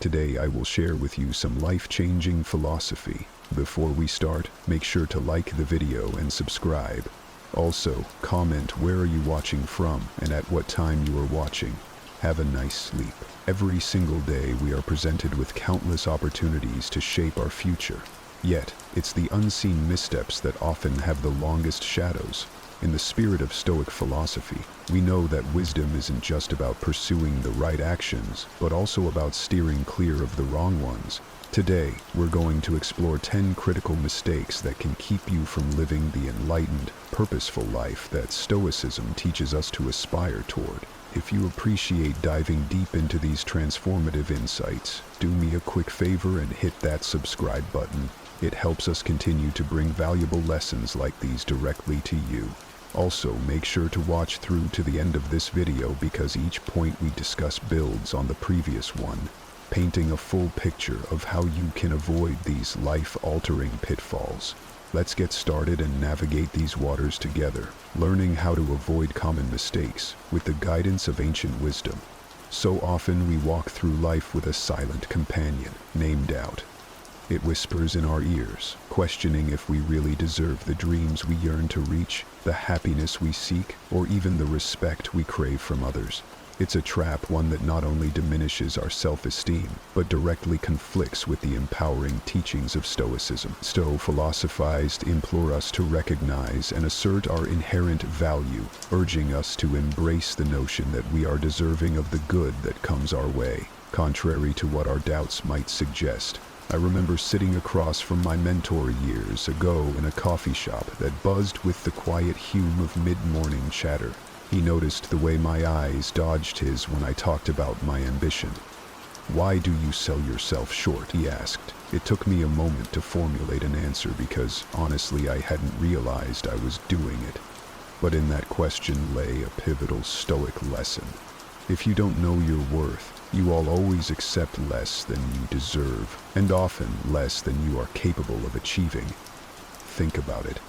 Today I will share with you some life-changing philosophy. Before we start, make sure to like the video and subscribe. Also, comment where are you watching from and at what time you are watching. Have a nice sleep. Every single day we are presented with countless opportunities to shape our future. Yet, it's the unseen missteps that often have the longest shadows. In the spirit of Stoic philosophy, we know that wisdom isn't just about pursuing the right actions, but also about steering clear of the wrong ones. Today, we're going to explore 10 critical mistakes that can keep you from living the enlightened, purposeful life that Stoicism teaches us to aspire toward. If you appreciate diving deep into these transformative insights, do me a quick favor and hit that subscribe button. It helps us continue to bring valuable lessons like these directly to you. Also, make sure to watch through to the end of this video because each point we discuss builds on the previous one, painting a full picture of how you can avoid these life-altering pitfalls. Let's get started and navigate these waters together, learning how to avoid common mistakes with the guidance of ancient wisdom. So often we walk through life with a silent companion named doubt. It whispers in our ears, questioning if we really deserve the dreams we yearn to reach, the happiness we seek, or even the respect we crave from others. It's a trap, one that not only diminishes our self-esteem, but directly conflicts with the empowering teachings of Stoicism. Philosophized implore us to recognize and assert our inherent value, urging us to embrace the notion that we are deserving of the good that comes our way, contrary to what our doubts might suggest. I remember sitting across from my mentor years ago in a coffee shop that buzzed with the quiet hum of mid-morning chatter. He noticed the way my eyes dodged his when I talked about my ambition. "Why do you sell yourself short?" he asked. It took me a moment to formulate an answer because, honestly, I hadn't realized I was doing it. But in that question lay a pivotal Stoic lesson. If you don't know your worth, you will always accept less than you deserve, and often less than you are capable of achieving. Think about it.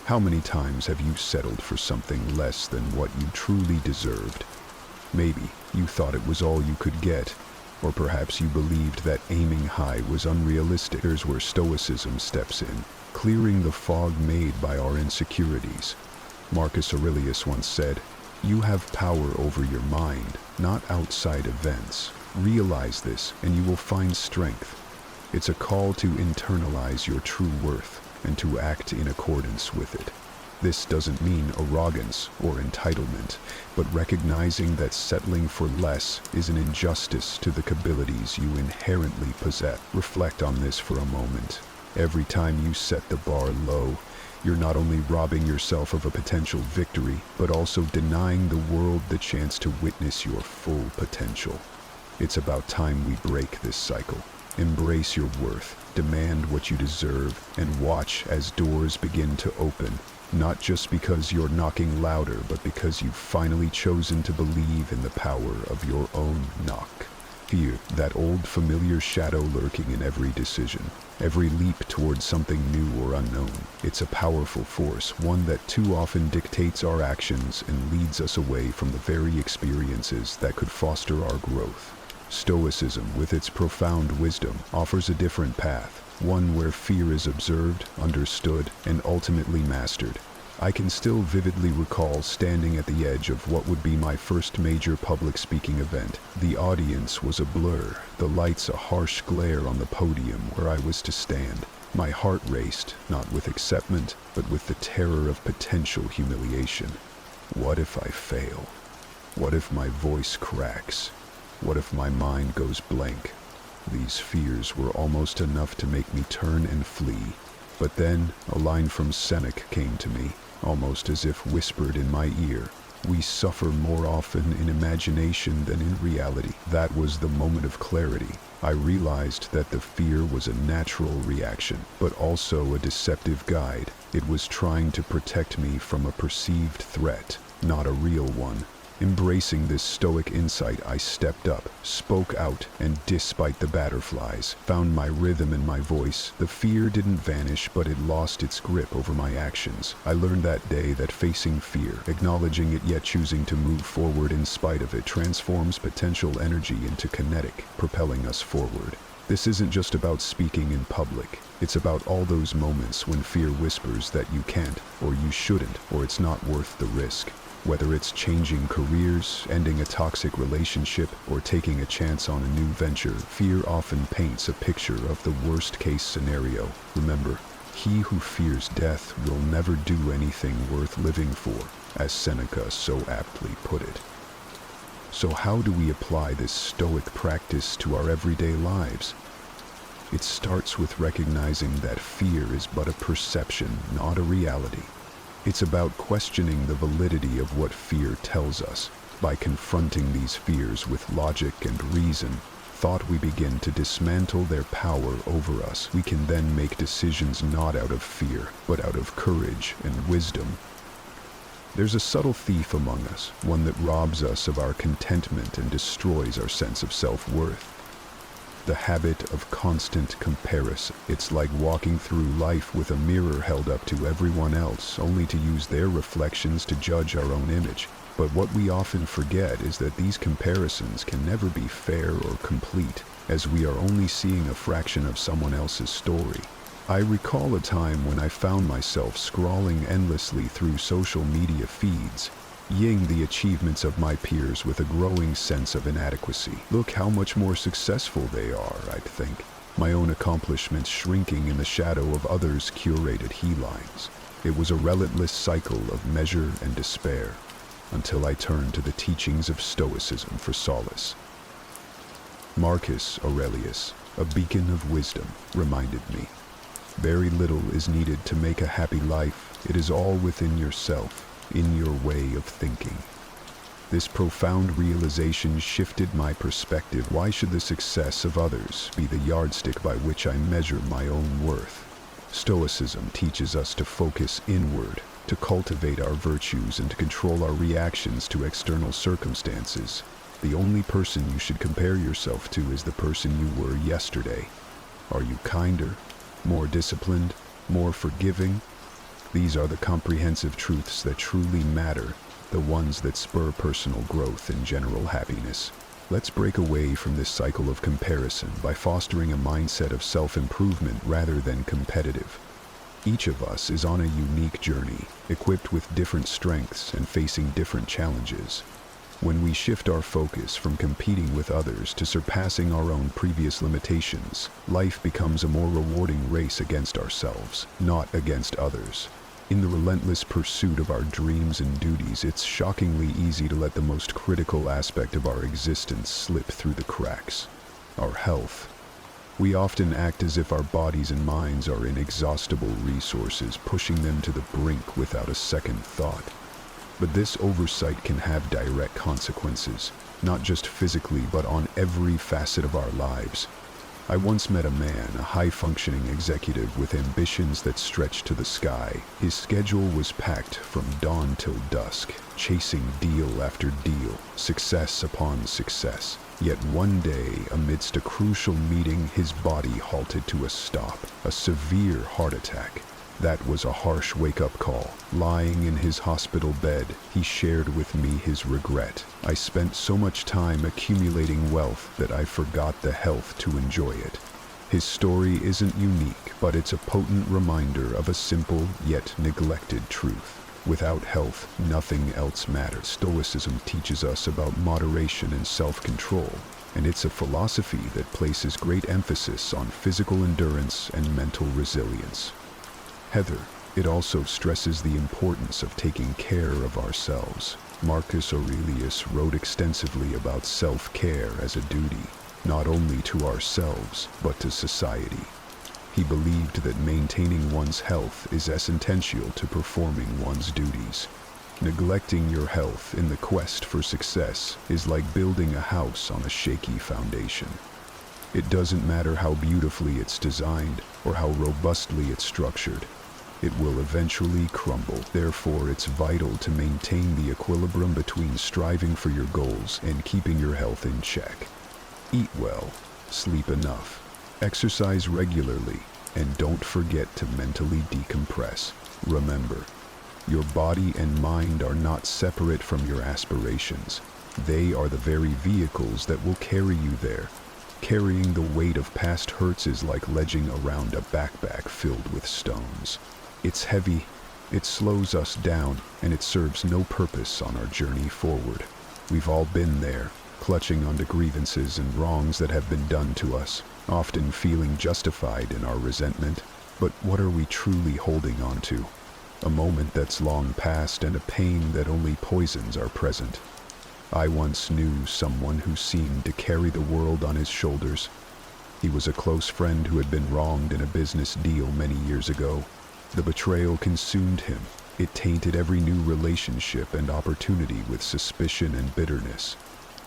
How many times have you settled for something less than what you truly deserved? Maybe you thought it was all you could get, or perhaps you believed that aiming high was unrealistic. Here's where Stoicism steps in, clearing the fog made by our insecurities. Marcus Aurelius once said, "You have power over your mind, not outside events. Realize this, and you will find strength." It's a call to internalize your true worth and to act in accordance with it. This doesn't mean arrogance or entitlement, but recognizing that settling for less is an injustice to the capabilities you inherently possess. Reflect on this for a moment. Every time you set the bar low, you're not only robbing yourself of a potential victory, but also denying the world the chance to witness your full potential. It's about time we break this cycle. Embrace your worth, demand what you deserve, and watch as doors begin to open, not just because you're knocking louder, but because you've finally chosen to believe in the power of your own knock. Fear, that old familiar shadow lurking in every decision, every leap towards something new or unknown. It's a powerful force, one that too often dictates our actions and leads us away from the very experiences that could foster our growth. Stoicism, with its profound wisdom, offers a different path, one where fear is observed, understood, and ultimately mastered. I can still vividly recall standing at the edge of what would be my first major public speaking event. The audience was a blur, the lights a harsh glare on the podium where I was to stand. My heart raced, not with excitement, but with the terror of potential humiliation. What if I fail? What if my voice cracks? What if my mind goes blank? These fears were almost enough to make me turn and flee. But then, a line from Seneca came to me, almost as if whispered in my ear. "We suffer more often in imagination than in reality." That was the moment of clarity. I realized that the fear was a natural reaction, but also a deceptive guide. It was trying to protect me from a perceived threat, not a real one. Embracing this Stoic insight, I stepped up, spoke out, and despite the butterflies, found my rhythm in my voice. The fear didn't vanish, but it lost its grip over my actions. I learned that day that facing fear, acknowledging it yet choosing to move forward in spite of it, transforms potential energy into kinetic, propelling us forward. This isn't just about speaking in public. It's about all those moments when fear whispers that you can't, or you shouldn't, or it's not worth the risk. Whether it's changing careers, ending a toxic relationship, or taking a chance on a new venture, fear often paints a picture of the worst-case scenario. Remember, he who fears death will never do anything worth living for, as Seneca so aptly put it. So how do we apply this Stoic practice to our everyday lives? It starts with recognizing that fear is but a perception, not a reality. It's about questioning the validity of what fear tells us. By confronting these fears with logic and reason, we begin to dismantle their power over us. We can then make decisions not out of fear, but out of courage and wisdom. There's a subtle thief among us, one that robs us of our contentment and destroys our sense of self-worth. The habit of constant comparison. It's like walking through life with a mirror held up to everyone else, only to use their reflections to judge our own image. But what we often forget is that these comparisons can never be fair or complete, as we are only seeing a fraction of someone else's story. I recall a time when I found myself scrolling endlessly through social media feeds, ying the achievements of my peers with a growing sense of inadequacy. Look how much more successful they are, I'd think. My own accomplishments shrinking in the shadow of others' curated headlines. It was a relentless cycle of measure and despair, until I turned to the teachings of Stoicism for solace. Marcus Aurelius, a beacon of wisdom, reminded me, very little is needed to make a happy life. It is all within yourself, in your way of thinking. This profound realization shifted my perspective. Why should the success of others be the yardstick by which I measure my own worth? Stoicism teaches us to focus inward, to cultivate our virtues, and to control our reactions to external circumstances. The only person you should compare yourself to is the person you were yesterday. Are you kinder, more disciplined, more forgiving? These are the comprehensive truths that truly matter, the ones that spur personal growth and general happiness. Let's break away from this cycle of comparison by fostering a mindset of self-improvement rather than competitive. Each of us is on a unique journey, equipped with different strengths and facing different challenges. When we shift our focus from competing with others to surpassing our own previous limitations, life becomes a more rewarding race against ourselves, not against others. In the relentless pursuit of our dreams and duties, it's shockingly easy to let the most critical aspect of our existence slip through the cracks: our health. We often act as if our bodies and minds are inexhaustible resources, pushing them to the brink without a second thought. But this oversight can have direct consequences, not just physically, but on every facet of our lives. I once met a man, a high-functioning executive with ambitions that stretched to the sky. His schedule was packed from dawn till dusk, chasing deal after deal, success upon success. Yet one day, amidst a crucial meeting, his body halted to a stop, a severe heart attack. That was a harsh wake-up call. Lying in his hospital bed, he shared with me his regret. I spent so much time accumulating wealth that I forgot the health to enjoy it. His story isn't unique, but it's a potent reminder of a simple yet neglected truth. Without health, nothing else matters. Stoicism teaches us about moderation and self-control, and it's a philosophy that places great emphasis on physical endurance and mental resilience. Heather, it also stresses the importance of taking care of ourselves. Marcus Aurelius wrote extensively about self-care as a duty, not only to ourselves, but to society. He believed that maintaining one's health is essential to performing one's duties. Neglecting your health in the quest for success is like building a house on a shaky foundation. It doesn't matter how beautifully it's designed or how robustly it's structured. it will eventually crumble. Therefore, it's vital to maintain the equilibrium between striving for your goals and keeping your health in check. Eat well, sleep enough, exercise regularly, and don't forget to mentally decompress. Remember, your body and mind are not separate from your aspirations. They are the very vehicles that will carry you there. Carrying the weight of past hurts is like ledging around a backpack filled with stones. It's heavy, it slows us down, and it serves no purpose on our journey forward. We've all been there, clutching onto grievances and wrongs that have been done to us, often feeling justified in our resentment. But what are we truly holding on to? A moment that's long past and a pain that only poisons our present. I once knew someone who seemed to carry the world on his shoulders. He was a close friend who had been wronged in a business deal many years ago. The betrayal consumed him. It tainted every new relationship and opportunity with suspicion and bitterness.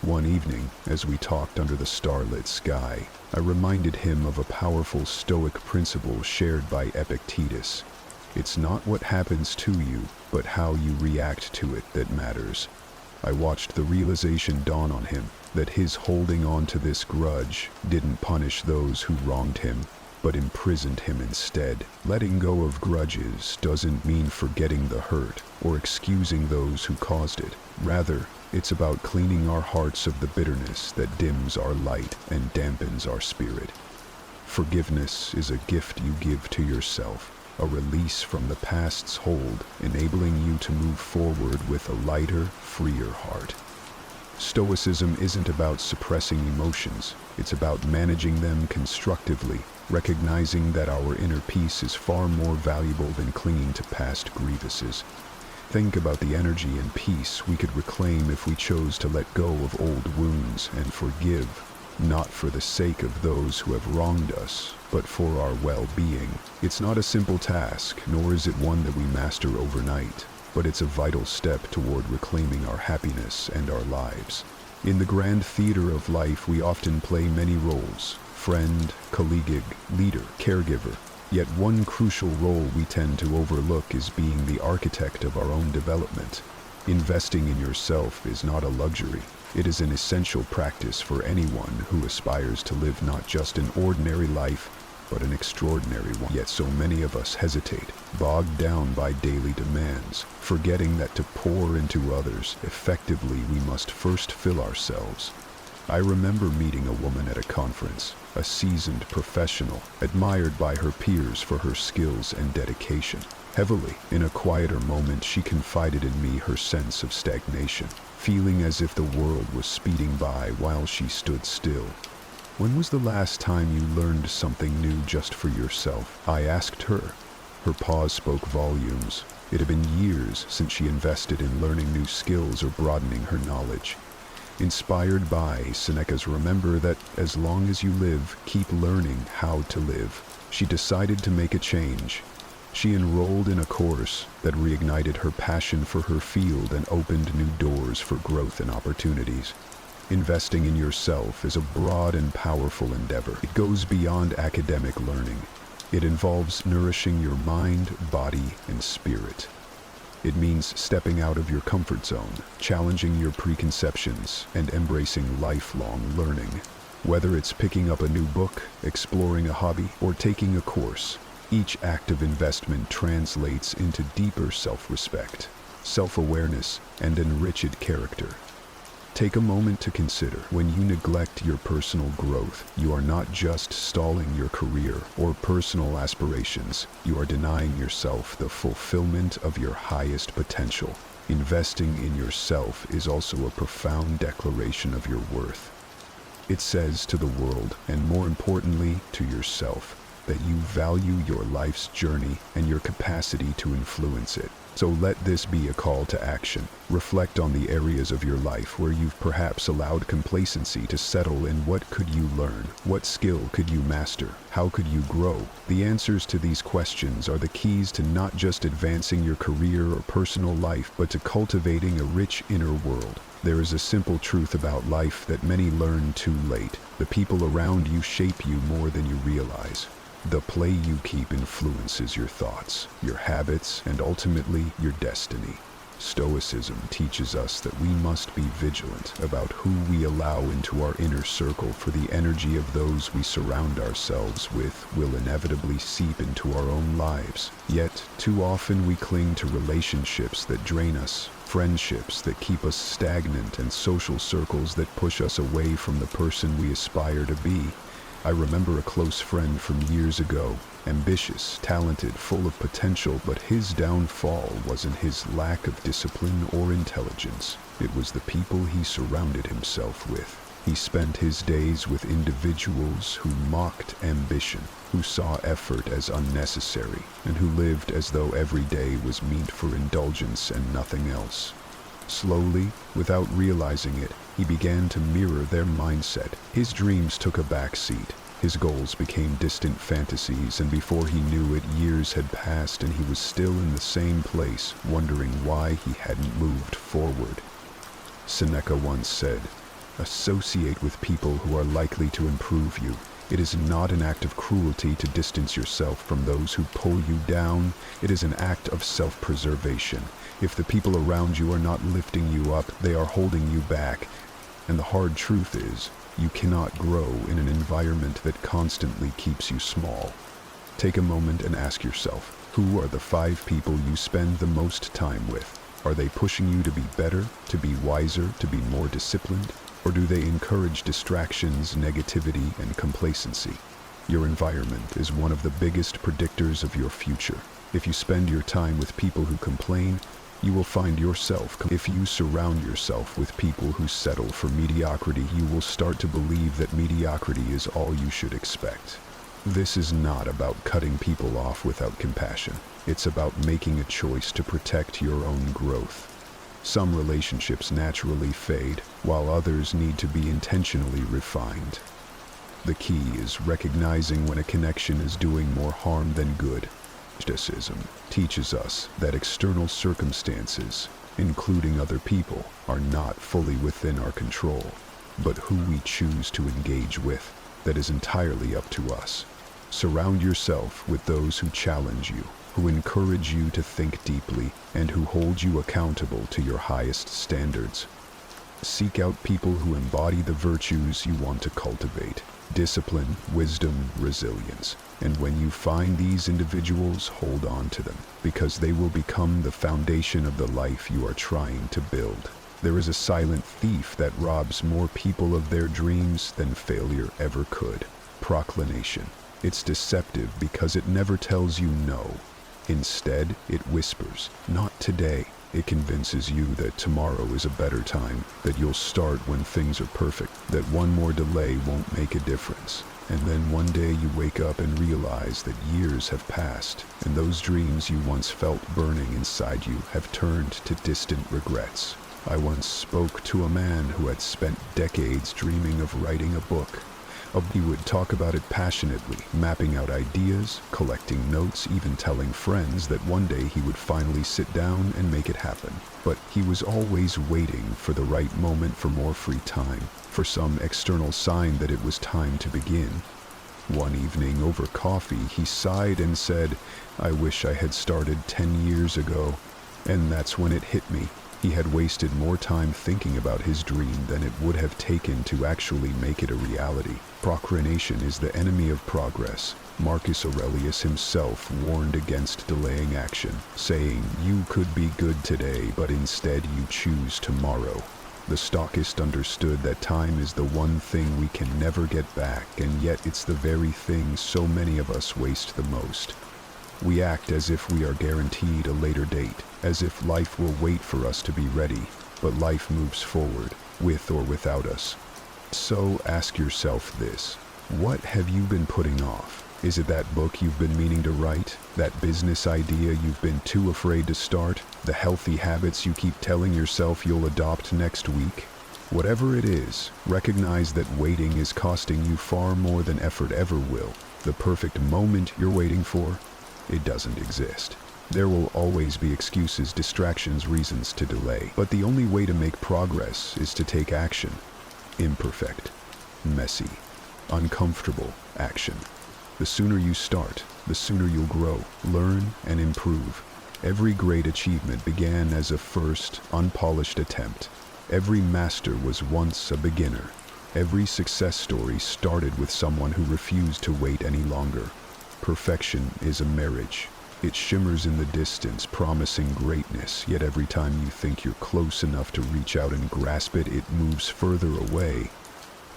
One evening, as we talked under the starlit sky, I reminded him of a powerful Stoic principle shared by Epictetus. It's not what happens to you, but how you react to it that matters. I watched the realization dawn on him that his holding on to this grudge didn't punish those who wronged him, but imprisoned him instead. Letting go of grudges doesn't mean forgetting the hurt or excusing those who caused it. Rather, it's about cleaning our hearts of the bitterness that dims our light and dampens our spirit. Forgiveness is a gift you give to yourself, a release from the past's hold, enabling you to move forward with a lighter, freer heart. Stoicism isn't about suppressing emotions, it's about managing them constructively, recognizing that our inner peace is far more valuable than clinging to past grievances. Think about the energy and peace we could reclaim if we chose to let go of old wounds and forgive, not for the sake of those who have wronged us, but for our well-being. It's not a simple task, nor is it one that we master overnight, but it's a vital step toward reclaiming our happiness and our lives. In the grand theater of life, we often play many roles: friend, colleague, leader, caregiver. Yet one crucial role we tend to overlook is being the architect of our own development. Investing in yourself is not a luxury. It is an essential practice for anyone who aspires to live not just an ordinary life, but an extraordinary one. Yet so many of us hesitate, bogged down by daily demands, forgetting that to pour into others effectively we must first fill ourselves. I remember meeting a woman at a conference, a seasoned professional, admired by her peers for her skills and dedication. Heavily, in a quieter moment, she confided in me her sense of stagnation, feeling as if the world was speeding by while she stood still. "When was the last time you learned something new just for yourself?" I asked her. Her pause spoke volumes. It had been years since she invested in learning new skills or broadening her knowledge. Inspired by Seneca's "Remember that as long as you live, keep learning how to live," she decided to make a change. She enrolled in a course that reignited her passion for her field and opened new doors for growth and opportunities. Investing in yourself is a broad and powerful endeavor. It goes beyond academic learning. It involves nourishing your mind, body, and spirit. It means stepping out of your comfort zone, challenging your preconceptions, and embracing lifelong learning. Whether it's picking up a new book, exploring a hobby, or taking a course, each act of investment translates into deeper self-respect, self-awareness, and enriched character. Take a moment to consider, when you neglect your personal growth, you are not just stalling your career or personal aspirations, you are denying yourself the fulfillment of your highest potential. Investing in yourself is also a profound declaration of your worth. It says to the world, and more importantly to yourself, that you value your life's journey and your capacity to influence it. So let this be a call to action. Reflect on the areas of your life where you've perhaps allowed complacency to settle in. What could you learn? What skill could you master? How could you grow? The answers to these questions are the keys to not just advancing your career or personal life, but to cultivating a rich inner world. There is a simple truth about life that many learn too late. The people around you shape you more than you realize. The play you keep influences your thoughts, your habits, and ultimately your destiny. Stoicism teaches us that we must be vigilant about who we allow into our inner circle, for the energy of those we surround ourselves with will inevitably seep into our own lives. Yet, too often we cling to relationships that drain us, friendships that keep us stagnant, and social circles that push us away from the person we aspire to be. I remember a close friend from years ago, ambitious, talented, full of potential, but his downfall wasn't his lack of discipline or intelligence. It was the people he surrounded himself with. He spent his days with individuals who mocked ambition, who saw effort as unnecessary, and who lived as though every day was meant for indulgence and nothing else. Slowly, without realizing it, he began to mirror their mindset. His dreams took a back seat. His goals became distant fantasies, and before he knew it, years had passed and he was still in the same place, wondering why he hadn't moved forward. Seneca once said, "Associate with people who are likely to improve you. It is not an act of cruelty to distance yourself from those who pull you down. It is an act of self-preservation. If the people around you are not lifting you up, they are holding you back. And the hard truth is, you cannot grow in an environment that constantly keeps you small." Take a moment and ask yourself, who are the 5 people you spend the most time with? Are they pushing you to be better, to be wiser, to be more disciplined? Or do they encourage distractions, negativity, and complacency? Your environment is one of the biggest predictors of your future. If you spend your time with people who complain, you will find yourself. If you surround yourself with people who settle for mediocrity, you will start to believe that mediocrity is all you should expect. This is not about cutting people off without compassion. It's about making a choice to protect your own growth. Some relationships naturally fade, while others need to be intentionally refined. The key is recognizing when a connection is doing more harm than good. Stoicism teaches us that external circumstances, including other people, are not fully within our control, but who we choose to engage with, that is entirely up to us. Surround yourself with those who challenge you, who encourage you to think deeply, and who hold you accountable to your highest standards. Seek out people who embody the virtues you want to cultivate: discipline, wisdom, resilience. And when you find these individuals, hold on to them, because they will become the foundation of the life you are trying to build. There is a silent thief that robs more people of their dreams than failure ever could: procrastination. It's deceptive because it never tells you no. Instead, it whispers, "Not today." It convinces you that tomorrow is a better time, that you'll start when things are perfect, that one more delay won't make a difference. And then one day you wake up and realize that years have passed, and those dreams you once felt burning inside you have turned to distant regrets. I once spoke to a man who had spent decades dreaming of writing a book. He would talk about it passionately, mapping out ideas, collecting notes, even telling friends that one day he would finally sit down and make it happen. But he was always waiting for the right moment, for more free time, for some external sign that it was time to begin. One evening over coffee, he sighed and said, "I wish I had started 10 years ago." And that's when it hit me. He had wasted more time thinking about his dream than it would have taken to actually make it a reality. Procrastination is the enemy of progress. Marcus Aurelius himself warned against delaying action, saying, "You could be good today, but instead you choose tomorrow." The Stoicist understood that time is the one thing we can never get back, and yet it's the very thing so many of us waste the most. We act as if we are guaranteed a later date, as if life will wait for us to be ready, but life moves forward, with or without us. So ask yourself this: what have you been putting off? Is it that book you've been meaning to write? That business idea you've been too afraid to start? The healthy habits you keep telling yourself you'll adopt next week? Whatever it is, recognize that waiting is costing you far more than effort ever will. The perfect moment you're waiting for, it doesn't exist. There will always be excuses, distractions, reasons to delay. But the only way to make progress is to take action. Imperfect, messy, uncomfortable action. The sooner you start, the sooner you'll grow, learn, and improve. Every great achievement began as a first, unpolished attempt. Every master was once a beginner. Every success story started with someone who refused to wait any longer. Perfection is a marriage. It shimmers in the distance, promising greatness, yet every time you think you're close enough to reach out and grasp it, it moves further away.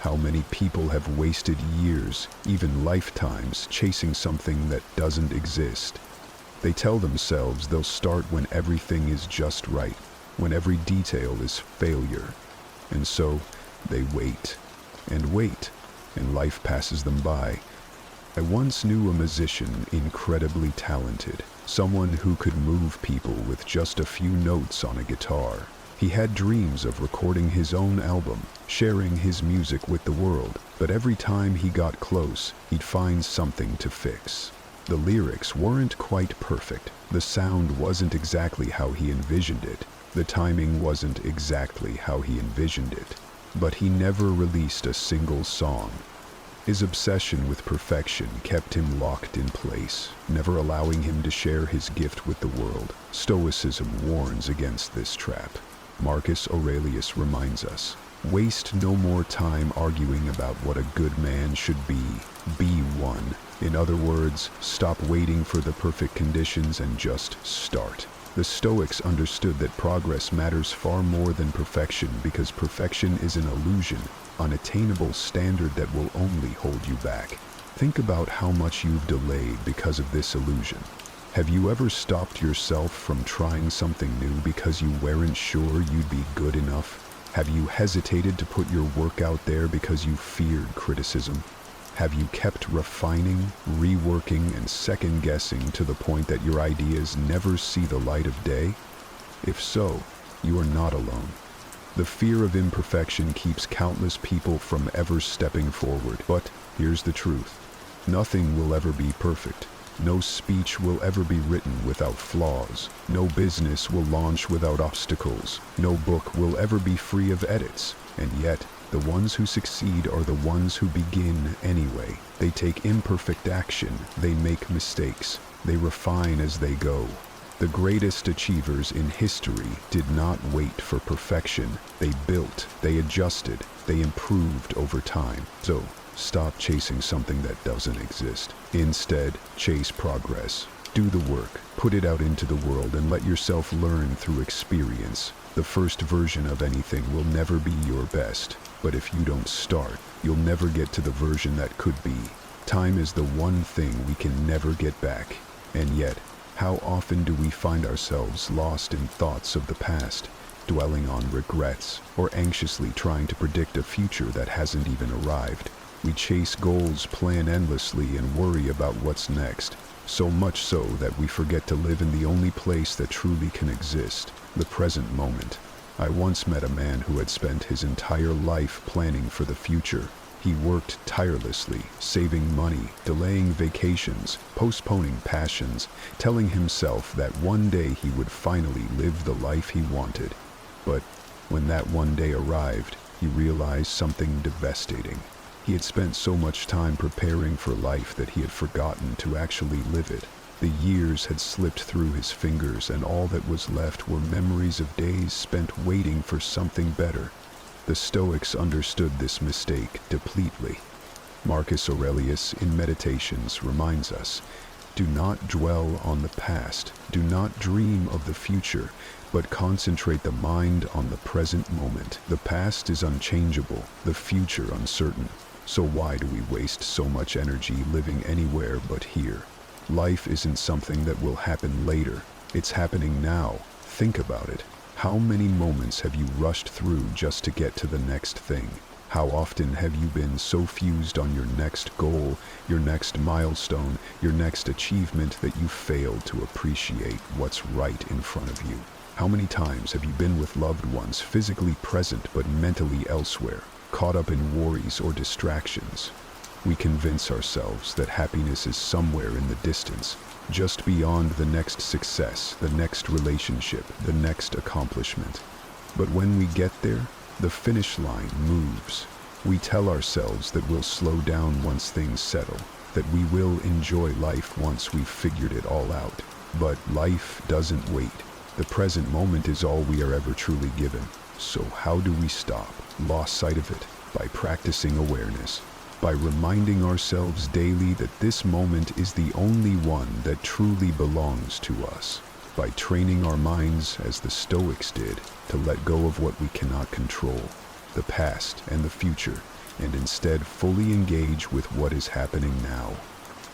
How many people have wasted years, even lifetimes, chasing something that doesn't exist? They tell themselves they'll start when everything is just right, when every detail is failure. And so, they wait, and life passes them by. I once knew a musician incredibly talented, someone who could move people with just a few notes on a guitar. He had dreams of recording his own album, sharing his music with the world, but every time he got close, he'd find something to fix. The lyrics weren't quite perfect, the sound wasn't exactly how he envisioned it, the timing wasn't exactly how he envisioned it, but he never released a single song. His obsession with perfection kept him locked in place, never allowing him to share his gift with the world. Stoicism warns against this trap. Marcus Aurelius reminds us, waste no more time arguing about what a good man should be one. In other words, stop waiting for the perfect conditions and just start. The Stoics understood that progress matters far more than perfection because perfection is an illusion, unattainable standard that will only hold you back. Think about how much you've delayed because of this illusion. Have you ever stopped yourself from trying something new because you weren't sure you'd be good enough? Have you hesitated to put your work out there because you feared criticism? Have you kept refining, reworking, and second-guessing to the point that your ideas never see the light of day? If so, you are not alone. The fear of imperfection keeps countless people from ever stepping forward. But here's the truth. Nothing will ever be perfect. No speech will ever be written without flaws. No business will launch without obstacles. No book will ever be free of edits. And yet, the ones who succeed are the ones who begin anyway. They take imperfect action. They make mistakes. They refine as they go. The greatest achievers in history did not wait for perfection. They built, they adjusted, they improved over time. So, stop chasing something that doesn't exist. Instead, chase progress. Do the work, put it out into the world, and let yourself learn through experience. The first version of anything will never be your best, but if you don't start, you'll never get to the version that could be. Time is the one thing we can never get back. And yet, how often do we find ourselves lost in thoughts of the past, dwelling on regrets, or anxiously trying to predict a future that hasn't even arrived? We chase goals, plan endlessly, and worry about what's next, so much so that we forget to live in the only place that truly can exist, the present moment. I once met a man who had spent his entire life planning for the future. He worked tirelessly, saving money, delaying vacations, postponing passions, telling himself that one day he would finally live the life he wanted. But when that one day arrived, he realized something devastating. He had spent so much time preparing for life that he had forgotten to actually live it. The years had slipped through his fingers, and all that was left were memories of days spent waiting for something better. The Stoics understood this mistake completely. Marcus Aurelius in Meditations reminds us, do not dwell on the past, do not dream of the future, but concentrate the mind on the present moment. The past is unchangeable, the future uncertain. So why do we waste so much energy living anywhere but here? Life isn't something that will happen later. It's happening now. Think about it. How many moments have you rushed through just to get to the next thing? How often have you been so fused on your next goal, your next milestone, your next achievement that you failed to appreciate what's right in front of you? How many times have you been with loved ones, physically present but mentally elsewhere, caught up in worries or distractions? We convince ourselves that happiness is somewhere in the distance, just beyond the next success, the next relationship, the next accomplishment. But when we get there, the finish line moves. We tell ourselves that we'll slow down once things settle, that we will enjoy life once we've figured it all out. But life doesn't wait. The present moment is all we are ever truly given. So how do we stop, lost sight of it? By practicing awareness, by reminding ourselves daily that this moment is the only one that truly belongs to us, by training our minds, as the Stoics did, to let go of what we cannot control, the past and the future, and instead fully engage with what is happening now.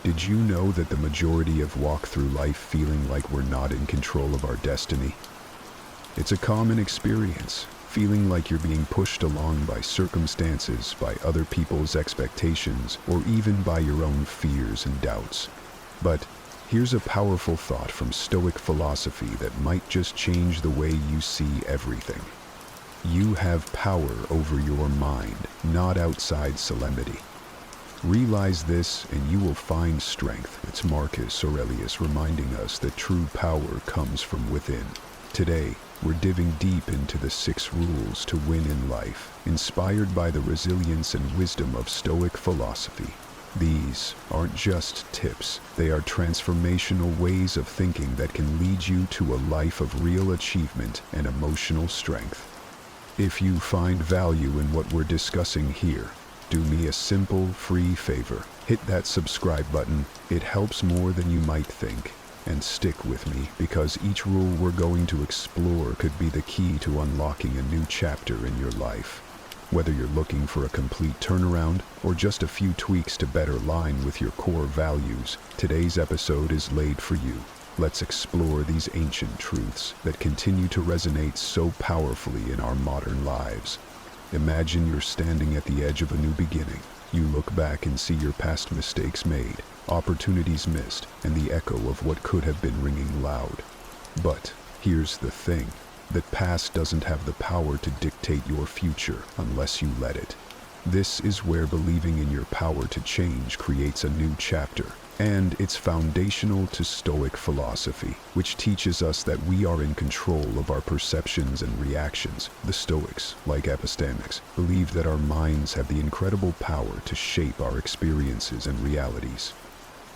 Did you know that the majority of walk through life feeling like we're not in control of our destiny? It's a common experience, feeling like you're being pushed along by circumstances, by other people's expectations, or even by your own fears and doubts. But here's a powerful thought from Stoic philosophy that might just change the way you see everything. You have power over your mind, not outside solemnity. Realize this and you will find strength. It's Marcus Aurelius reminding us that true power comes from within. Today, we're diving deep into the 6 rules to win in life, inspired by the resilience and wisdom of Stoic philosophy. These aren't just tips, they are transformational ways of thinking that can lead you to a life of real achievement and emotional strength. If you find value in what we're discussing here, do me a simple, free favor. Hit that subscribe button. It helps more than you might think. And stick with me, because each rule we're going to explore could be the key to unlocking a new chapter in your life. Whether you're looking for a complete turnaround or just a few tweaks to better align with your core values, today's episode is laid for you. Let's explore these ancient truths that continue to resonate so powerfully in our modern lives. Imagine you're standing at the edge of a new beginning. You look back and see your past mistakes made, opportunities missed, and the echo of what could have been ringing loud. But here's the thing, that past doesn't have the power to dictate your future unless you let it. This is where believing in your power to change creates a new chapter. And it's foundational to Stoic philosophy, which teaches us that we are in control of our perceptions and reactions. The Stoics, like Epictetus, believed that our minds have the incredible power to shape our experiences and realities.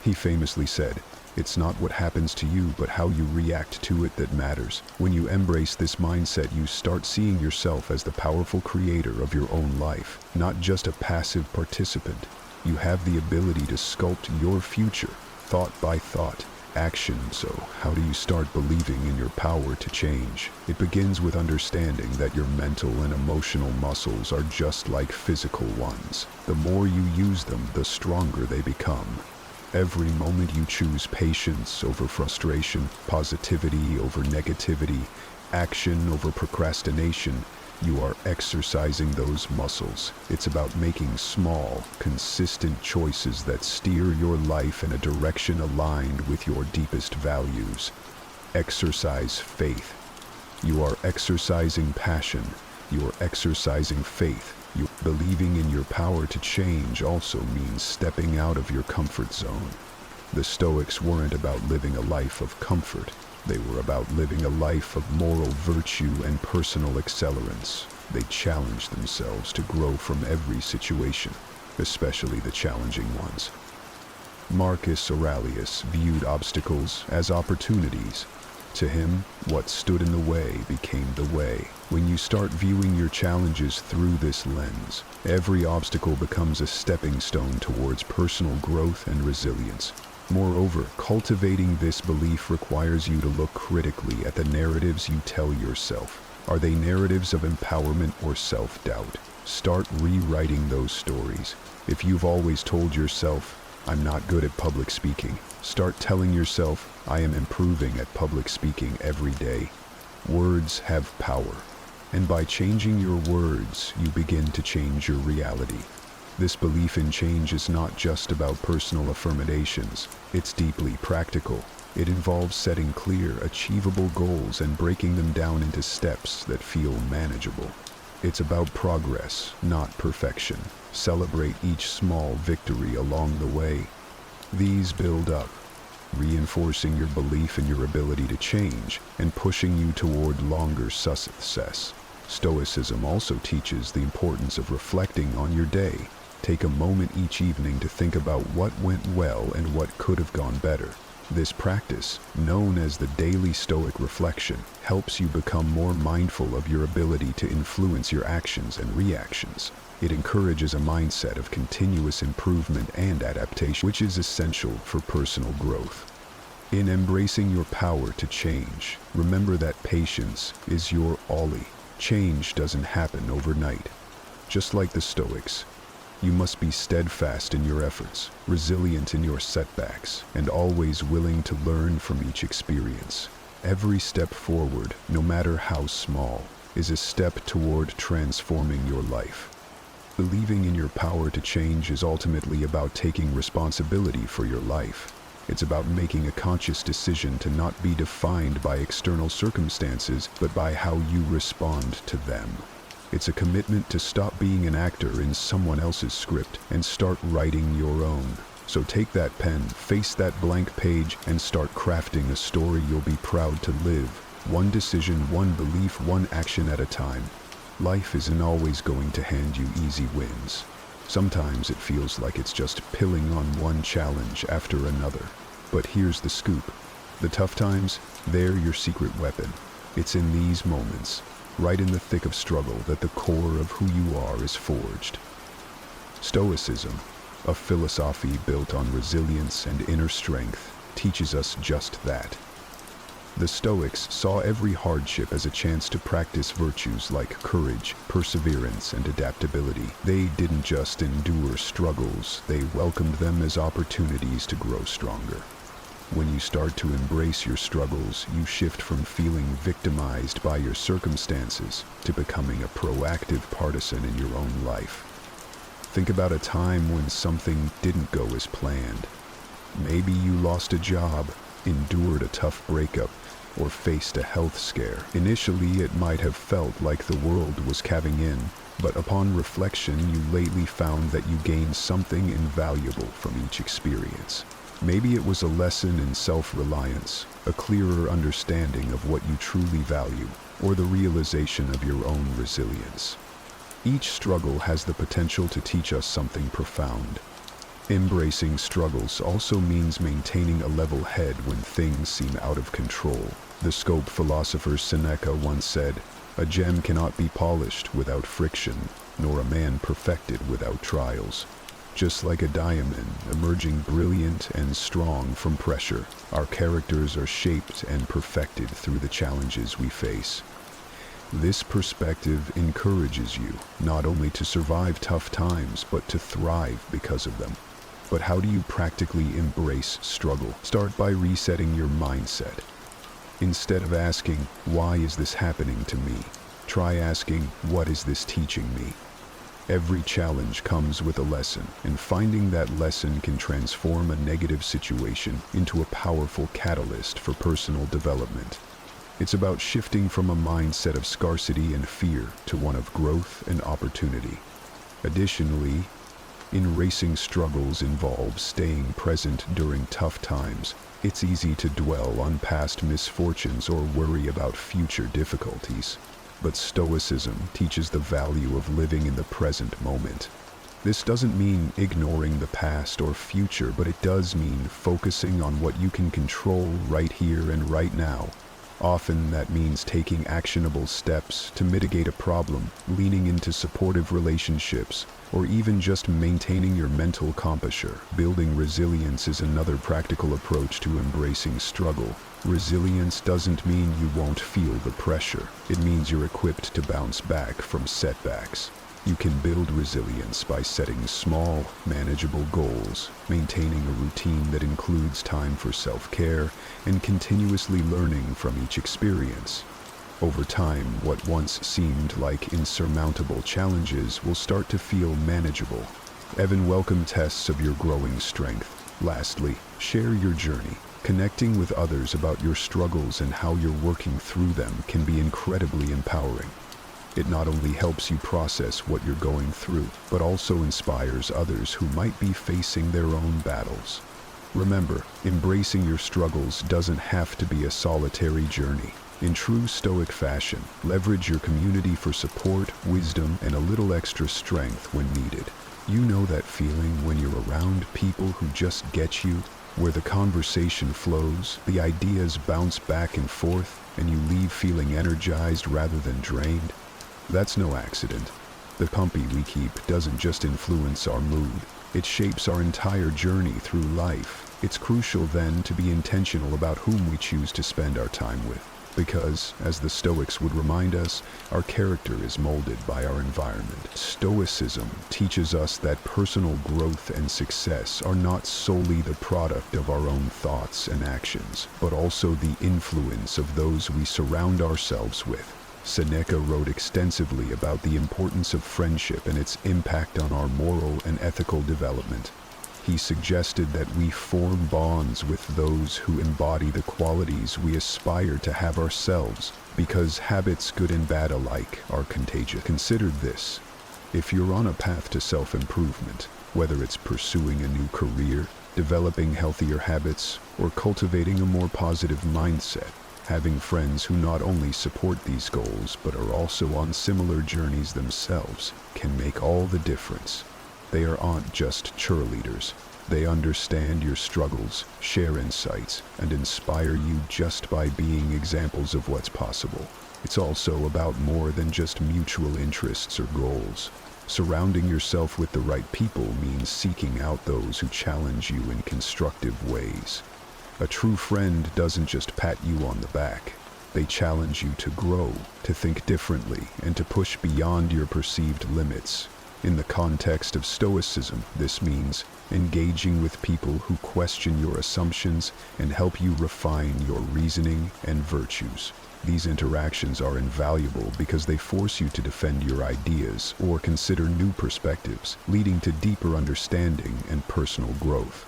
He famously said, "It's not what happens to you, but how you react to it that matters." When you embrace this mindset, you start seeing yourself as the powerful creator of your own life, not just a passive participant. You have the ability to sculpt your future, thought by thought, action. So, how do you start believing in your power to change? It begins with understanding that your mental and emotional muscles are just like physical ones. The more you use them, the stronger they become. Every moment you choose patience over frustration, positivity over negativity, action over procrastination, you are exercising those muscles. It's about making small, consistent choices that steer your life in a direction aligned with your deepest values. Exercise faith. You are exercising passion. You are exercising faith. You believing in your power to change also means stepping out of your comfort zone. The Stoics weren't about living a life of comfort. They were about living a life of moral virtue and personal accelerance. They challenged themselves to grow from every situation, especially the challenging ones. Marcus Aurelius viewed obstacles as opportunities. To him, what stood in the way became the way. When you start viewing your challenges through this lens, every obstacle becomes a stepping stone towards personal growth and resilience. Moreover, cultivating this belief requires you to look critically at the narratives you tell yourself. Are they narratives of empowerment or self-doubt? Start rewriting those stories. If you've always told yourself, "I'm not good at public speaking," start telling yourself, "I am improving at public speaking every day." Words have power, and by changing your words, you begin to change your reality. This belief in change is not just about personal affirmations, it's deeply practical. It involves setting clear, achievable goals and breaking them down into steps that feel manageable. It's about progress, not perfection. Celebrate each small victory along the way. These build up, reinforcing your belief in your ability to change and pushing you toward longer success. Stoicism also teaches the importance of reflecting on your day. Take a moment each evening to think about what went well and what could have gone better. This practice, known as the daily Stoic reflection, helps you become more mindful of your ability to influence your actions and reactions. It encourages a mindset of continuous improvement and adaptation, which is essential for personal growth. In embracing your power to change, remember that patience is your ollie. Change doesn't happen overnight. Just like the Stoics, you must be steadfast in your efforts, resilient in your setbacks, and always willing to learn from each experience. Every step forward, no matter how small, is a step toward transforming your life. Believing in your power to change is ultimately about taking responsibility for your life. It's about making a conscious decision to not be defined by external circumstances, but by how you respond to them. It's a commitment to stop being an actor in someone else's script and start writing your own. So take that pen, face that blank page, and start crafting a story you'll be proud to live. One decision, one belief, one action at a time. Life isn't always going to hand you easy wins. Sometimes it feels like it's just pilling on one challenge after another. But here's the scoop. The tough times, they're your secret weapon. It's in these moments, right in the thick of struggle, that the core of who you are is forged. Stoicism, a philosophy built on resilience and inner strength, teaches us just that. The Stoics saw every hardship as a chance to practice virtues like courage, perseverance, and adaptability. They didn't just endure struggles, they welcomed them as opportunities to grow stronger. When you start to embrace your struggles, you shift from feeling victimized by your circumstances to becoming a proactive partisan in your own life. Think about a time when something didn't go as planned. Maybe you lost a job, endured a tough breakup, or faced a health scare. Initially, it might have felt like the world was caving in, but upon reflection, you lately found that you gained something invaluable from each experience. Maybe it was a lesson in self-reliance, a clearer understanding of what you truly value, or the realization of your own resilience. Each struggle has the potential to teach us something profound. Embracing struggles also means maintaining a level head when things seem out of control. The Stoic philosopher Seneca once said, "A gem cannot be polished without friction, nor a man perfected without trials." Just like a diamond emerging brilliant and strong from pressure, our characters are shaped and perfected through the challenges we face. This perspective encourages you not only to survive tough times, but to thrive because of them. But how do you practically embrace struggle? Start by resetting your mindset. Instead of asking, "Why is this happening to me?" try asking, "What is this teaching me?" Every challenge comes with a lesson, and finding that lesson can transform a negative situation into a powerful catalyst for personal development. It's about shifting from a mindset of scarcity and fear to one of growth and opportunity. Additionally, embracing struggles involves staying present during tough times. It's easy to dwell on past misfortunes or worry about future difficulties. But Stoicism teaches the value of living in the present moment. This doesn't mean ignoring the past or future, but it does mean focusing on what you can control right here and right now. Often that means taking actionable steps to mitigate a problem, leaning into supportive relationships, or even just maintaining your mental composure. Building resilience is another practical approach to embracing struggle. Resilience doesn't mean you won't feel the pressure. It means you're equipped to bounce back from setbacks. You can build resilience by setting small, manageable goals, maintaining a routine that includes time for self-care, and continuously learning from each experience. Over time, what once seemed like insurmountable challenges will start to feel manageable. Even welcome tests of your growing strength. Lastly, share your journey. Connecting with others about your struggles and how you're working through them can be incredibly empowering. It not only helps you process what you're going through, but also inspires others who might be facing their own battles. Remember, embracing your struggles doesn't have to be a solitary journey. In true Stoic fashion, leverage your community for support, wisdom, and a little extra strength when needed. You know that feeling when you're around people who just get you, where the conversation flows, the ideas bounce back and forth, and you leave feeling energized rather than drained? That's no accident. The company we keep doesn't just influence our mood, it shapes our entire journey through life. It's crucial then to be intentional about whom we choose to spend our time with. Because, as the Stoics would remind us, our character is molded by our environment. Stoicism teaches us that personal growth and success are not solely the product of our own thoughts and actions, but also the influence of those we surround ourselves with. Seneca wrote extensively about the importance of friendship and its impact on our moral and ethical development. He suggested that we form bonds with those who embody the qualities we aspire to have ourselves, because habits, good and bad alike, are contagious. Consider this. If you're on a path to self-improvement, whether it's pursuing a new career, developing healthier habits, or cultivating a more positive mindset, having friends who not only support these goals but are also on similar journeys themselves can make all the difference. They aren't just cheerleaders. They understand your struggles, share insights, and inspire you just by being examples of what's possible. It's also about more than just mutual interests or goals. Surrounding yourself with the right people means seeking out those who challenge you in constructive ways. A true friend doesn't just pat you on the back. They challenge you to grow, to think differently, and to push beyond your perceived limits. In the context of Stoicism, this means engaging with people who question your assumptions and help you refine your reasoning and virtues. These interactions are invaluable because they force you to defend your ideas or consider new perspectives, leading to deeper understanding and personal growth.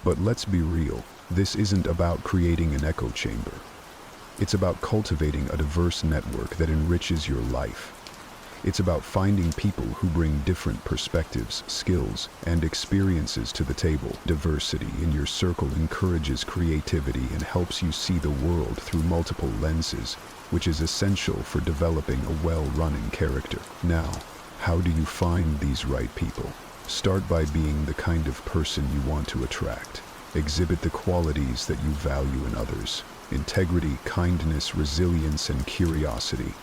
But let's be real, this isn't about creating an echo chamber. It's about cultivating a diverse network that enriches your life. It's about finding people who bring different perspectives, skills, and experiences to the table. Diversity in your circle encourages creativity and helps you see the world through multiple lenses, which is essential for developing a well-running character. Now, how do you find these right people? Start by being the kind of person you want to attract. Exhibit the qualities that you value in others: integrity, kindness, resilience, and curiosity.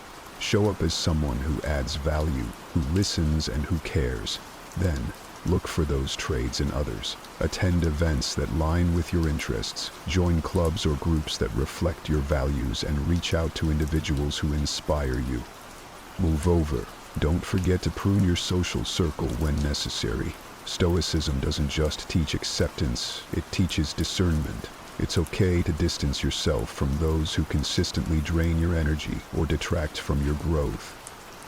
Show up as someone who adds value, who listens, and who cares. Then, look for those traits in others. Attend events that line with your interests, join clubs or groups that reflect your values, and reach out to individuals who inspire you. Moreover, don't forget to prune your social circle when necessary. Stoicism doesn't just teach acceptance, it teaches discernment. It's okay to distance yourself from those who consistently drain your energy or detract from your growth.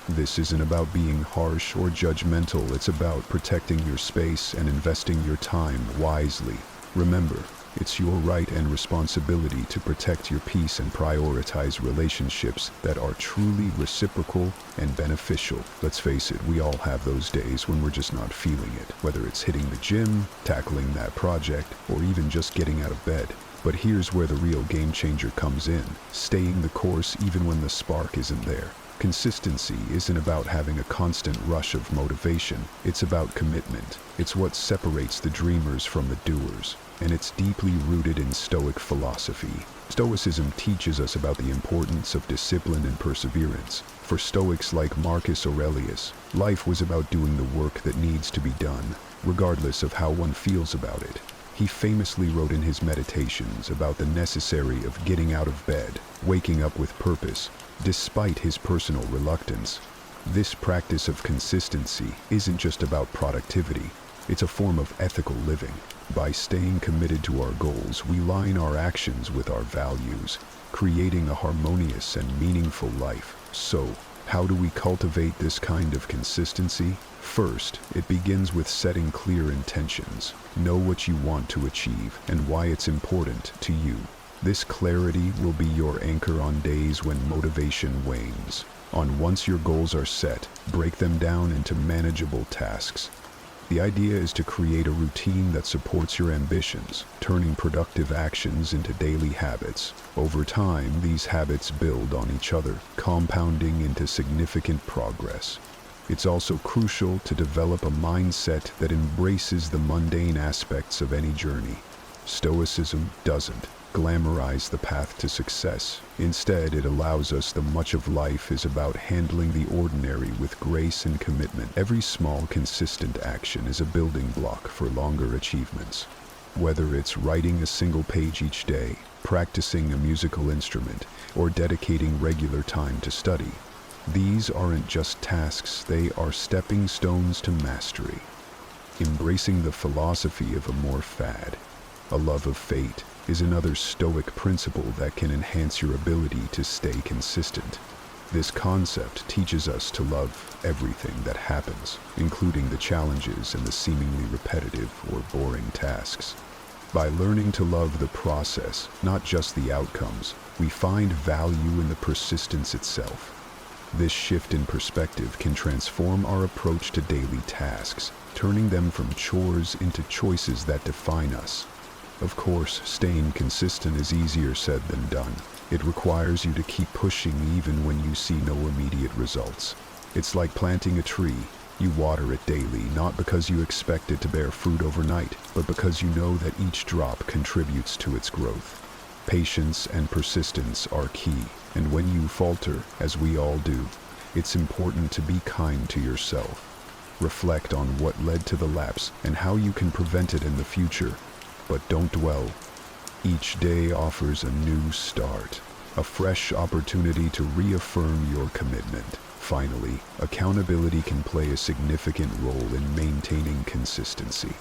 This isn't about being harsh or judgmental, it's about protecting your space and investing your time wisely. Remember, it's your right and responsibility to protect your peace and prioritize relationships that are truly reciprocal and beneficial. Let's face it, we all have those days when we're just not feeling it, whether it's hitting the gym, tackling that project, or even just getting out of bed. But here's where the real game changer comes in: staying the course even when the spark isn't there. Consistency isn't about having a constant rush of motivation, it's about commitment. It's what separates the dreamers from the doers, and it's deeply rooted in Stoic philosophy. Stoicism teaches us about the importance of discipline and perseverance. For Stoics like Marcus Aurelius, life was about doing the work that needs to be done, regardless of how one feels about it. He famously wrote in his meditations about the necessity of getting out of bed, waking up with purpose, despite his personal reluctance. This practice of consistency isn't just about productivity, it's a form of ethical living. By staying committed to our goals, we line our actions with our values, creating a harmonious and meaningful life. So, How do we cultivate this kind of consistency? First, it begins with setting clear intentions. Know what you want to achieve and why it's important to you. This clarity will be your anchor on days when motivation wanes. Once your goals are set, break them down into manageable tasks. The idea is to create a routine that supports your ambitions, turning productive actions into daily habits. Over time, these habits build on each other, compounding into significant progress. It's also crucial to develop a mindset that embraces the mundane aspects of any journey. Stoicism doesn't glamorize the path to success. Instead, it allows us that much of life is about handling the ordinary with grace and commitment. Every small, consistent action is a building block for longer achievements. Whether it's writing a single page each day, practicing a musical instrument, or dedicating regular time to study, these aren't just tasks, they are stepping stones to mastery. Embracing the philosophy of amor fati, a love of fate, is another Stoic principle that can enhance your ability to stay consistent. This concept teaches us to love everything that happens, including the challenges and the seemingly repetitive or boring tasks. By learning to love the process, not just the outcomes, we find value in the persistence itself. This shift in perspective can transform our approach to daily tasks, turning them from chores into choices that define us. Of course, staying consistent is easier said than done. It requires you to keep pushing even when you see no immediate results. It's like planting a tree. You water it daily, not because you expect it to bear fruit overnight, but because you know that each drop contributes to its growth. Patience and persistence are key, and when you falter, as we all do, it's important to be kind to yourself. Reflect on what led to the lapse and how you can prevent it in the future. But don't dwell. Each day offers a new start, a fresh opportunity to reaffirm your commitment. Finally, accountability can play a significant role in maintaining consistency.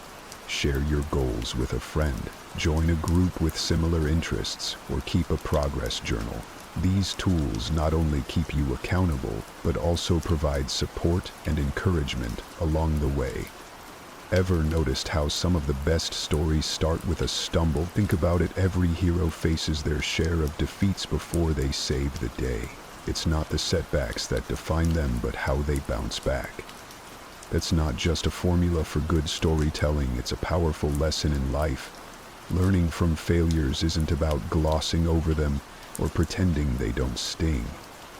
Share your goals with a friend, join a group with similar interests, or keep a progress journal. These tools not only keep you accountable, but also provide support and encouragement along the way. Ever noticed how some of the best stories start with a stumble? Think about it, every hero faces their share of defeats before they save the day. It's not the setbacks that define them, but how they bounce back. That's not just a formula for good storytelling, it's a powerful lesson in life. Learning from failures isn't about glossing over them or pretending they don't sting.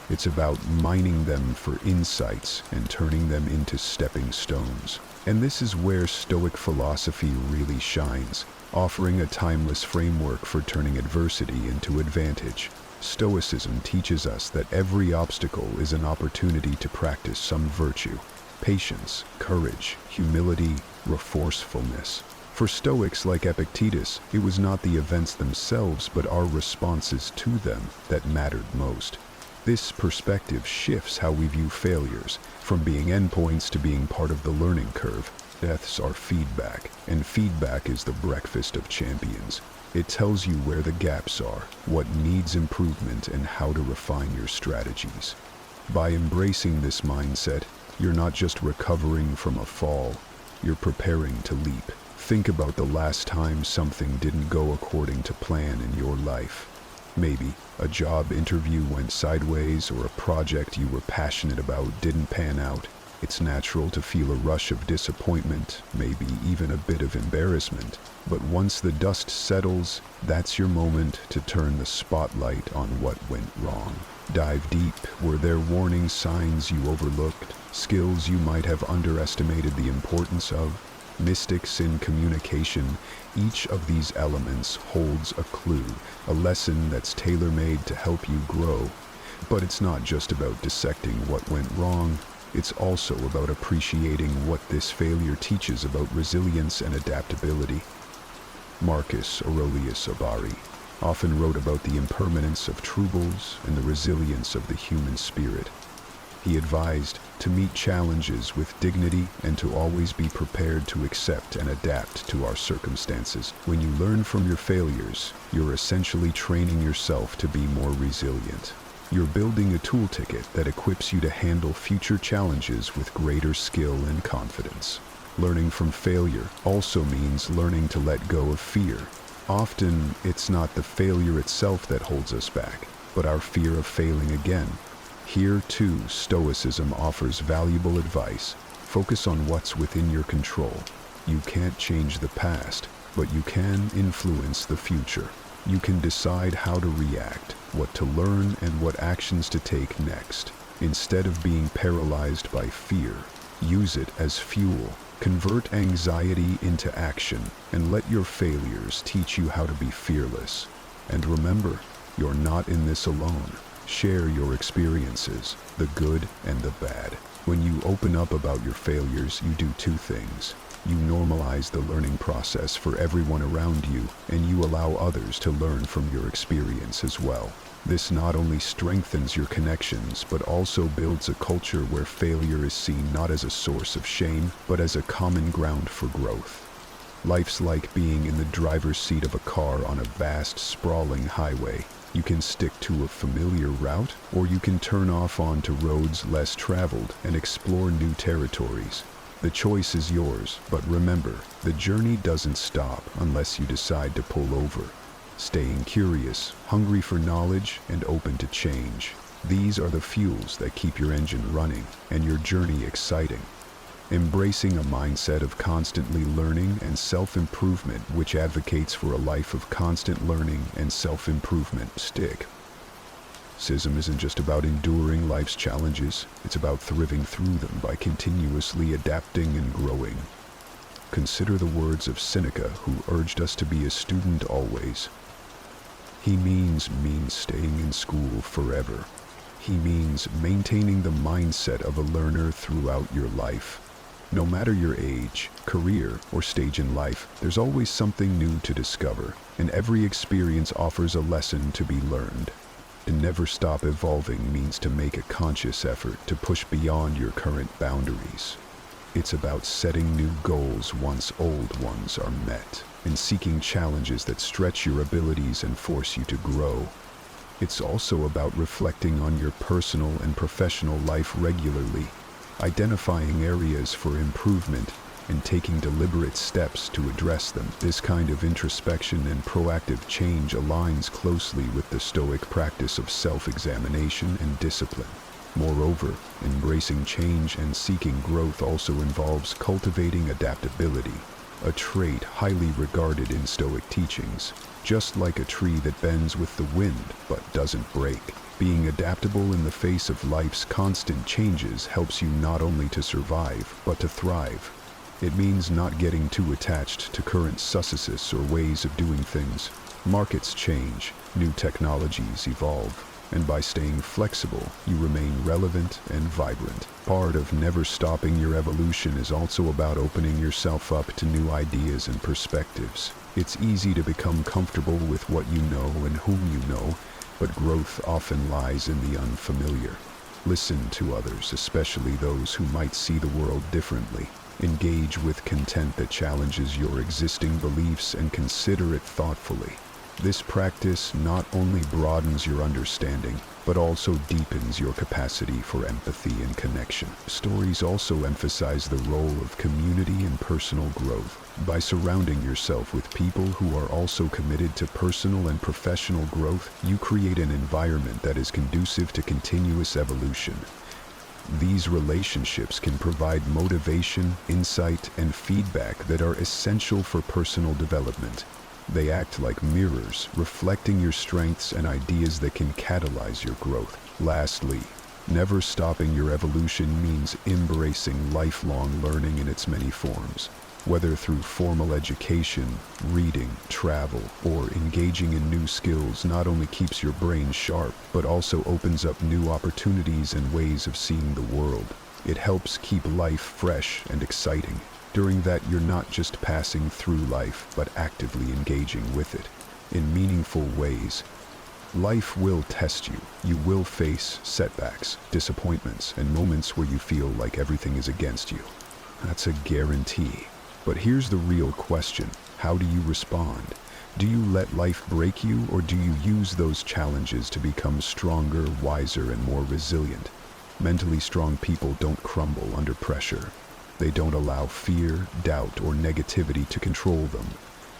It's about mining them for insights and turning them into stepping stones. And this is where Stoic philosophy really shines, offering a timeless framework for turning adversity into advantage. Stoicism teaches us that every obstacle is an opportunity to practice some virtue: patience, courage, humility, resourcefulness. For Stoics like Epictetus, it was not the events themselves but our responses to them that mattered most. This perspective shifts how we view failures, from being endpoints to being part of the learning curve. Deaths are feedback, and feedback is the breakfast of champions. It tells you where the gaps are, what needs improvement, and how to refine your strategies. By embracing this mindset, you're not just recovering from a fall, you're preparing to leap. Think about the last time something didn't go according to plan in your life. Maybe a job interview went sideways, or a project you were passionate about didn't pan out. It's natural to feel a rush of disappointment, maybe even a bit of embarrassment. But once the dust settles, that's your moment to turn the spotlight on what went wrong. Dive deep. Were there warning signs you overlooked? Skills you might have underestimated the importance of? Mystics in communication? Each of these elements holds a clue, a lesson that's tailor-made to help you grow. But it's not just about dissecting what went wrong. It's also about appreciating what this failure teaches about resilience and adaptability. Marcus Aurelius often wrote about the impermanence of troubles and the resilience of the human spirit. He advised to meet challenges with dignity and to always be prepared to accept and adapt to our circumstances. When you learn from your failures, you're essentially training yourself to be more resilient. You're building a toolkit that equips you to handle future challenges with greater skill and confidence. Learning from failure also means learning to let go of fear. Often, it's not the failure itself that holds us back, but our fear of failing again. Here, too, Stoicism offers valuable advice. Focus on what's within your control. You can't change the past, but you can influence the future. You can decide how to react, what to learn, and what actions to take next. Instead of being paralyzed by fear, use it as fuel. Convert anxiety into action, and let your failures teach you how to be fearless. And remember, you're not in this alone. Share your experiences, the good and the bad. When you open up about your failures, you do two things. You normalize the learning process for everyone around you, and you allow others to learn from your experience as well. This not only strengthens your connections, but also builds a culture where failure is seen not as a source of shame, but as a common ground for growth. Life's like being in the driver's seat of a car on a vast, sprawling highway. You can stick to a familiar route, or you can turn off onto roads less traveled and explore new territories. The choice is yours, but remember, the journey doesn't stop unless you decide to pull over. Staying curious, hungry for knowledge, and open to change. These are the fuels that keep your engine running and your journey exciting. Embracing a mindset of constantly learning and self-improvement, which advocates for a life of constant learning and self-improvement. Stoicism isn't just about enduring life's challenges, it's about thriving through them by continuously adapting and growing. Consider the words of Seneca, who urged us to be a student always. He means staying in school forever. He means maintaining the mindset of a learner throughout your life. No matter your age, career, or stage in life, there's always something new to discover, and every experience offers a lesson to be learned. To never stop evolving means to make a conscious effort to push beyond your current boundaries. It's about setting new goals once old ones are met, and seeking challenges that stretch your abilities and force you to grow. It's also about reflecting on your personal and professional life regularly, identifying areas for improvement, and taking deliberate steps to address them. This kind of introspection and proactive change aligns closely with the Stoic practice of self-examination and discipline. Moreover, embracing change and seeking growth also involves cultivating adaptability, a trait highly regarded in Stoic teachings. Just like a tree that bends with the wind but doesn't break, being adaptable in the face of life's constant changes helps you not only to survive, but to thrive. It means not getting too attached to current successes or ways of doing things. Markets change, new technologies evolve, and by staying flexible, you remain relevant and vibrant. Part of never stopping your evolution is also about opening yourself up to new ideas and perspectives. It's easy to become comfortable with what you know and whom you know, but growth often lies in the unfamiliar. Listen to others, especially those who might see the world differently. Engage with content that challenges your existing beliefs and consider it thoughtfully. This practice not only broadens your understanding, but also deepens your capacity for empathy and connection. Stories also emphasize the role of community and personal growth. By surrounding yourself with people who are also committed to personal and professional growth, you create an environment that is conducive to continuous evolution. These relationships can provide motivation, insight, and feedback that are essential for personal development. They act like mirrors, reflecting your strengths and ideas that can catalyze your growth. Lastly, never stopping your evolution means embracing lifelong learning in its many forms. Whether through formal education, reading, travel, or engaging in new skills not only keeps your brain sharp, but also opens up new opportunities and ways of seeing the world. It helps keep life fresh and exciting. During that, you're not just passing through life, but actively engaging with it in meaningful ways. Life will test you. You will face setbacks, disappointments, and moments where you feel like everything is against you. That's a guarantee. But here's the real question. How do you respond? Do you let life break you, or do you use those challenges to become stronger, wiser, and more resilient? Mentally strong people don't crumble under pressure. They don't allow fear, doubt, or negativity to control them.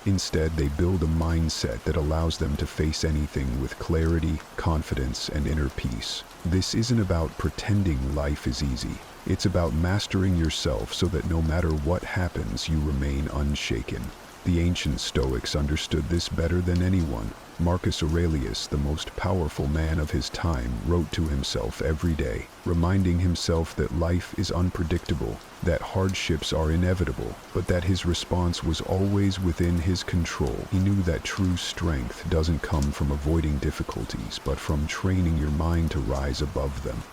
Instead, they build a mindset that allows them to face anything with clarity, confidence, and inner peace. This isn't about pretending life is easy. It's about mastering yourself so that no matter what happens, you remain unshaken. The ancient Stoics understood this better than anyone. Marcus Aurelius, the most powerful man of his time, wrote to himself every day, reminding himself that life is unpredictable, that hardships are inevitable, but that his response was always within his control. He knew that true strength doesn't come from avoiding difficulties, but from training your mind to rise above them.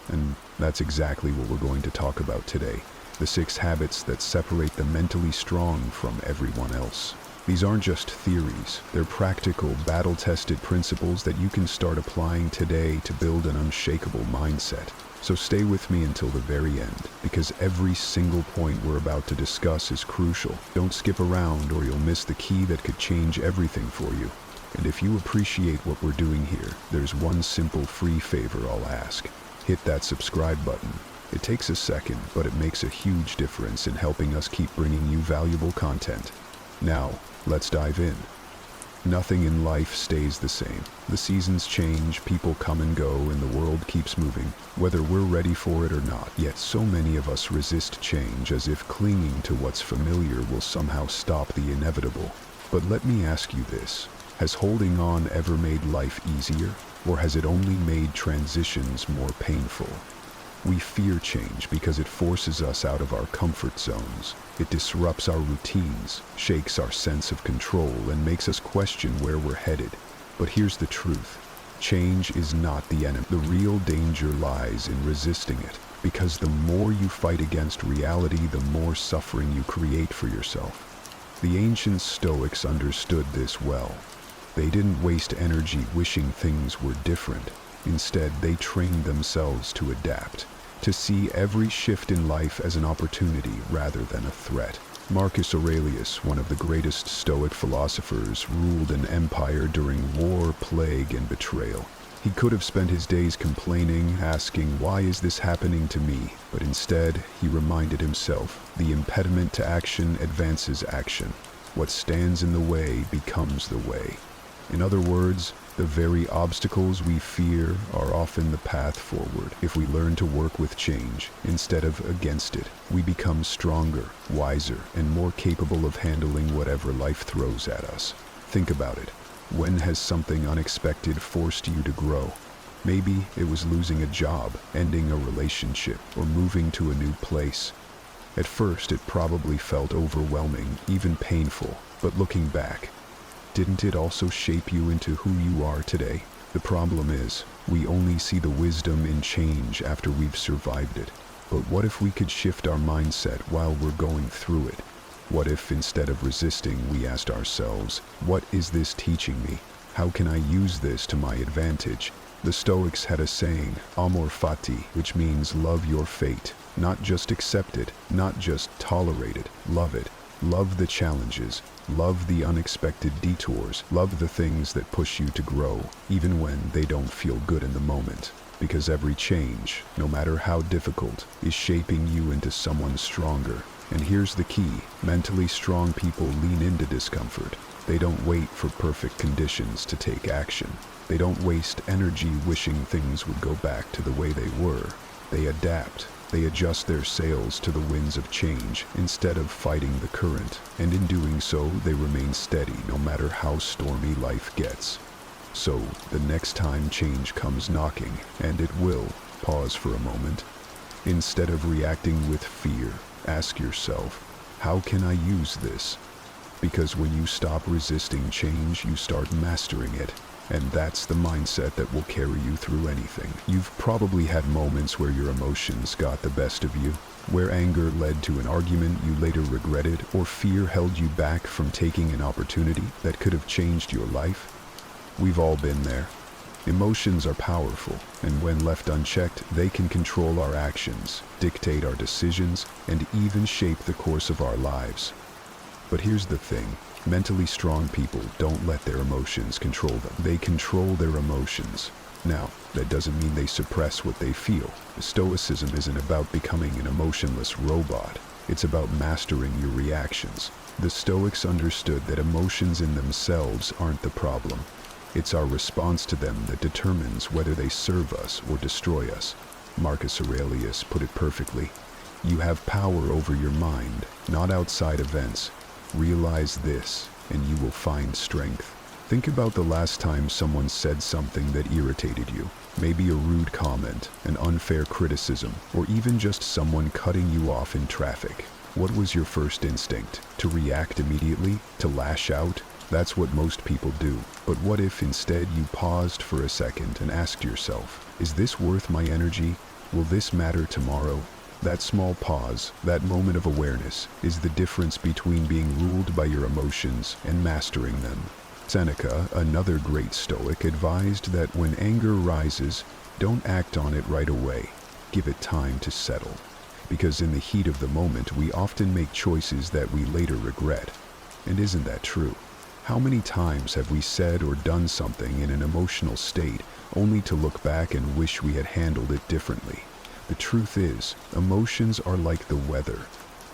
And that's exactly what we're going to talk about today. The 6 habits that separate the mentally strong from everyone else. These aren't just theories, they're practical, battle-tested principles that you can start applying today to build an unshakable mindset. So stay with me until the very end, because every single point we're about to discuss is crucial. Don't skip around or you'll miss the key that could change everything for you. And if you appreciate what we're doing here, there's one simple free favor I'll ask. Hit that subscribe button. It takes a second, but it makes a huge difference in helping us keep bringing you valuable content. Now, let's dive in. Nothing in life stays the same. The seasons change, people come and go, and the world keeps moving, whether we're ready for it or not. Yet so many of us resist change as if clinging to what's familiar will somehow stop the inevitable. But let me ask you this. Has holding on ever made life easier, or has it only made transitions more painful? We fear change because it forces us out of our comfort zones. It disrupts our routines, shakes our sense of control, and makes us question where we're headed. But here's the truth. Change is not the enemy. The real danger lies in resisting it, because the more you fight against reality, the more suffering you create for yourself. The ancient Stoics understood this well. They didn't waste energy wishing things were different. Instead, they trained themselves to adapt, to see every shift in life as an opportunity rather than a threat. Marcus Aurelius, one of the greatest Stoic philosophers, ruled an empire during war, plague, and betrayal. He could have spent his days complaining, asking, "Why is this happening to me?" But instead, he reminded himself, the impediment to action advances action. What stands in the way becomes the way. In other words, the very obstacles we fear are often the path forward. If we learn to work with change instead of against it, we become stronger, wiser, and more capable of handling whatever life throws at us. Think about it. When has something unexpected forced you to grow? Maybe it was losing a job, ending a relationship, or moving to a new place. At first, it probably felt overwhelming, even painful, but looking back, didn't it also shape you into who you are today? The problem is, we only see the wisdom in change after we've survived it. But what if we could shift our mindset while we're going through it? What if instead of resisting, we asked ourselves, what is this teaching me? How can I use this to my advantage? The Stoics had a saying, amor fati, which means love your fate. Not just accept it, not just tolerate it, love it. Love the challenges, love the unexpected detours, love the things that push you to grow, even when they don't feel good in the moment. Because every change, no matter how difficult, is shaping you into someone stronger. And here's the key, mentally strong people lean into discomfort. They don't wait for perfect conditions to take action. They don't waste energy wishing things would go back to the way they were. They adapt. They adjust their sails to the winds of change instead of fighting the current, and in doing so, they remain steady no matter how stormy life gets. So, the next time change comes knocking, and it will, pause for a moment. Instead of reacting with fear, ask yourself, how can I use this? Because when you stop resisting change, you start mastering it. And that's the mindset that will carry you through anything. You've probably had moments where your emotions got the best of you, where anger led to an argument you later regretted, or fear held you back from taking an opportunity that could have changed your life. We've all been there. Emotions are powerful, and when left unchecked, they can control our actions, dictate our decisions, and even shape the course of our lives. But here's the thing. Mentally strong people don't let their emotions control them. They control their emotions. Now, that doesn't mean they suppress what they feel. Stoicism isn't about becoming an emotionless robot. It's about mastering your reactions. The Stoics understood that emotions in themselves aren't the problem. It's our response to them that determines whether they serve us or destroy us. Marcus Aurelius put it perfectly. You have power over your mind, not outside events. Realize this, and you will find strength. Think about the last time someone said something that irritated you. Maybe a rude comment, an unfair criticism, or even just someone cutting you off in traffic. What was your first instinct? To react immediately? To lash out? That's what most people do. But what if instead you paused for a second and asked yourself, is this worth my energy? Will this matter tomorrow? That small pause, that moment of awareness, is the difference between being ruled by your emotions and mastering them. Seneca, another great Stoic, advised that when anger rises, don't act on it right away. Give it time to settle. Because in the heat of the moment, we often make choices that we later regret. And isn't that true? How many times have we said or done something in an emotional state only to look back and wish we had handled it differently? The truth is, emotions are like the weather,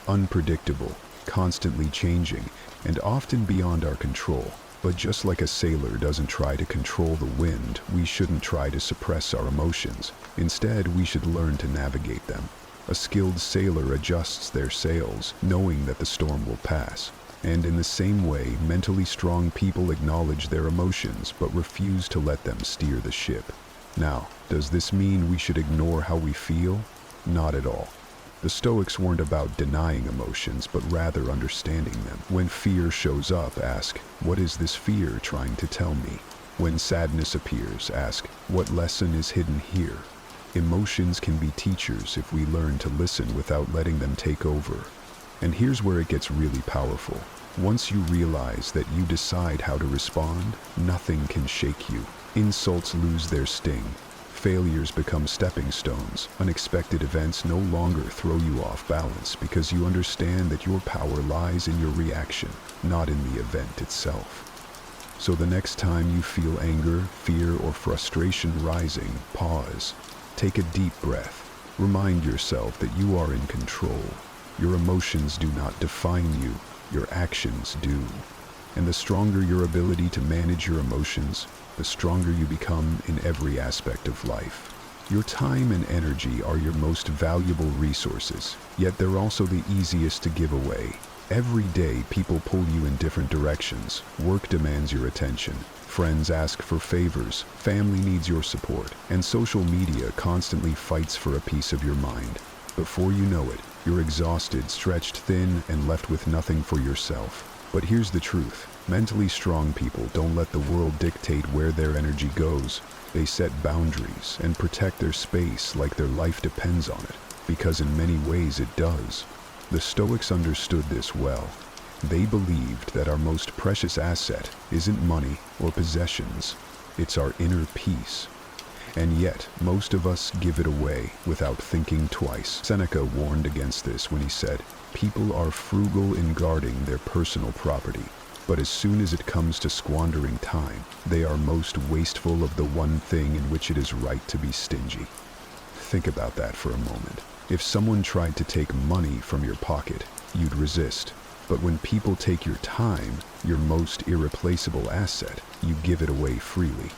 unpredictable, constantly changing, and often beyond our control. But just like a sailor doesn't try to control the wind, we shouldn't try to suppress our emotions. Instead, we should learn to navigate them. A skilled sailor adjusts their sails, knowing that the storm will pass. And in the same way, mentally strong people acknowledge their emotions but refuse to let them steer the ship. Now, does this mean we should ignore how we feel? Not at all. The Stoics weren't about denying emotions, but rather understanding them. When fear shows up, ask, what is this fear trying to tell me? When sadness appears, ask, what lesson is hidden here? Emotions can be teachers if we learn to listen without letting them take over. And here's where it gets really powerful. Once you realize that you decide how to respond, nothing can shake you. Insults lose their sting. Failures become stepping stones. Unexpected events no longer throw you off balance because you understand that your power lies in your reaction, not in the event itself. So the next time you feel anger, fear, or frustration rising, pause. Take a deep breath. Remind yourself that you are in control. Your emotions do not define you, your actions do. And the stronger your ability to manage your emotions, the stronger you become in every aspect of life. Your time and energy are your most valuable resources, yet they're also the easiest to give away. Every day, people pull you in different directions. Work demands your attention. Friends ask for favors. Family needs your support. And social media constantly fights for a piece of your mind. Before you know it, you're exhausted, stretched thin, and left with nothing for yourself. But here's the truth. Mentally strong people don't let the world dictate where their energy goes. They set boundaries and protect their space like their life depends on it, because in many ways it does. The Stoics understood this well. They believed that our most precious asset isn't money or possessions, it's our inner peace. And yet, most of us give it away without thinking twice. Seneca warned against this when he said, "People are frugal in guarding their personal property, but as soon as it comes to squandering time, they are most wasteful of the one thing in which it is right to be stingy." Think about that for a moment. If someone tried to take money from your pocket, you'd resist. But when people take your time, your most irreplaceable asset, you give it away freely.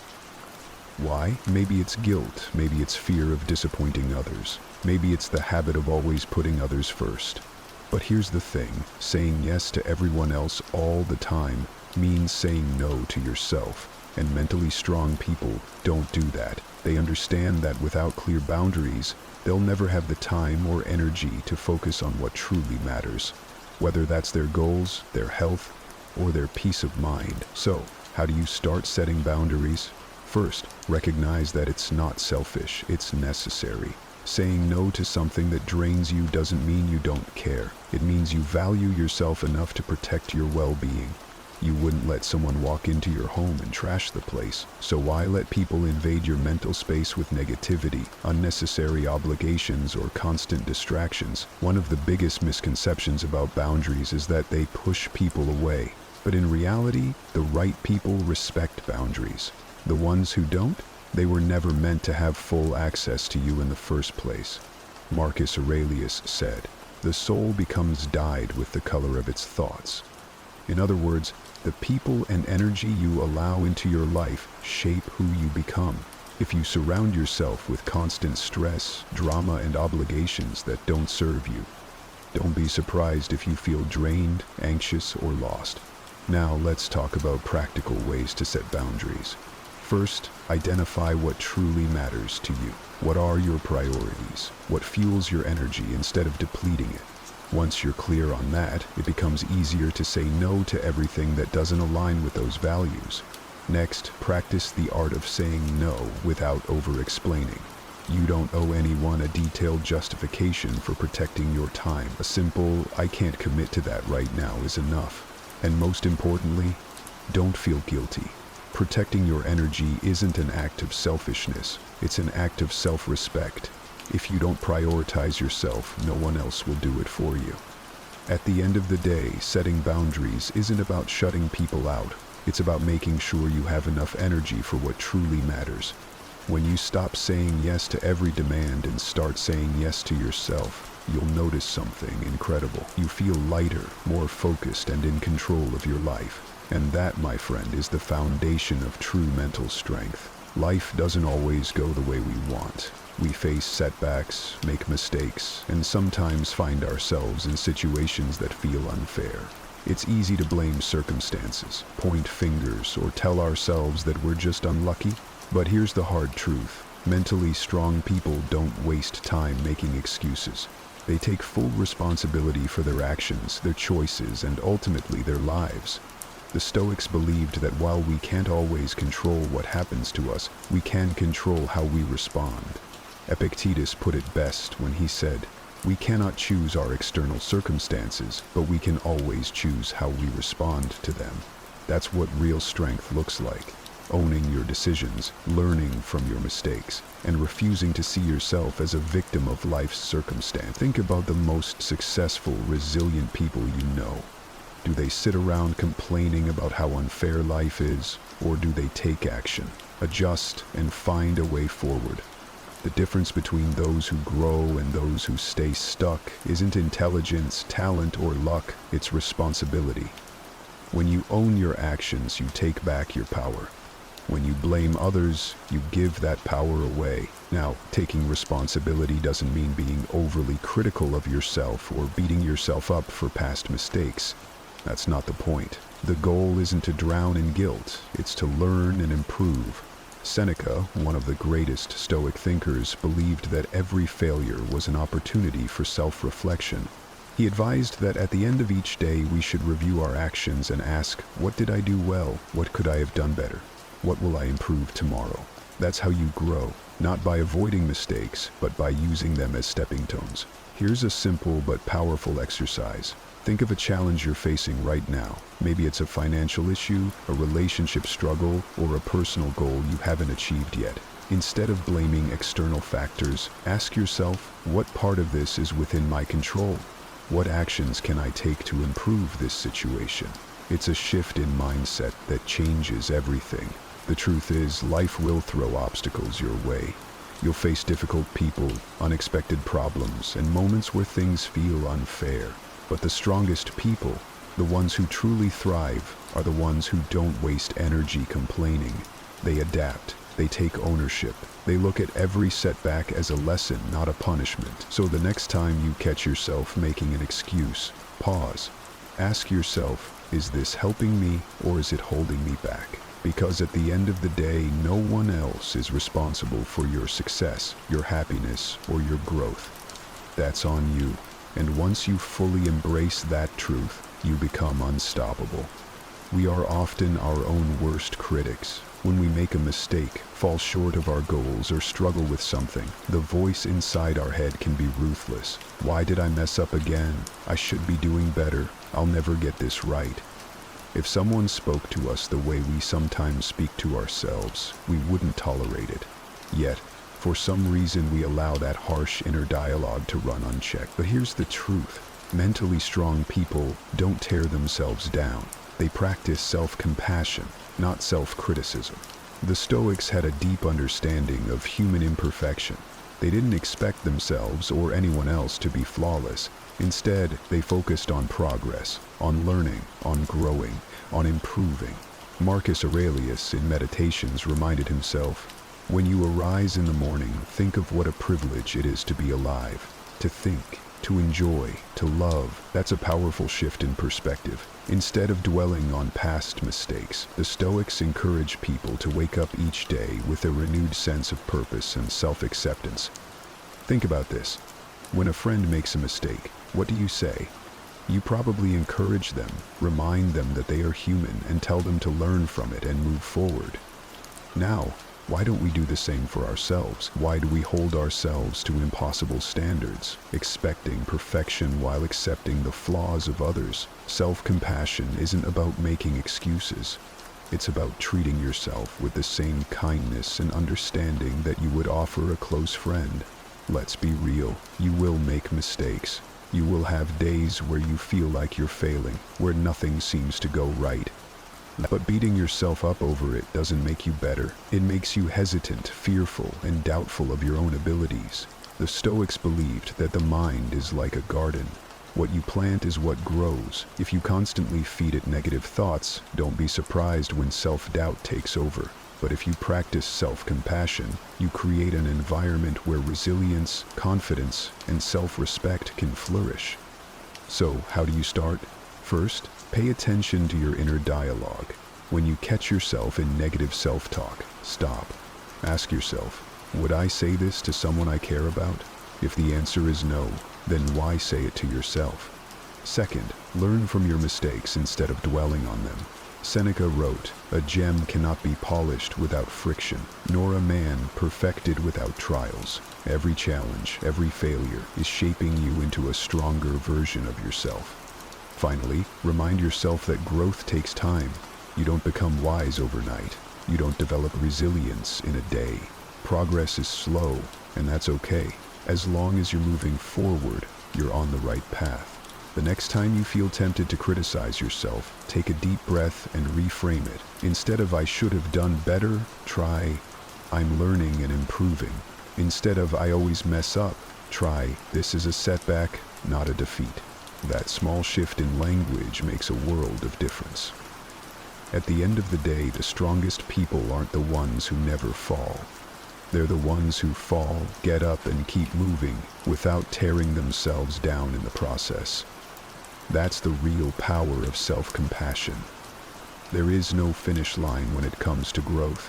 Why? Maybe it's guilt, maybe it's fear of disappointing others, maybe it's the habit of always putting others first. But here's the thing, saying yes to everyone else all the time means saying no to yourself, and mentally strong people don't do that. They understand that without clear boundaries, they'll never have the time or energy to focus on what truly matters, whether that's their goals, their health, or their peace of mind. So, how do you start setting boundaries? First, recognize that it's not selfish, it's necessary. Saying no to something that drains you doesn't mean you don't care. It means you value yourself enough to protect your well-being. You wouldn't let someone walk into your home and trash the place, so why let people invade your mental space with negativity, unnecessary obligations, or constant distractions? One of the biggest misconceptions about boundaries is that they push people away. But in reality, the right people respect boundaries. The ones who don't, they were never meant to have full access to you in the first place. Marcus Aurelius said, "The soul becomes dyed with the color of its thoughts." In other words, the people and energy you allow into your life shape who you become. If you surround yourself with constant stress, drama, and obligations that don't serve you, don't be surprised if you feel drained, anxious, or lost. Now let's talk about practical ways to set boundaries. First, identify what truly matters to you. What are your priorities? What fuels your energy instead of depleting it? Once you're clear on that, it becomes easier to say no to everything that doesn't align with those values. Next, practice the art of saying no without over-explaining. You don't owe anyone a detailed justification for protecting your time. A simple, "I can't commit to that right now" is enough. And most importantly, don't feel guilty. Protecting your energy isn't an act of selfishness, it's an act of self-respect. If you don't prioritize yourself, no one else will do it for you. At the end of the day, setting boundaries isn't about shutting people out. It's about making sure you have enough energy for what truly matters. When you stop saying yes to every demand and start saying yes to yourself, you'll notice something incredible. You feel lighter, more focused, and in control of your life. And that, my friend, is the foundation of true mental strength. Life doesn't always go the way we want. We face setbacks, make mistakes, and sometimes find ourselves in situations that feel unfair. It's easy to blame circumstances, point fingers, or tell ourselves that we're just unlucky. But here's the hard truth. Mentally strong people don't waste time making excuses. They take full responsibility for their actions, their choices, and ultimately their lives. The Stoics believed that while we can't always control what happens to us, we can control how we respond. Epictetus put it best when he said, "We cannot choose our external circumstances, but we can always choose how we respond to them." That's what real strength looks like. Owning your decisions, learning from your mistakes, and refusing to see yourself as a victim of life's circumstance. Think about the most successful, resilient people you know. Do they sit around complaining about how unfair life is, or do they take action, adjust, and find a way forward? The difference between those who grow and those who stay stuck isn't intelligence, talent, or luck, it's responsibility. When you own your actions, you take back your power. When you blame others, you give that power away. Now, taking responsibility doesn't mean being overly critical of yourself or beating yourself up for past mistakes. That's not the point. The goal isn't to drown in guilt, it's to learn and improve. Seneca, one of the greatest Stoic thinkers, believed that every failure was an opportunity for self-reflection. He advised that at the end of each day we should review our actions and ask, what did I do well? What could I have done better? What will I improve tomorrow? That's how you grow, not by avoiding mistakes, but by using them as stepping stones. Here's a simple but powerful exercise. Think of a challenge you're facing right now. Maybe it's a financial issue, a relationship struggle, or a personal goal you haven't achieved yet. Instead of blaming external factors, ask yourself, what part of this is within my control? What actions can I take to improve this situation? It's a shift in mindset that changes everything. The truth is, life will throw obstacles your way. You'll face difficult people, unexpected problems, and moments where things feel unfair. But the strongest people, the ones who truly thrive, are the ones who don't waste energy complaining. They adapt. They take ownership. They look at every setback as a lesson, not a punishment. So the next time you catch yourself making an excuse, pause. Ask yourself, is this helping me or is it holding me back? Because at the end of the day, no one else is responsible for your success, your happiness, or your growth. That's on you. And once you fully embrace that truth, you become unstoppable. We are often our own worst critics. When we make a mistake, fall short of our goals, or struggle with something, the voice inside our head can be ruthless. Why did I mess up again? I should be doing better. I'll never get this right. If someone spoke to us the way we sometimes speak to ourselves, we wouldn't tolerate it. Yet, for some reason we allow that harsh inner dialogue to run unchecked. But here's the truth. Mentally strong people don't tear themselves down. They practiced self-compassion, not self-criticism. The Stoics had a deep understanding of human imperfection. They didn't expect themselves or anyone else to be flawless. Instead, they focused on progress, on learning, on growing, on improving. Marcus Aurelius in Meditations reminded himself, "When you arise in the morning, think of what a privilege it is to be alive, to think, to enjoy, to love." That's a powerful shift in perspective. Instead of dwelling on past mistakes, the Stoics encourage people to wake up each day with a renewed sense of purpose and self-acceptance. Think about this. When a friend makes a mistake, what do you say? You probably encourage them, remind them that they are human, and tell them to learn from it and move forward. Now, why don't we do the same for ourselves? Why do we hold ourselves to impossible standards, expecting perfection while accepting the flaws of others? Self-compassion isn't about making excuses. It's about treating yourself with the same kindness and understanding that you would offer a close friend. Let's be real. You will make mistakes. You will have days where you feel like you're failing, where nothing seems to go right. But beating yourself up over it doesn't make you better. It makes you hesitant, fearful, and doubtful of your own abilities. The Stoics believed that the mind is like a garden. What you plant is what grows. If you constantly feed it negative thoughts, don't be surprised when self-doubt takes over. But if you practice self-compassion, you create an environment where resilience, confidence, and self-respect can flourish. So, how do you start? First, pay attention to your inner dialogue. When you catch yourself in negative self-talk, stop. Ask yourself, would I say this to someone I care about? If the answer is no, then why say it to yourself? Second, learn from your mistakes instead of dwelling on them. Seneca wrote, "A gem cannot be polished without friction, nor a man perfected without trials." Every challenge, every failure is shaping you into a stronger version of yourself. Finally, remind yourself that growth takes time. You don't become wise overnight. You don't develop resilience in a day. Progress is slow, and that's okay. As long as you're moving forward, you're on the right path. The next time you feel tempted to criticize yourself, take a deep breath and reframe it. Instead of "I should have done better," try "I'm learning and improving." Instead of "I always mess up," try "This is a setback, not a defeat." That small shift in language makes a world of difference. At the end of the day, the strongest people aren't the ones who never fall. They're the ones who fall, get up, and keep moving without tearing themselves down in the process. That's the real power of self-compassion. There is no finish line when it comes to growth.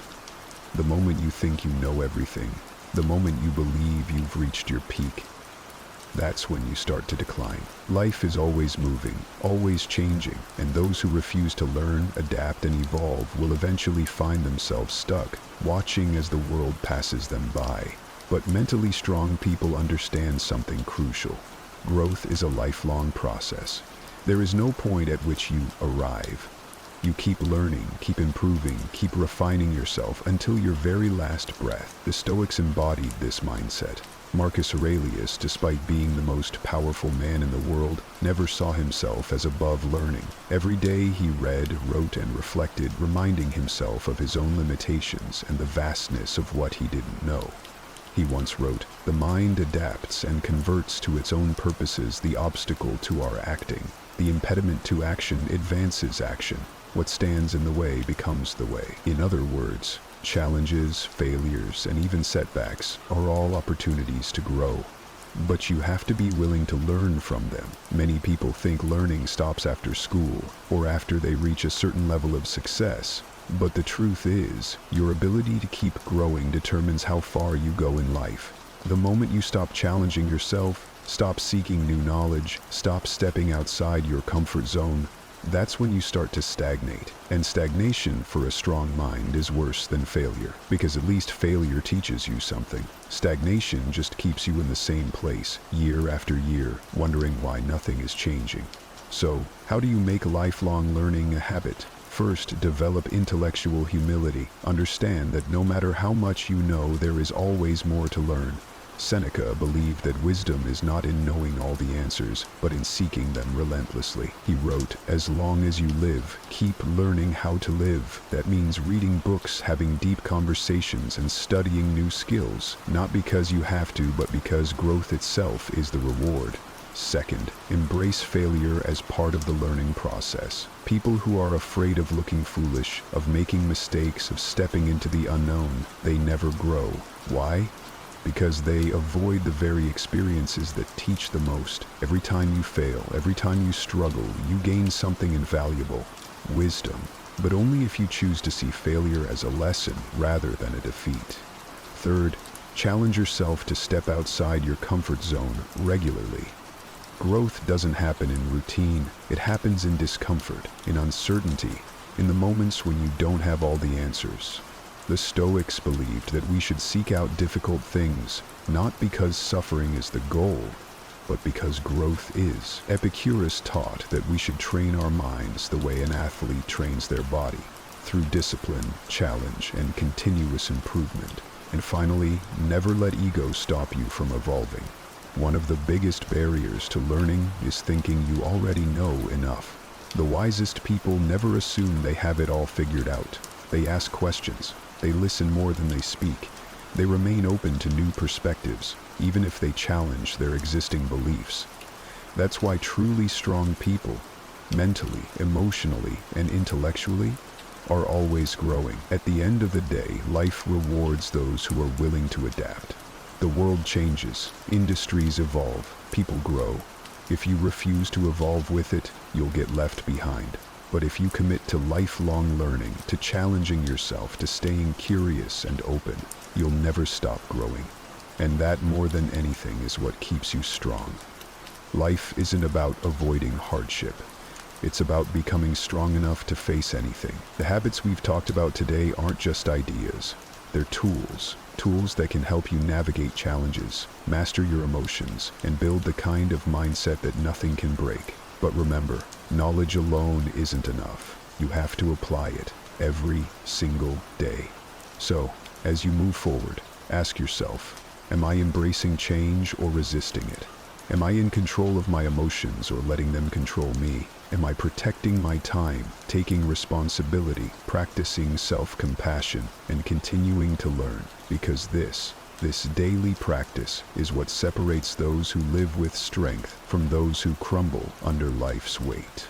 The moment you think you know everything, the moment you believe you've reached your peak, that's when you start to decline. Life is always moving, always changing, and those who refuse to learn, adapt, and evolve will eventually find themselves stuck, watching as the world passes them by. But mentally strong people understand something crucial. Growth is a lifelong process. There is no point at which you arrive. You keep learning, keep improving, keep refining yourself until your very last breath. The Stoics embodied this mindset. Marcus Aurelius, despite being the most powerful man in the world, never saw himself as above learning. Every day he read, wrote, and reflected, reminding himself of his own limitations and the vastness of what he didn't know. He once wrote, "The mind adapts and converts to its own purposes the obstacle to our acting. The impediment to action advances action. What stands in the way becomes the way." In other words, challenges, failures, and even setbacks are all opportunities to grow. But you have to be willing to learn from them. Many people think learning stops after school or after they reach a certain level of success. But the truth is, your ability to keep growing determines how far you go in life. The moment you stop challenging yourself, stop seeking new knowledge, stop stepping outside your comfort zone, that's when you start to stagnate. And stagnation for a strong mind is worse than failure, because at least failure teaches you something. Stagnation just keeps you in the same place, year after year, wondering why nothing is changing. So, how do you make lifelong learning a habit? First, develop intellectual humility. Understand that no matter how much you know, there is always more to learn. Seneca believed that wisdom is not in knowing all the answers, but in seeking them relentlessly. He wrote, "As long as you live, keep learning how to live." That means reading books, having deep conversations, and studying new skills, not because you have to, but because growth itself is the reward. Second, embrace failure as part of the learning process. People who are afraid of looking foolish, of making mistakes, of stepping into the unknown, they never grow. Why? Because they avoid the very experiences that teach the most. Every time you fail, every time you struggle, you gain something invaluable, wisdom. But only if you choose to see failure as a lesson rather than a defeat. Third, challenge yourself to step outside your comfort zone regularly. Growth doesn't happen in routine, it happens in discomfort, in uncertainty, in the moments when you don't have all the answers. The Stoics believed that we should seek out difficult things, not because suffering is the goal, but because growth is. Epictetus taught that we should train our minds the way an athlete trains their body, through discipline, challenge, and continuous improvement. And finally, never let ego stop you from evolving. One of the biggest barriers to learning is thinking you already know enough. The wisest people never assume they have it all figured out. They ask questions. They listen more than they speak. They remain open to new perspectives, even if they challenge their existing beliefs. That's why truly strong people, mentally, emotionally, and intellectually, are always growing. At the end of the day, life rewards those who are willing to adapt. The world changes, industries evolve, people grow. If you refuse to evolve with it, you'll get left behind. But if you commit to lifelong learning, to challenging yourself, to staying curious and open, you'll never stop growing. And that, more than anything, is what keeps you strong. Life isn't about avoiding hardship. It's about becoming strong enough to face anything. The habits we've talked about today aren't just ideas. They're tools. Tools that can help you navigate challenges, master your emotions, and build the kind of mindset that nothing can break. But remember, knowledge alone isn't enough. You have to apply it every single day. So, as you move forward, ask yourself, am I embracing change or resisting it? Am I in control of my emotions or letting them control me? Am I protecting my time, taking responsibility, practicing self-compassion, and continuing to learn? Because this daily practice is what separates those who live with strength from those who crumble under life's weight.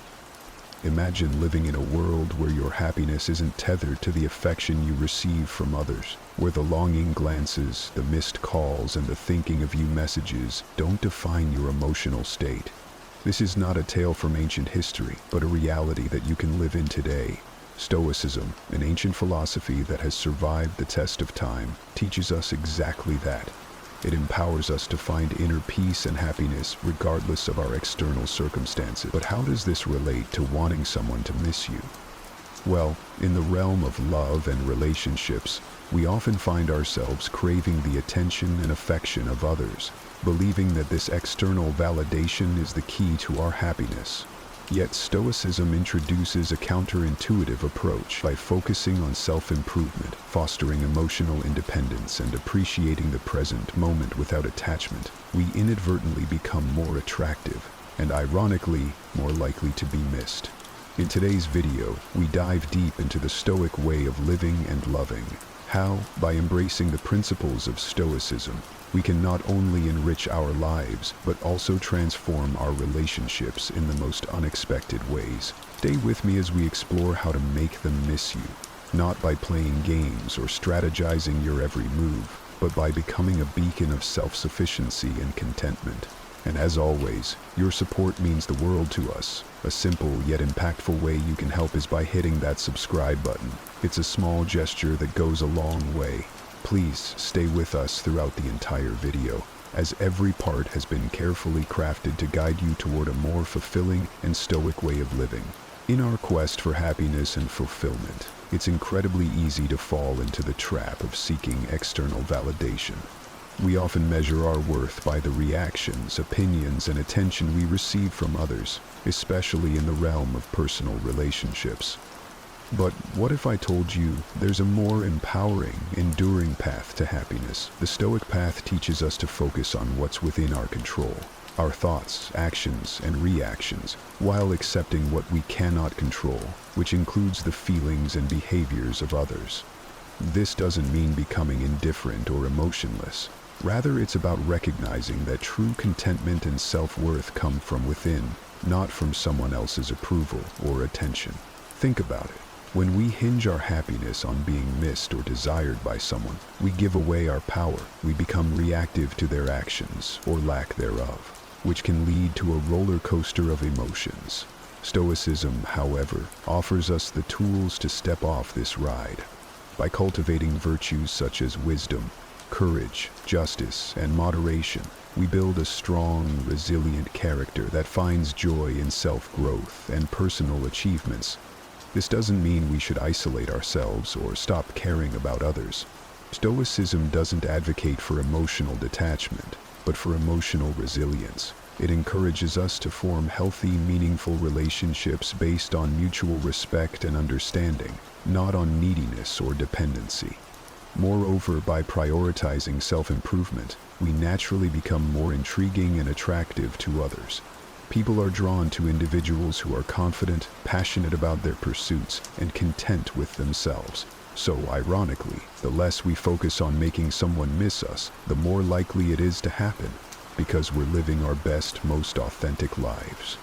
Imagine living in a world where your happiness isn't tethered to the affection you receive from others, where the longing glances, the missed calls, and the thinking of you messages don't define your emotional state. This is not a tale from ancient history, but a reality that you can live in today. Stoicism, an ancient philosophy that has survived the test of time, teaches us exactly that. It empowers us to find inner peace and happiness regardless of our external circumstances. But how does this relate to wanting someone to miss you? Well, in the realm of love and relationships, we often find ourselves craving the attention and affection of others, believing that this external validation is the key to our happiness. Yet Stoicism introduces a counterintuitive approach by focusing on self-improvement, fostering emotional independence, and appreciating the present moment without attachment. We inadvertently become more attractive, and ironically, more likely to be missed. In today's video, we dive deep into the Stoic way of living and loving. How, by embracing the principles of Stoicism, we can not only enrich our lives, but also transform our relationships in the most unexpected ways. Stay with me as we explore how to make them miss you, not by playing games or strategizing your every move, but by becoming a beacon of self-sufficiency and contentment. And as always, your support means the world to us. A simple yet impactful way you can help is by hitting that subscribe button. It's a small gesture that goes a long way. Please stay with us throughout the entire video, as every part has been carefully crafted to guide you toward a more fulfilling and stoic way of living. In our quest for happiness and fulfillment, it's incredibly easy to fall into the trap of seeking external validation. We often measure our worth by the reactions, opinions, and attention we receive from others, especially in the realm of personal relationships. But what if I told you there's a more empowering, enduring path to happiness? The Stoic path teaches us to focus on what's within our control, our thoughts, actions, and reactions, while accepting what we cannot control, which includes the feelings and behaviors of others. This doesn't mean becoming indifferent or emotionless. Rather, it's about recognizing that true contentment and self-worth come from within, not from someone else's approval or attention. Think about it. When we hinge our happiness on being missed or desired by someone, we give away our power. We become reactive to their actions or lack thereof, which can lead to a roller coaster of emotions. Stoicism, however, offers us the tools to step off this ride. By cultivating virtues such as wisdom, courage, justice, and moderation, we build a strong, resilient character that finds joy in self-growth and personal achievements. This doesn't mean we should isolate ourselves or stop caring about others. Stoicism doesn't advocate for emotional detachment, but for emotional resilience. It encourages us to form healthy, meaningful relationships based on mutual respect and understanding, not on neediness or dependency. Moreover, by prioritizing self-improvement, we naturally become more intriguing and attractive to others. People are drawn to individuals who are confident, passionate about their pursuits, and content with themselves. So, ironically, the less we focus on making someone miss us, the more likely it is to happen, because we're living our best, most authentic lives.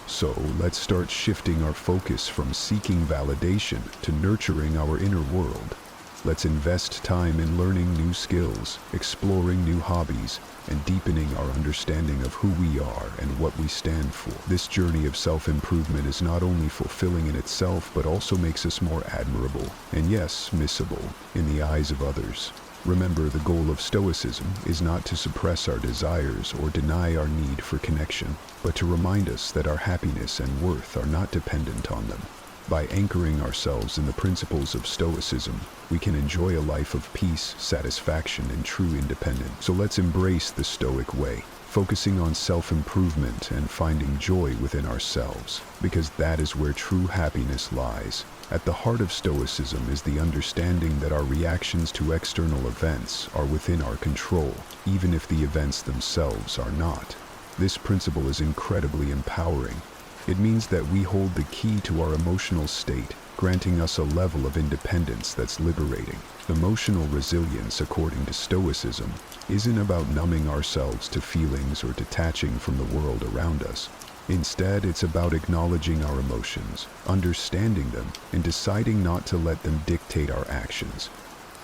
So, let's start shifting our focus from seeking validation to nurturing our inner world. Let's invest time in learning new skills, exploring new hobbies, and deepening our understanding of who we are and what we stand for. This journey of self-improvement is not only fulfilling in itself, but also makes us more admirable, and yes, missable, in the eyes of others. Remember, the goal of Stoicism is not to suppress our desires or deny our need for connection, but to remind us that our happiness and worth are not dependent on them. By anchoring ourselves in the principles of Stoicism, we can enjoy a life of peace, satisfaction, and true independence. So let's embrace the Stoic way, focusing on self-improvement and finding joy within ourselves, because that is where true happiness lies. At the heart of Stoicism is the understanding that our reactions to external events are within our control, even if the events themselves are not. This principle is incredibly empowering. It means that we hold the key to our emotional state, granting us a level of independence that's liberating. Emotional resilience, according to Stoicism, isn't about numbing ourselves to feelings or detaching from the world around us. Instead, it's about acknowledging our emotions, understanding them, and deciding not to let them dictate our actions.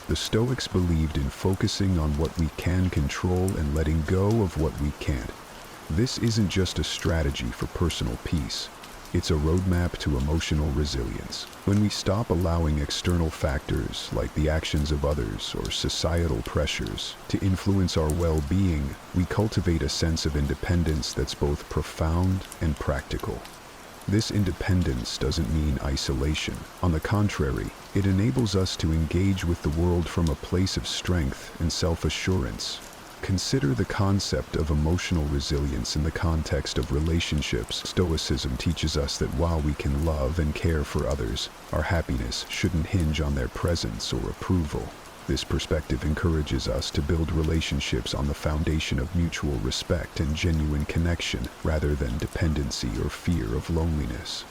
The Stoics believed in focusing on what we can control and letting go of what we can't. This isn't just a strategy for personal peace. It's a roadmap to emotional resilience. When we stop allowing external factors like the actions of others or societal pressures to influence our well-being, we cultivate a sense of independence that's both profound and practical. This independence doesn't mean isolation. On the contrary, it enables us to engage with the world from a place of strength and self-assurance. Consider the concept of emotional resilience in the context of relationships. Stoicism teaches us that while we can love and care for others, our happiness shouldn't hinge on their presence or approval. This perspective encourages us to build relationships on the foundation of mutual respect and genuine connection, rather than dependency or fear of loneliness.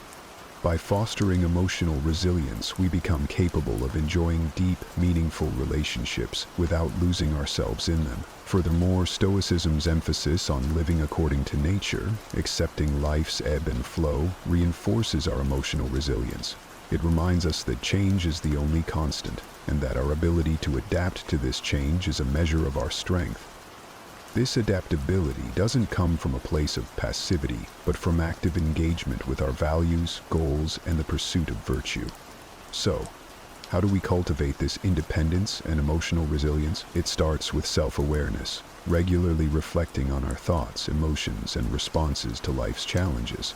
By fostering emotional resilience, we become capable of enjoying deep, meaningful relationships without losing ourselves in them. Furthermore, Stoicism's emphasis on living according to nature, accepting life's ebb and flow, reinforces our emotional resilience. It reminds us that change is the only constant, and that our ability to adapt to this change is a measure of our strength. This adaptability doesn't come from a place of passivity, but from active engagement with our values, goals, and the pursuit of virtue. So, how do we cultivate this independence and emotional resilience? It starts with self-awareness, regularly reflecting on our thoughts, emotions, and responses to life's challenges.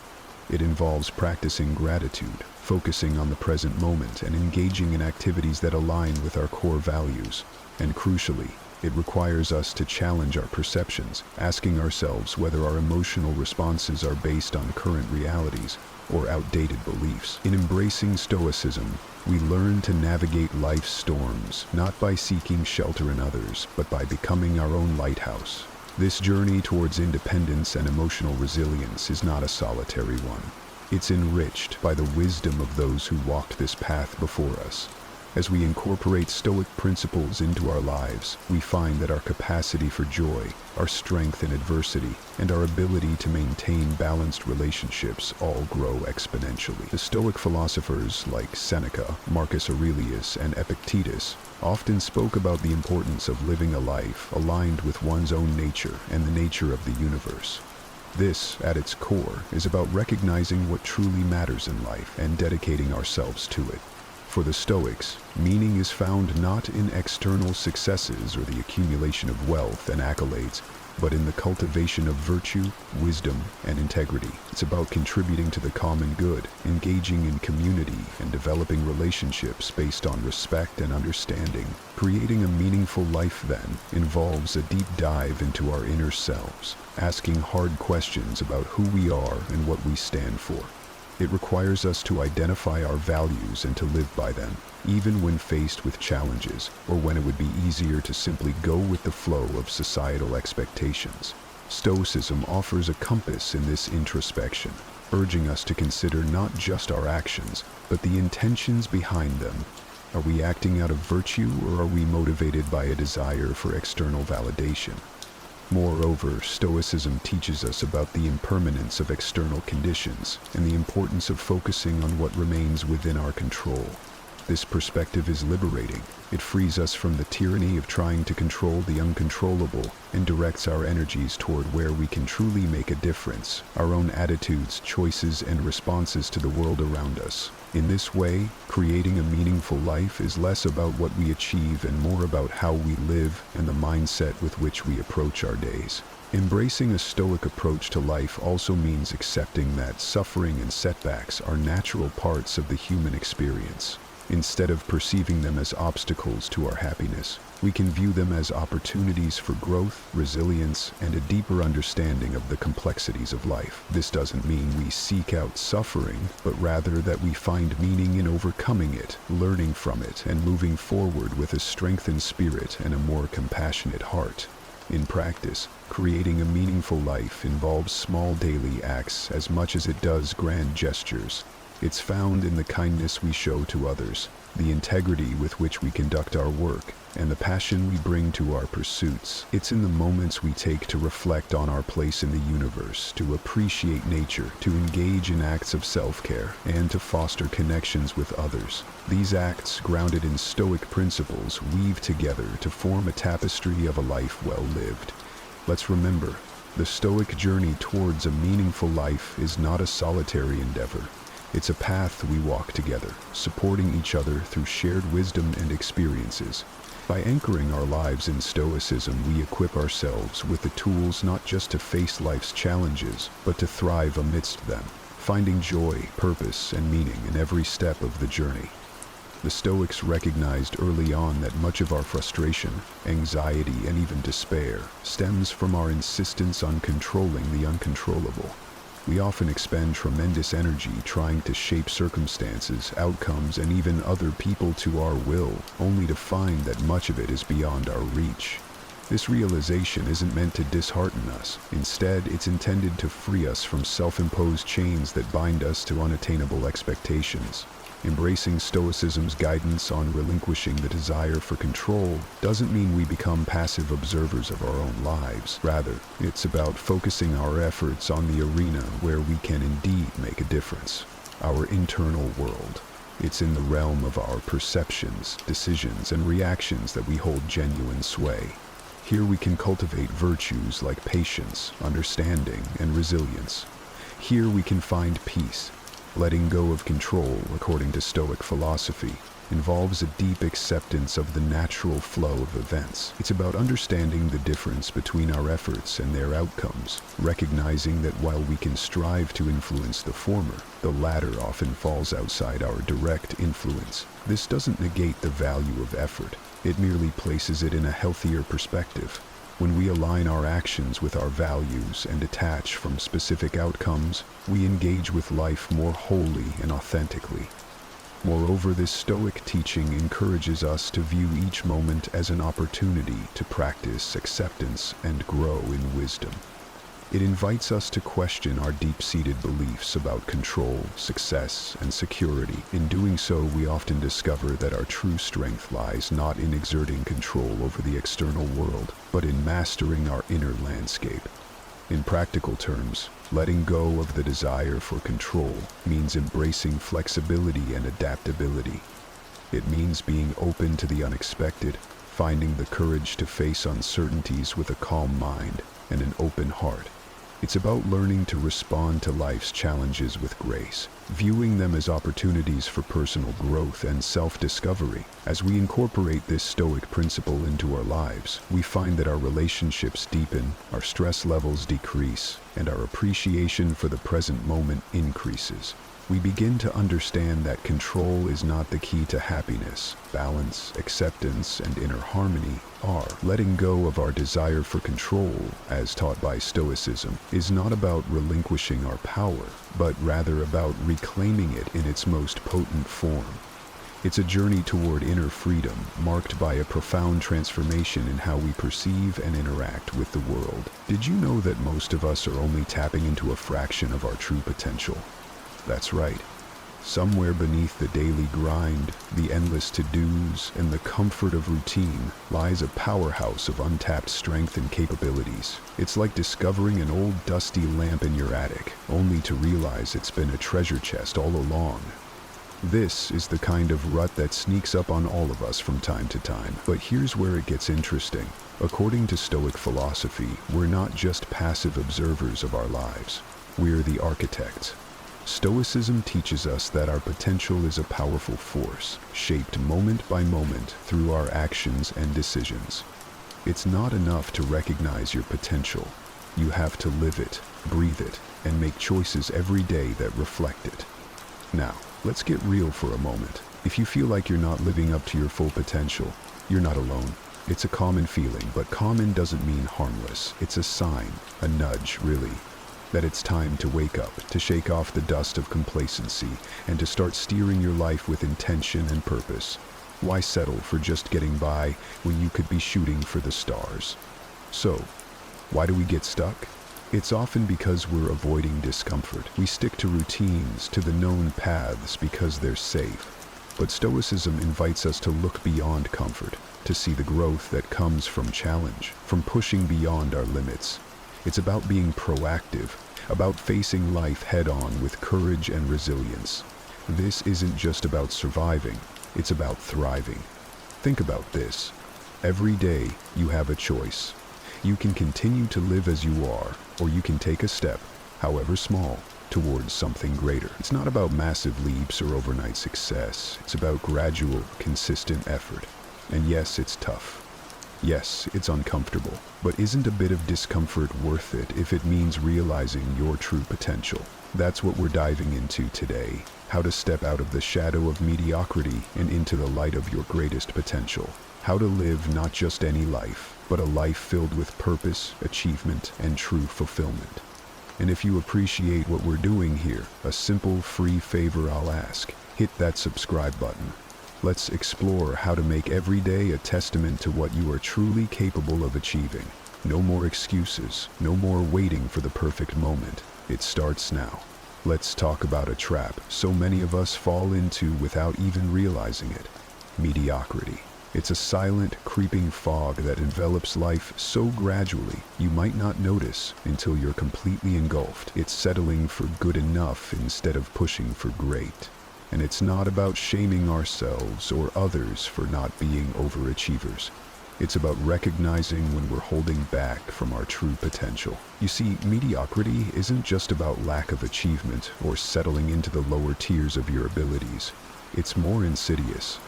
It involves practicing gratitude, focusing on the present moment, and engaging in activities that align with our core values. And crucially, It requires us to challenge our perceptions, asking ourselves whether our emotional responses are based on current realities or outdated beliefs. In embracing Stoicism, we learn to navigate life's storms, not by seeking shelter in others, but by becoming our own lighthouse. This journey towards independence and emotional resilience is not a solitary one. It's enriched by the wisdom of those who walked this path before us. As we incorporate Stoic principles into our lives, we find that our capacity for joy, our strength in adversity, and our ability to maintain balanced relationships all grow exponentially. The Stoic philosophers like Seneca, Marcus Aurelius, and Epictetus often spoke about the importance of living a life aligned with one's own nature and the nature of the universe. This, at its core, is about recognizing what truly matters in life and dedicating ourselves to it. For the Stoics, meaning is found not in external successes or the accumulation of wealth and accolades, but in the cultivation of virtue, wisdom, and integrity. It's about contributing to the common good, engaging in community, and developing relationships based on respect and understanding. Creating a meaningful life, then, involves a deep dive into our inner selves, asking hard questions about who we are and what we stand for. It requires us to identify our values and to live by them, even when faced with challenges, or when it would be easier to simply go with the flow of societal expectations. Stoicism offers a compass in this introspection, urging us to consider not just our actions, but the intentions behind them. Are we acting out of virtue, or are we motivated by a desire for external validation? Moreover, Stoicism teaches us about the impermanence of external conditions and the importance of focusing on what remains within our control. This perspective is liberating. It frees us from the tyranny of trying to control the uncontrollable and directs our energies toward where we can truly make a difference, our own attitudes, choices, and responses to the world around us. In this way, creating a meaningful life is less about what we achieve and more about how we live and the mindset with which we approach our days. Embracing a Stoic approach to life also means accepting that suffering and setbacks are natural parts of the human experience. Instead of perceiving them as obstacles to our happiness, we can view them as opportunities for growth, resilience, and a deeper understanding of the complexities of life. This doesn't mean we seek out suffering, but rather that we find meaning in overcoming it, learning from it, and moving forward with a strengthened spirit and a more compassionate heart. In practice, creating a meaningful life involves small daily acts as much as it does grand gestures. It's found in the kindness we show to others, the integrity with which we conduct our work, and the passion we bring to our pursuits. It's in the moments we take to reflect on our place in the universe, to appreciate nature, to engage in acts of self-care, and to foster connections with others. These acts, grounded in Stoic principles, weave together to form a tapestry of a life well lived. Let's remember, the Stoic journey towards a meaningful life is not a solitary endeavor. It's a path we walk together, supporting each other through shared wisdom and experiences. By anchoring our lives in Stoicism, we equip ourselves with the tools not just to face life's challenges, but to thrive amidst them, finding joy, purpose, and meaning in every step of the journey. The Stoics recognized early on that much of our frustration, anxiety, and even despair stems from our insistence on controlling the uncontrollable. We often expend tremendous energy trying to shape circumstances, outcomes, and even other people to our will, only to find that much of it is beyond our reach. This realization isn't meant to dishearten us. Instead, it's intended to free us from self-imposed chains that bind us to unattainable expectations. Embracing Stoicism's guidance on relinquishing the desire for control doesn't mean we become passive observers of our own lives. Rather, it's about focusing our efforts on the arena where we can indeed make a difference, our internal world. It's in the realm of our perceptions, decisions, and reactions that we hold genuine sway. Here we can cultivate virtues like patience, understanding, and resilience. Here we can find peace, letting go of control according to Stoic philosophy, involves a deep acceptance of the natural flow of events. It's about understanding the difference between our efforts and their outcomes, recognizing that while we can strive to influence the former, the latter often falls outside our direct influence. This doesn't negate the value of effort. It merely places it in a healthier perspective. When we align our actions with our values and detach from specific outcomes, we engage with life more wholly and authentically. Moreover, this Stoic teaching encourages us to view each moment as an opportunity to practice acceptance and grow in wisdom. It invites us to question our deep-seated beliefs about control, success, and security. In doing so, we often discover that our true strength lies not in exerting control over the external world, but in mastering our inner landscape. In practical terms, letting go of the desire for control means embracing flexibility and adaptability. It means being open to the unexpected, finding the courage to face uncertainties with a calm mind and an open heart. It's about learning to respond to life's challenges with grace, viewing them as opportunities for personal growth and self-discovery. As we incorporate this Stoic principle into our lives, we find that our relationships deepen, our stress levels decrease, and our appreciation for the present moment increases. We begin to understand that control is not the key to happiness. Balance, acceptance, and inner harmony are. Letting go of our desire for control, as taught by Stoicism, is not about relinquishing our power, but rather about reclaiming it in its most potent form. It's a journey toward inner freedom, marked by a profound transformation in how we perceive and interact with the world. Did you know that most of us are only tapping into a fraction of our true potential? That's right. Somewhere beneath the daily grind, the endless to-dos, and the comfort of routine lies a powerhouse of untapped strength and capabilities. It's like discovering an old dusty lamp in your attic, only to realize it's been a treasure chest all along. This is the kind of rut that sneaks up on all of us from time to time. But here's where it gets interesting. According to Stoic philosophy, we're not just passive observers of our lives. We're the architects. Stoicism teaches us that our potential is a powerful force, shaped moment by moment through our actions and decisions. It's not enough to recognize your potential. You have to live it, breathe it, and make choices every day that reflect it. Now, let's get real for a moment. If you feel like you're not living up to your full potential, you're not alone. It's a common feeling, but common doesn't mean harmless. It's a sign, a nudge, really, that it's time to wake up, to shake off the dust of complacency, and to start steering your life with intention and purpose. Why settle for just getting by when you could be shooting for the stars? So, why do we get stuck? It's often because we're avoiding discomfort. We stick to routines, to the known paths because they're safe. But Stoicism invites us to look beyond comfort, to see the growth that comes from challenge, from pushing beyond our limits. It's about being proactive, about facing life head-on with courage and resilience. This isn't just about surviving, it's about thriving. Think about this. Every day, you have a choice. You can continue to live as you are, or you can take a step, however small, towards something greater. It's not about massive leaps or overnight success. It's about gradual, consistent effort. And yes, it's tough. Yes, it's uncomfortable, but isn't a bit of discomfort worth it if it means realizing your true potential? That's what we're diving into today. How to step out of the shadow of mediocrity and into the light of your greatest potential. How to live not just any life, but a life filled with purpose, achievement, and true fulfillment. And if you appreciate what we're doing here, a simple, free favor I'll ask: hit that subscribe button. Let's explore how to make every day a testament to what you are truly capable of achieving. No more excuses, no more waiting for the perfect moment. It starts now. Let's talk about a trap so many of us fall into without even realizing it: mediocrity. It's a silent, creeping fog that envelops life so gradually you might not notice until you're completely engulfed. It's settling for good enough instead of pushing for great. And it's not about shaming ourselves or others for not being overachievers. It's about recognizing when we're holding back from our true potential. You see, mediocrity isn't just about lack of achievement or settling into the lower tiers of your abilities. It's more insidious.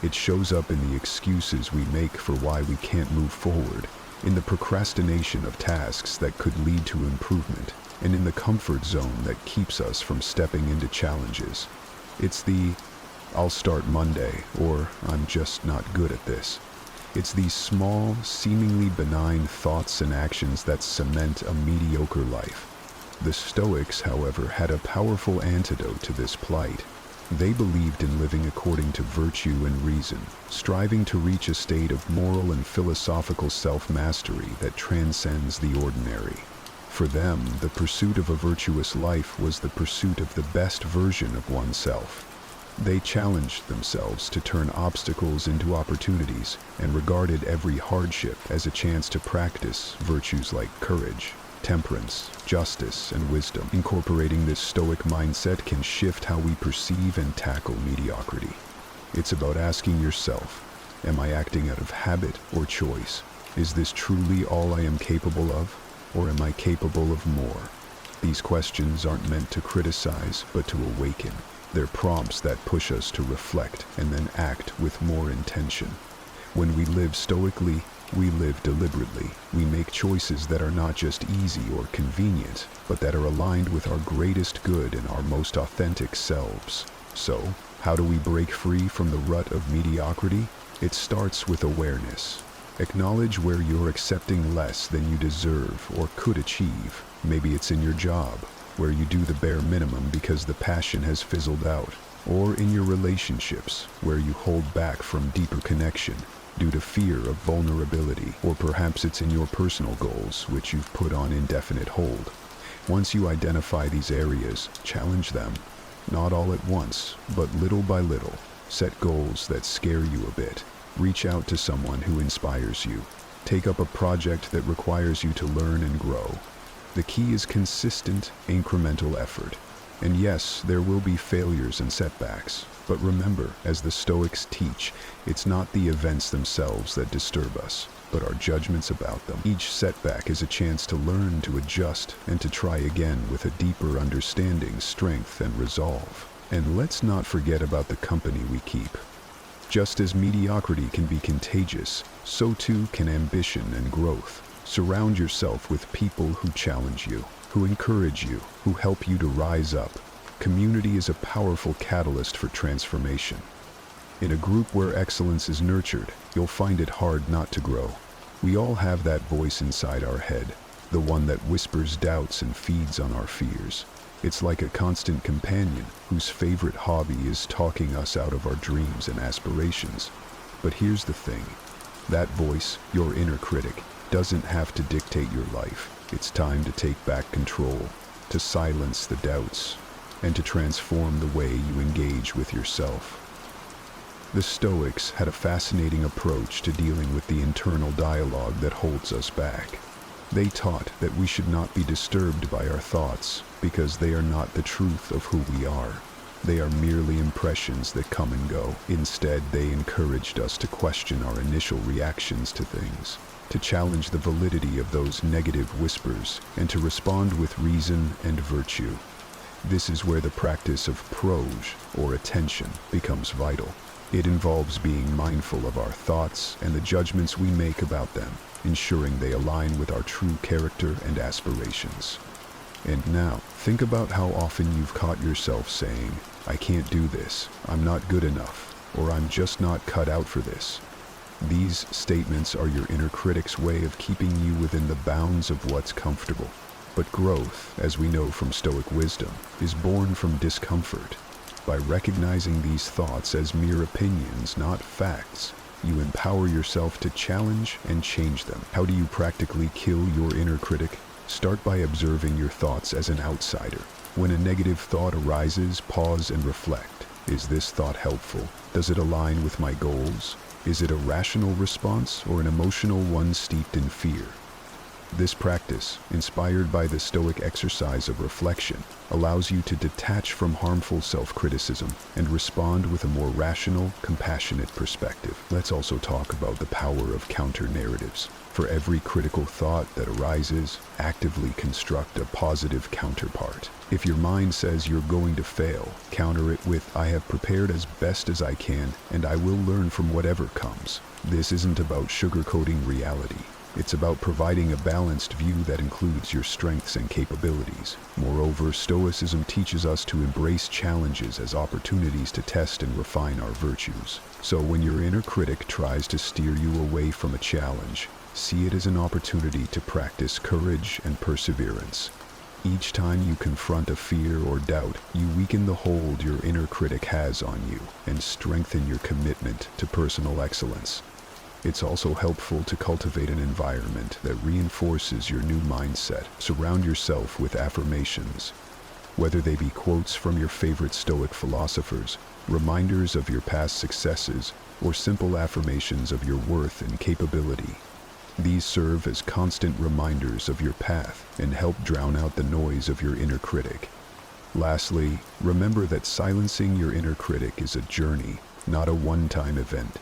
It shows up in the excuses we make for why we can't move forward, in the procrastination of tasks that could lead to improvement, and in the comfort zone that keeps us from stepping into challenges. It's the, "I'll start Monday," or "I'm just not good at this." It's these small, seemingly benign thoughts and actions that cement a mediocre life. The Stoics, however, had a powerful antidote to this plight. They believed in living according to virtue and reason, striving to reach a state of moral and philosophical self-mastery that transcends the ordinary. For them, the pursuit of a virtuous life was the pursuit of the best version of oneself. They challenged themselves to turn obstacles into opportunities and regarded every hardship as a chance to practice virtues like courage, temperance, justice, and wisdom. Incorporating this Stoic mindset can shift how we perceive and tackle mediocrity. It's about asking yourself, am I acting out of habit or choice? Is this truly all I am capable of, or am I capable of more? These questions aren't meant to criticize, but to awaken. They're prompts that push us to reflect and then act with more intention. When we live stoically, we live deliberately. We make choices that are not just easy or convenient, but that are aligned with our greatest good and our most authentic selves. So, how do we break free from the rut of mediocrity? It starts with awareness. Acknowledge where you're accepting less than you deserve or could achieve. Maybe it's in your job, where you do the bare minimum because the passion has fizzled out, or in your relationships, where you hold back from deeper connection due to fear of vulnerability, or perhaps it's in your personal goals, which you've put on indefinite hold. Once you identify these areas, challenge them, not all at once, but little by little. Set goals that scare you a bit. Reach out to someone who inspires you. Take up a project that requires you to learn and grow. The key is consistent, incremental effort. And yes, there will be failures and setbacks. But remember, as the Stoics teach, it's not the events themselves that disturb us, but our judgments about them. Each setback is a chance to learn, to adjust, and to try again with a deeper understanding, strength, and resolve. And let's not forget about the company we keep. Just as mediocrity can be contagious, so too can ambition and growth. Surround yourself with people who challenge you, who encourage you, who help you to rise up. Community is a powerful catalyst for transformation. In a group where excellence is nurtured, you'll find it hard not to grow. We all have that voice inside our head, the one that whispers doubts and feeds on our fears. It's like a constant companion whose favorite hobby is talking us out of our dreams and aspirations. But here's the thing. That voice, your inner critic, doesn't have to dictate your life. It's time to take back control, to silence the doubts, and to transform the way you engage with yourself. The Stoics had a fascinating approach to dealing with the internal dialogue that holds us back. They taught that we should not be disturbed by our thoughts because they are not the truth of who we are. They are merely impressions that come and go. Instead, they encouraged us to question our initial reactions to things, to challenge the validity of those negative whispers, and to respond with reason and virtue. This is where the practice of prose, or attention, becomes vital. It involves being mindful of our thoughts and the judgments we make about them, ensuring they align with our true character and aspirations. And now, think about how often you've caught yourself saying, "I can't do this, I'm not good enough," or "I'm just not cut out for this." These statements are your inner critic's way of keeping you within the bounds of what's comfortable. But growth, as we know from Stoic wisdom, is born from discomfort. By recognizing these thoughts as mere opinions, not facts, you empower yourself to challenge and change them. How do you practically kill your inner critic? Start by observing your thoughts as an outsider. When a negative thought arises, pause and reflect. Is this thought helpful? Does it align with my goals? Is it a rational response or an emotional one steeped in fear? This practice, inspired by the Stoic exercise of reflection, allows you to detach from harmful self-criticism and respond with a more rational, compassionate perspective. Let's also talk about the power of counter-narratives. For every critical thought that arises, actively construct a positive counterpart. If your mind says you're going to fail, counter it with, I have prepared as best as I can, and I will learn from whatever comes. This isn't about sugarcoating reality. It's about providing a balanced view that includes your strengths and capabilities. Moreover, Stoicism teaches us to embrace challenges as opportunities to test and refine our virtues. So when your inner critic tries to steer you away from a challenge, see it as an opportunity to practice courage and perseverance. Each time you confront a fear or doubt, you weaken the hold your inner critic has on you and strengthen your commitment to personal excellence. It's also helpful to cultivate an environment that reinforces your new mindset. Surround yourself with affirmations, whether they be quotes from your favorite Stoic philosophers, reminders of your past successes, or simple affirmations of your worth and capability. These serve as constant reminders of your path and help drown out the noise of your inner critic. Lastly, remember that silencing your inner critic is a journey, not a one-time event.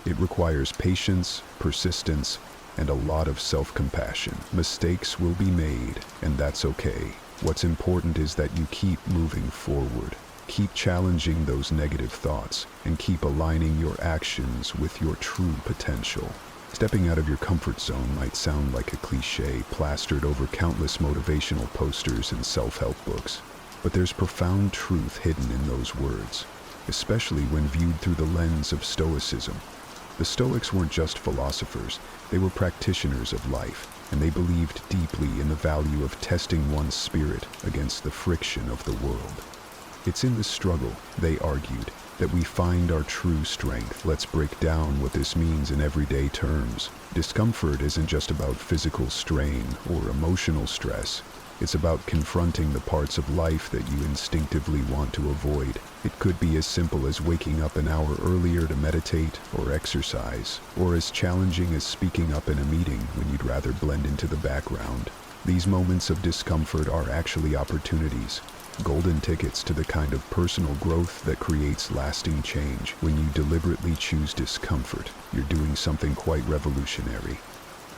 It requires patience, persistence, and a lot of self-compassion. Mistakes will be made, and that's okay. What's important is that you keep moving forward. Keep challenging those negative thoughts, and keep aligning your actions with your true potential. Stepping out of your comfort zone might sound like a cliché plastered over countless motivational posters and self-help books, but there's profound truth hidden in those words, especially when viewed through the lens of Stoicism. The Stoics weren't just philosophers, they were practitioners of life, and they believed deeply in the value of testing one's spirit against the friction of the world. It's in the struggle, they argued, that we find our true strength. Let's break down what this means in everyday terms. Discomfort isn't just about physical strain or emotional stress. It's about confronting the parts of life that you instinctively want to avoid. It could be as simple as waking up an hour earlier to meditate or exercise, or as challenging as speaking up in a meeting when you'd rather blend into the background. These moments of discomfort are actually opportunities, golden tickets to the kind of personal growth that creates lasting change. When you deliberately choose discomfort, you're doing something quite revolutionary.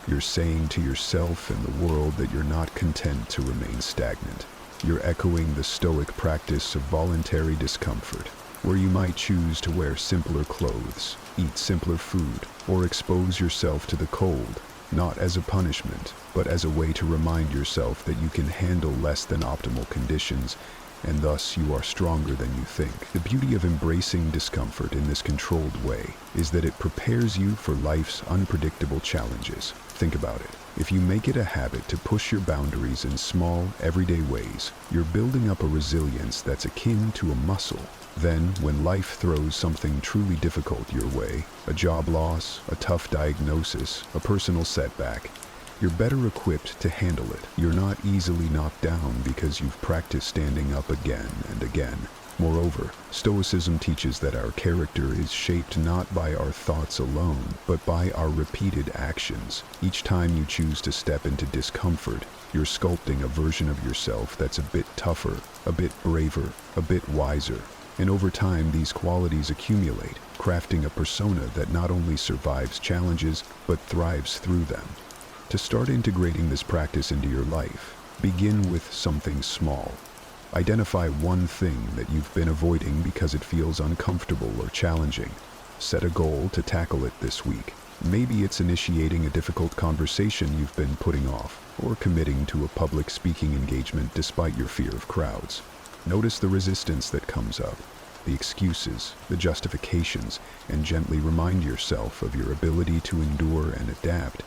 You're saying to yourself and the world that you're not content to remain stagnant. You're echoing the Stoic practice of voluntary discomfort, where you might choose to wear simpler clothes, eat simpler food, or expose yourself to the cold, not as a punishment, but as a way to remind yourself that you can handle less than optimal conditions, and thus you are stronger than you think. The beauty of embracing discomfort in this controlled way is that it prepares you for life's unpredictable challenges. Think about it. If you make it a habit to push your boundaries in small, everyday ways, you're building up a resilience that's akin to a muscle. Then, when life throws something truly difficult your way, a job loss, a tough diagnosis, a personal setback, you're better equipped to handle it. You're not easily knocked down because you've practiced standing up again and again. Moreover, Stoicism teaches that our character is shaped not by our thoughts alone, but by our repeated actions. Each time you choose to step into discomfort, you're sculpting a version of yourself that's a bit tougher, a bit braver, a bit wiser. And over time, these qualities accumulate, crafting a persona that not only survives challenges, but thrives through them. To start integrating this practice into your life, begin with something small. Identify one thing that you've been avoiding because it feels uncomfortable or challenging. Set a goal to tackle it this week. Maybe it's initiating a difficult conversation you've been putting off, or committing to a public speaking engagement despite your fear of crowds. Notice the resistance that comes up, the excuses, the justifications, and gently remind yourself of your ability to endure and adapt.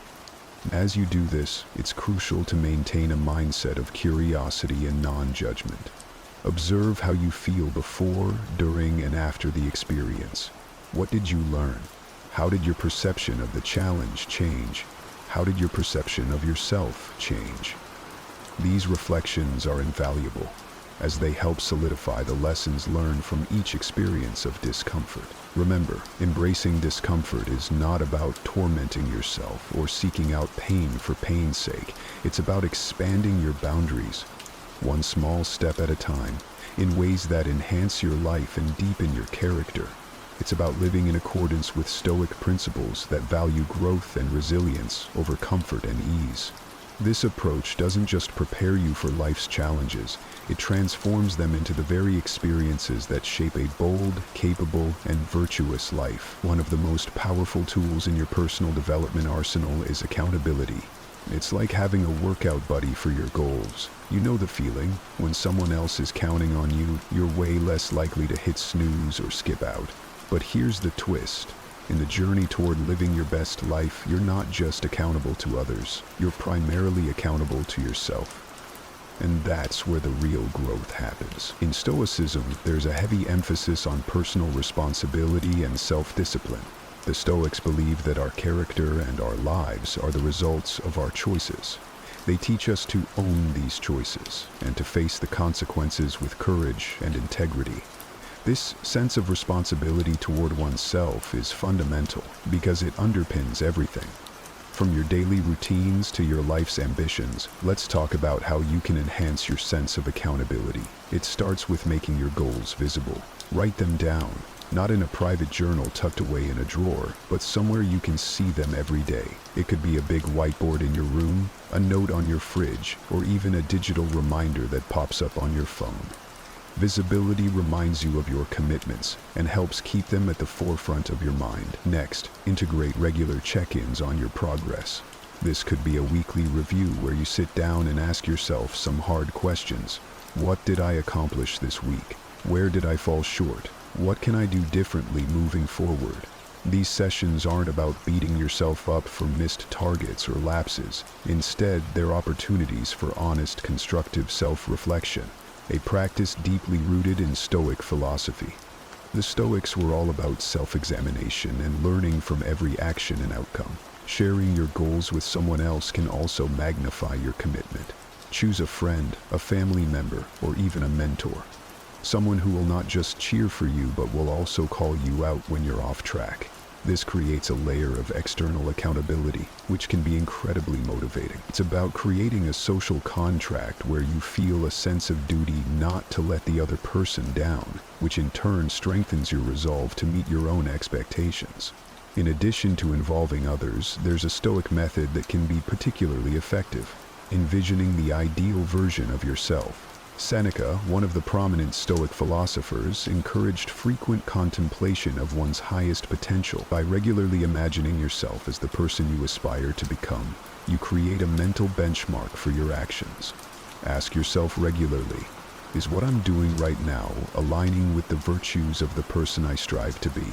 As you do this, it's crucial to maintain a mindset of curiosity and non-judgment. Observe how you feel before, during, and after the experience. What did you learn? How did your perception of the challenge change? How did your perception of yourself change? These reflections are invaluable. as they help solidify the lessons learned from each experience of discomfort. Remember, embracing discomfort is not about tormenting yourself or seeking out pain for pain's sake. It's about expanding your boundaries, one small step at a time, in ways that enhance your life and deepen your character. It's about living in accordance with Stoic principles that value growth and resilience over comfort and ease. This approach doesn't just prepare you for life's challenges, it transforms them into the very experiences that shape a bold, capable, and virtuous life. One of the most powerful tools in your personal development arsenal is accountability. It's like having a workout buddy for your goals. You know the feeling. When someone else is counting on you, you're way less likely to hit snooze or skip out. But here's the twist. In the journey toward living your best life, you're not just accountable to others. You're primarily accountable to yourself. And that's where the real growth happens. In Stoicism, there's a heavy emphasis on personal responsibility and self-discipline. The Stoics believe that our character and our lives are the results of our choices. They teach us to own these choices and to face the consequences with courage and integrity. This sense of responsibility toward oneself is fundamental because it underpins everything. From your daily routines to your life's ambitions, let's talk about how you can enhance your sense of accountability. It starts with making your goals visible. Write them down, not in a private journal tucked away in a drawer, but somewhere you can see them every day. It could be a big whiteboard in your room, a note on your fridge, or even a digital reminder that pops up on your phone. Visibility reminds you of your commitments and helps keep them at the forefront of your mind. Next, integrate regular check-ins on your progress. This could be a weekly review where you sit down and ask yourself some hard questions. What did I accomplish this week? Where did I fall short? What can I do differently moving forward? These sessions aren't about beating yourself up for missed targets or lapses. Instead, they're opportunities for honest, constructive self-reflection, a practice deeply rooted in Stoic philosophy. The Stoics were all about self-examination and learning from every action and outcome. Sharing your goals with someone else can also magnify your commitment. Choose a friend, a family member, or even a mentor. Someone who will not just cheer for you but will also call you out when you're off track. This creates a layer of external accountability, which can be incredibly motivating. It's about creating a social contract where you feel a sense of duty not to let the other person down, which in turn strengthens your resolve to meet your own expectations. In addition to involving others, there's a Stoic method that can be particularly effective: envisioning the ideal version of yourself. Seneca, one of the prominent Stoic philosophers, encouraged frequent contemplation of one's highest potential. By regularly imagining yourself as the person you aspire to become, you create a mental benchmark for your actions. Ask yourself regularly, is what I'm doing right now aligning with the virtues of the person I strive to be?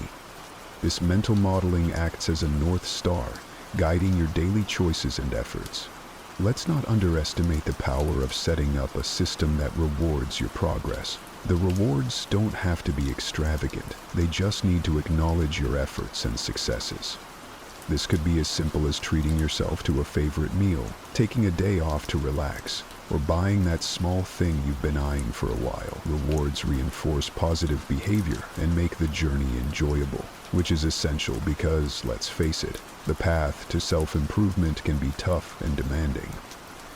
This mental modeling acts as a North Star, guiding your daily choices and efforts. Let's not underestimate the power of setting up a system that rewards your progress. The rewards don't have to be extravagant. They just need to acknowledge your efforts and successes. This could be as simple as treating yourself to a favorite meal, taking a day off to relax, or buying that small thing you've been eyeing for a while. Rewards reinforce positive behavior and make the journey enjoyable, which is essential because, let's face it, the path to self-improvement can be tough and demanding.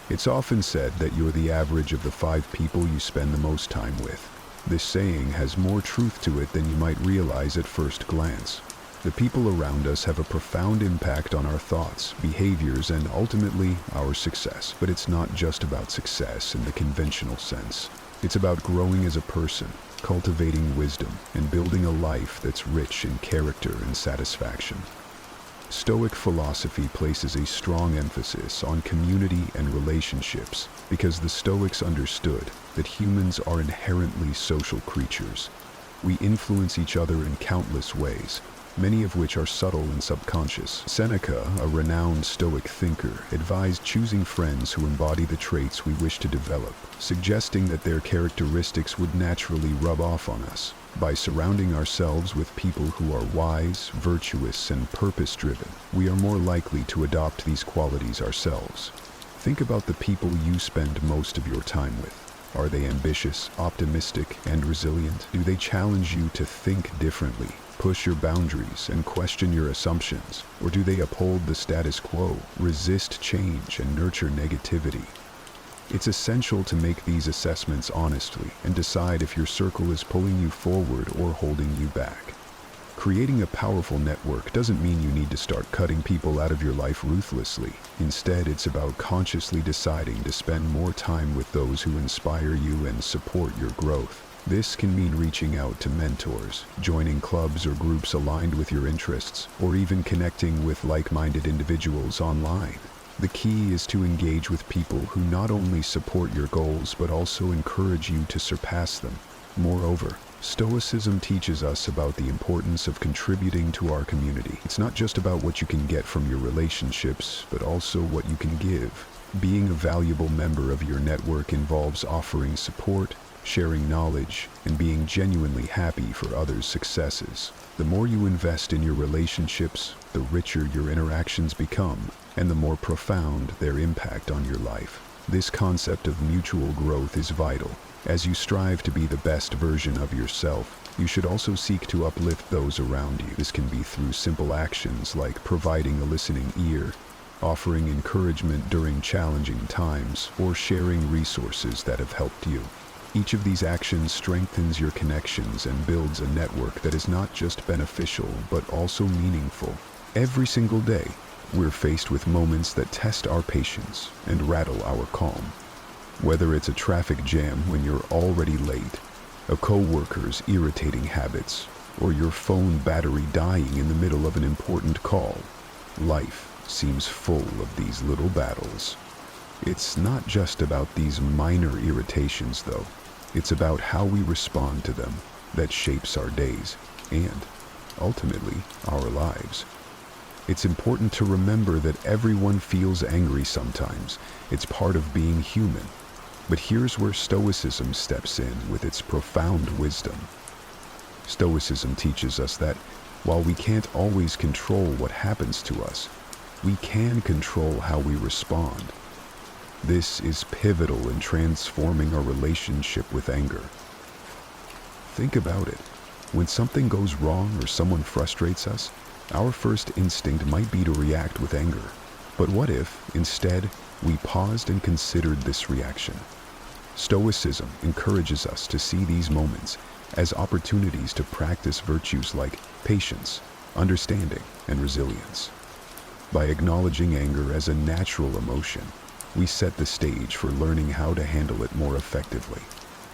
It's often said that you're the average of the 5 people you spend the most time with. This saying has more truth to it than you might realize at first glance. The people around us have a profound impact on our thoughts, behaviors, and ultimately, our success. But it's not just about success in the conventional sense. It's about growing as a person, cultivating wisdom, and building a life that's rich in character and satisfaction. Stoic philosophy places a strong emphasis on community and relationships because the Stoics understood that humans are inherently social creatures. We influence each other in countless ways, many of which are subtle and subconscious. Seneca, a renowned Stoic thinker, advised choosing friends who embody the traits we wish to develop, suggesting that their characteristics would naturally rub off on us. By surrounding ourselves with people who are wise, virtuous, and purpose-driven, we are more likely to adopt these qualities ourselves. Think about the people you spend most of your time with. Are they ambitious, optimistic, and resilient? Do they challenge you to think differently, push your boundaries, and question your assumptions? Or do they uphold the status quo, resist change, and nurture negativity? It's essential to make these assessments honestly and decide if your circle is pulling you forward or holding you back. Creating a powerful network doesn't mean you need to start cutting people out of your life ruthlessly. Instead, it's about consciously deciding to spend more time with those who inspire you and support your growth. This can mean reaching out to mentors, joining clubs or groups aligned with your interests, or even connecting with like-minded individuals online. The key is to engage with people who not only support your goals but also encourage you to surpass them. Moreover, Stoicism teaches us about the importance of contributing to our community. It's not just about what you can get from your relationships, but also what you can give. Being a valuable member of your network involves offering support, sharing knowledge, and being genuinely happy for others' successes. The more you invest in your relationships, the richer your interactions become, and the more profound their impact on your life. This concept of mutual growth is vital. As you strive to be the best version of yourself, you should also seek to uplift those around you. This can be through simple actions like providing a listening ear, offering encouragement during challenging times, or sharing resources that have helped you. Each of these actions strengthens your connections and builds a network that is not just beneficial, but also meaningful. Every single day, we're faced with moments that test our patience and rattle our calm. Whether it's a traffic jam when you're already late, a coworker's irritating habits, or your phone battery dying in the middle of an important call, life seems full of these little battles. It's not just about these minor irritations, though. It's about how we respond to them that shapes our days and, ultimately, our lives. It's important to remember that everyone feels angry sometimes. It's part of being human. But here's where Stoicism steps in with its profound wisdom. Stoicism teaches us that while we can't always control what happens to us, we can control how we respond. This is pivotal in transforming our relationship with anger. Think about it. When something goes wrong or someone frustrates us, our first instinct might be to react with anger. But what if, instead, we paused and considered this reaction? Stoicism encourages us to see these moments as opportunities to practice virtues like patience, understanding, and resilience. By acknowledging anger as a natural emotion, we set the stage for learning how to handle it more effectively.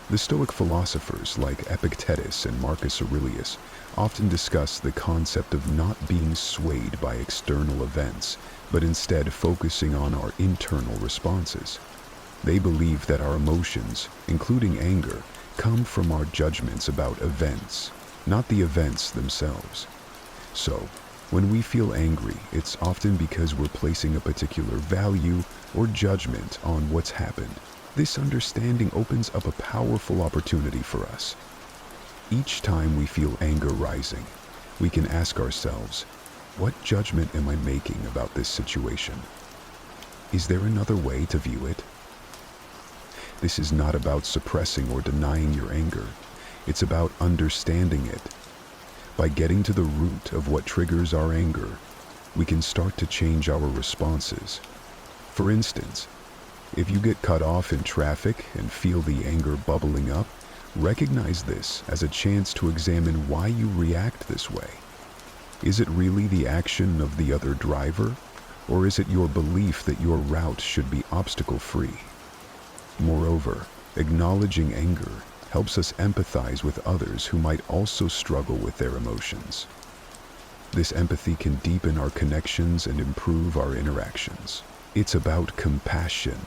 The Stoic philosophers like Epictetus and Marcus Aurelius often discuss the concept of not being swayed by external events, but instead focusing on our internal responses. They believe that our emotions, including anger, come from our judgments about events, not the events themselves. So, when we feel angry, it's often because we're placing a particular value or judgment on what's happened. This understanding opens up a powerful opportunity for us. Each time we feel anger rising, we can ask ourselves, what judgment am I making about this situation? Is there another way to view it? This is not about suppressing or denying your anger. It's about understanding it. By getting to the root of what triggers our anger, we can start to change our responses. For instance, if you get cut off in traffic and feel the anger bubbling up, recognize this as a chance to examine why you react this way. Is it really the action of the other driver, or is it your belief that your route should be obstacle-free? Moreover, acknowledging anger helps us empathize with others who might also struggle with their emotions. This empathy can deepen our connections and improve our interactions. It's about compassion,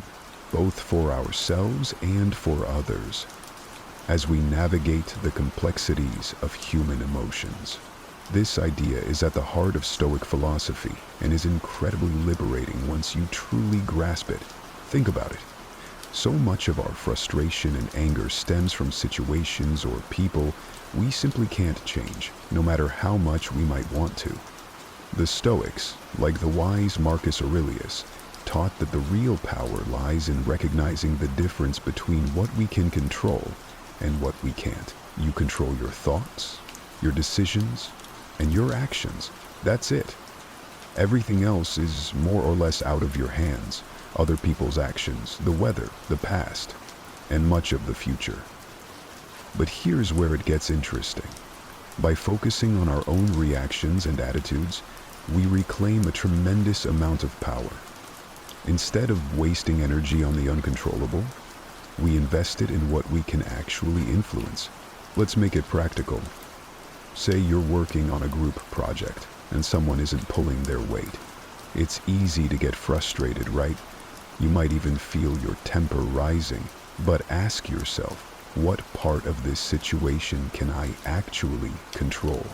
both for ourselves and for others, as we navigate the complexities of human emotions. This idea is at the heart of Stoic philosophy and is incredibly liberating once you truly grasp it. Think about it. So much of our frustration and anger stems from situations or people we simply can't change, no matter how much we might want to. The Stoics, like the wise Marcus Aurelius, taught that the real power lies in recognizing the difference between what we can control and what we can't. You control your thoughts, your decisions, and your actions. That's it. Everything else is more or less out of your hands. Other people's actions, the weather, the past, and much of the future. But here's where it gets interesting. By focusing on our own reactions and attitudes, we reclaim a tremendous amount of power. Instead of wasting energy on the uncontrollable, we invest it in what we can actually influence. Let's make it practical. Say you're working on a group project and someone isn't pulling their weight. It's easy to get frustrated, right? You might even feel your temper rising, but ask yourself, what part of this situation can I actually control?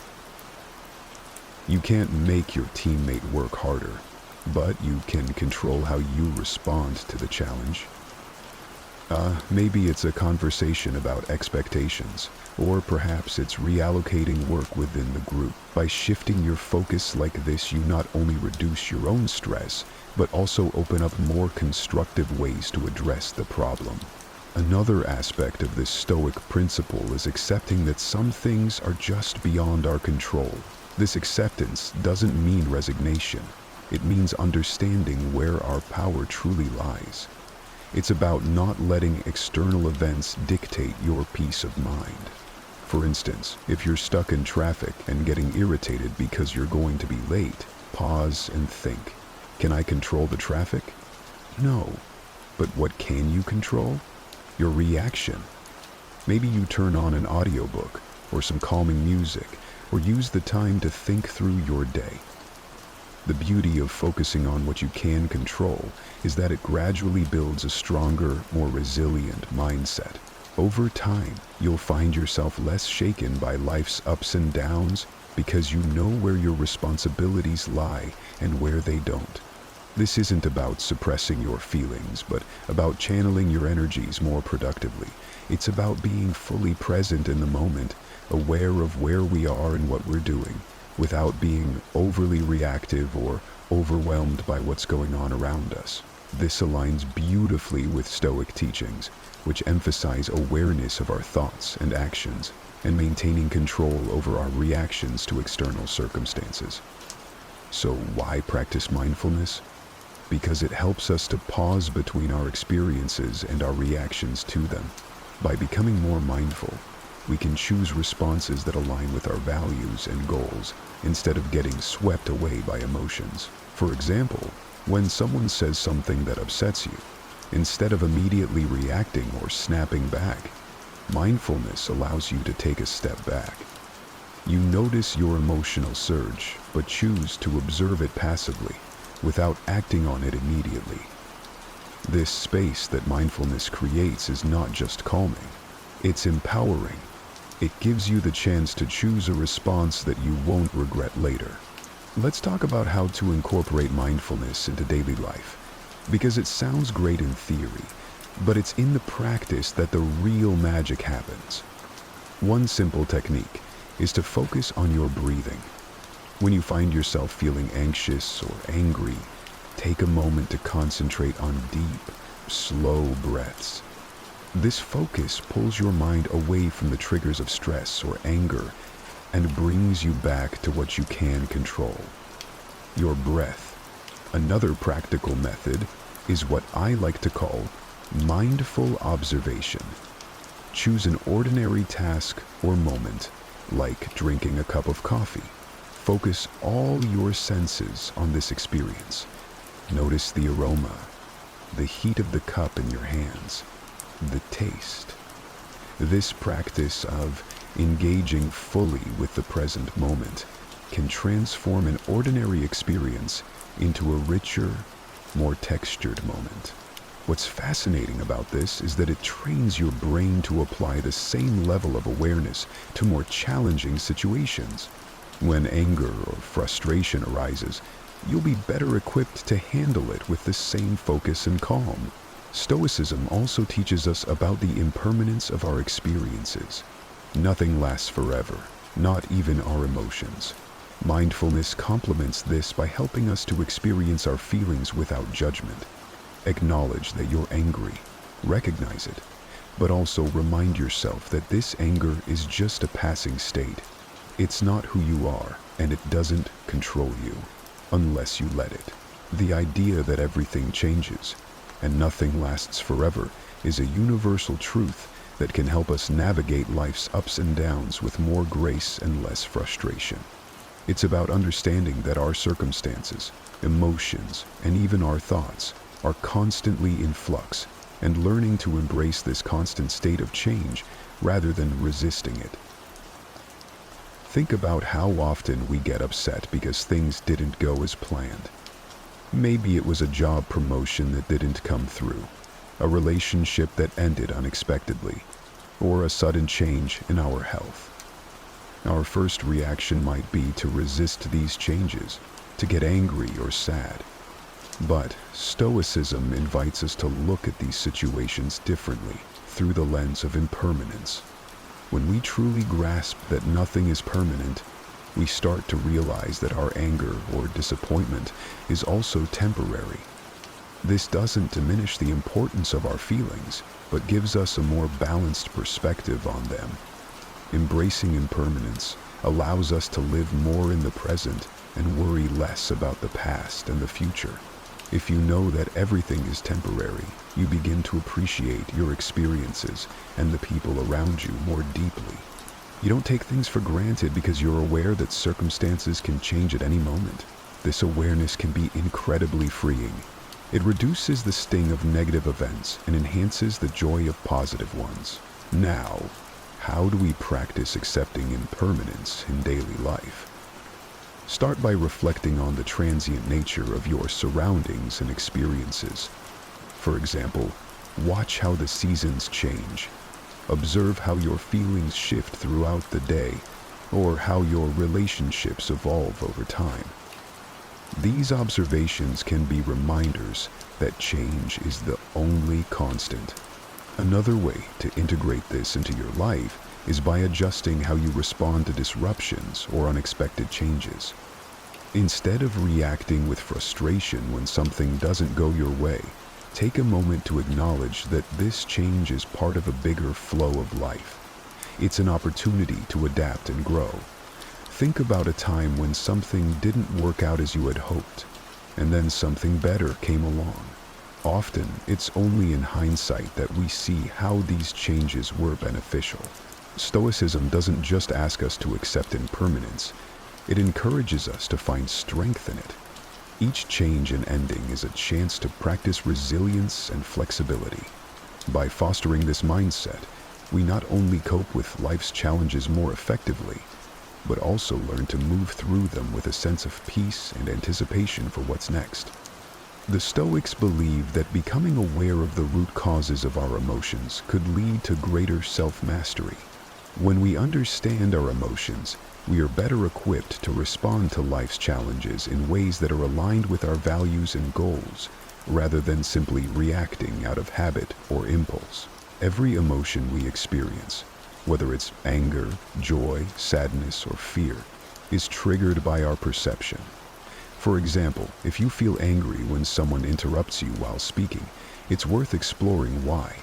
You can't make your teammate work harder, but you can control how you respond to the challenge. Maybe it's a conversation about expectations, or perhaps it's reallocating work within the group. By shifting your focus like this, you not only reduce your own stress, but also open up more constructive ways to address the problem. Another aspect of this Stoic principle is accepting that some things are just beyond our control. This acceptance doesn't mean resignation. It means understanding where our power truly lies. It's about not letting external events dictate your peace of mind. For instance, if you're stuck in traffic and getting irritated because you're going to be late, pause and think, can I control the traffic? No. But what can you control? Your reaction. Maybe you turn on an audiobook or some calming music, or use the time to think through your day. The beauty of focusing on what you can control is that it gradually builds a stronger, more resilient mindset. Over time, you'll find yourself less shaken by life's ups and downs because you know where your responsibilities lie and where they don't. This isn't about suppressing your feelings, but about channeling your energies more productively. It's about being fully present in the moment, aware of where we are and what we're doing, without being overly reactive or overwhelmed by what's going on around us. This aligns beautifully with Stoic teachings, which emphasize awareness of our thoughts and actions, and maintaining control over our reactions to external circumstances. So why practice mindfulness? Because it helps us to pause between our experiences and our reactions to them. By becoming more mindful, we can choose responses that align with our values and goals instead of getting swept away by emotions. For example, when someone says something that upsets you, instead of immediately reacting or snapping back, mindfulness allows you to take a step back. You notice your emotional surge, but choose to observe it passively, without acting on it immediately. This space that mindfulness creates is not just calming, it's empowering. It gives you the chance to choose a response that you won't regret later. Let's talk about how to incorporate mindfulness into daily life, because it sounds great in theory, but it's in the practice that the real magic happens. One simple technique is to focus on your breathing. When you find yourself feeling anxious or angry, take a moment to concentrate on deep, slow breaths. This focus pulls your mind away from the triggers of stress or anger and brings you back to what you can control, your breath. Another practical method is what I like to call mindful observation. Choose an ordinary task or moment, like drinking a cup of coffee. Focus all your senses on this experience. Notice the aroma, the heat of the cup in your hands, the taste. This practice of engaging fully with the present moment can transform an ordinary experience into a richer, more textured moment. What's fascinating about this is that it trains your brain to apply the same level of awareness to more challenging situations. When anger or frustration arises, you'll be better equipped to handle it with the same focus and calm. Stoicism also teaches us about the impermanence of our experiences. Nothing lasts forever, not even our emotions. Mindfulness complements this by helping us to experience our feelings without judgment. Acknowledge that you're angry, recognize it, but also remind yourself that this anger is just a passing state. It's not who you are, and it doesn't control you, unless you let it. The idea that everything changes, and nothing lasts forever, is a universal truth that can help us navigate life's ups and downs with more grace and less frustration. It's about understanding that our circumstances, emotions, and even our thoughts are constantly in flux, and learning to embrace this constant state of change rather than resisting it. Think about how often we get upset because things didn't go as planned. Maybe it was a job promotion that didn't come through, a relationship that ended unexpectedly, or a sudden change in our health. Our first reaction might be to resist these changes, to get angry or sad. But Stoicism invites us to look at these situations differently, through the lens of impermanence. When we truly grasp that nothing is permanent, we start to realize that our anger or disappointment is also temporary. This doesn't diminish the importance of our feelings, but gives us a more balanced perspective on them. Embracing impermanence allows us to live more in the present and worry less about the past and the future. If you know that everything is temporary, you begin to appreciate your experiences and the people around you more deeply. You don't take things for granted because you're aware that circumstances can change at any moment. This awareness can be incredibly freeing. It reduces the sting of negative events and enhances the joy of positive ones. Now, how do we practice accepting impermanence in daily life? Start by reflecting on the transient nature of your surroundings and experiences. For example, watch how the seasons change. Observe how your feelings shift throughout the day, or how your relationships evolve over time. These observations can be reminders that change is the only constant. Another way to integrate this into your life is by adjusting how you respond to disruptions or unexpected changes. Instead of reacting with frustration when something doesn't go your way, take a moment to acknowledge that this change is part of a bigger flow of life. It's an opportunity to adapt and grow. Think about a time when something didn't work out as you had hoped, and then something better came along. Often, it's only in hindsight that we see how these changes were beneficial. Stoicism doesn't just ask us to accept impermanence, it encourages us to find strength in it. Each change and ending is a chance to practice resilience and flexibility. By fostering this mindset, we not only cope with life's challenges more effectively, but also learn to move through them with a sense of peace and anticipation for what's next. The Stoics believe that becoming aware of the root causes of our emotions could lead to greater self-mastery. When we understand our emotions, we are better equipped to respond to life's challenges in ways that are aligned with our values and goals, rather than simply reacting out of habit or impulse. Every emotion we experience, whether it's anger, joy, sadness, or fear, is triggered by our perception. For example, if you feel angry when someone interrupts you while speaking, it's worth exploring why.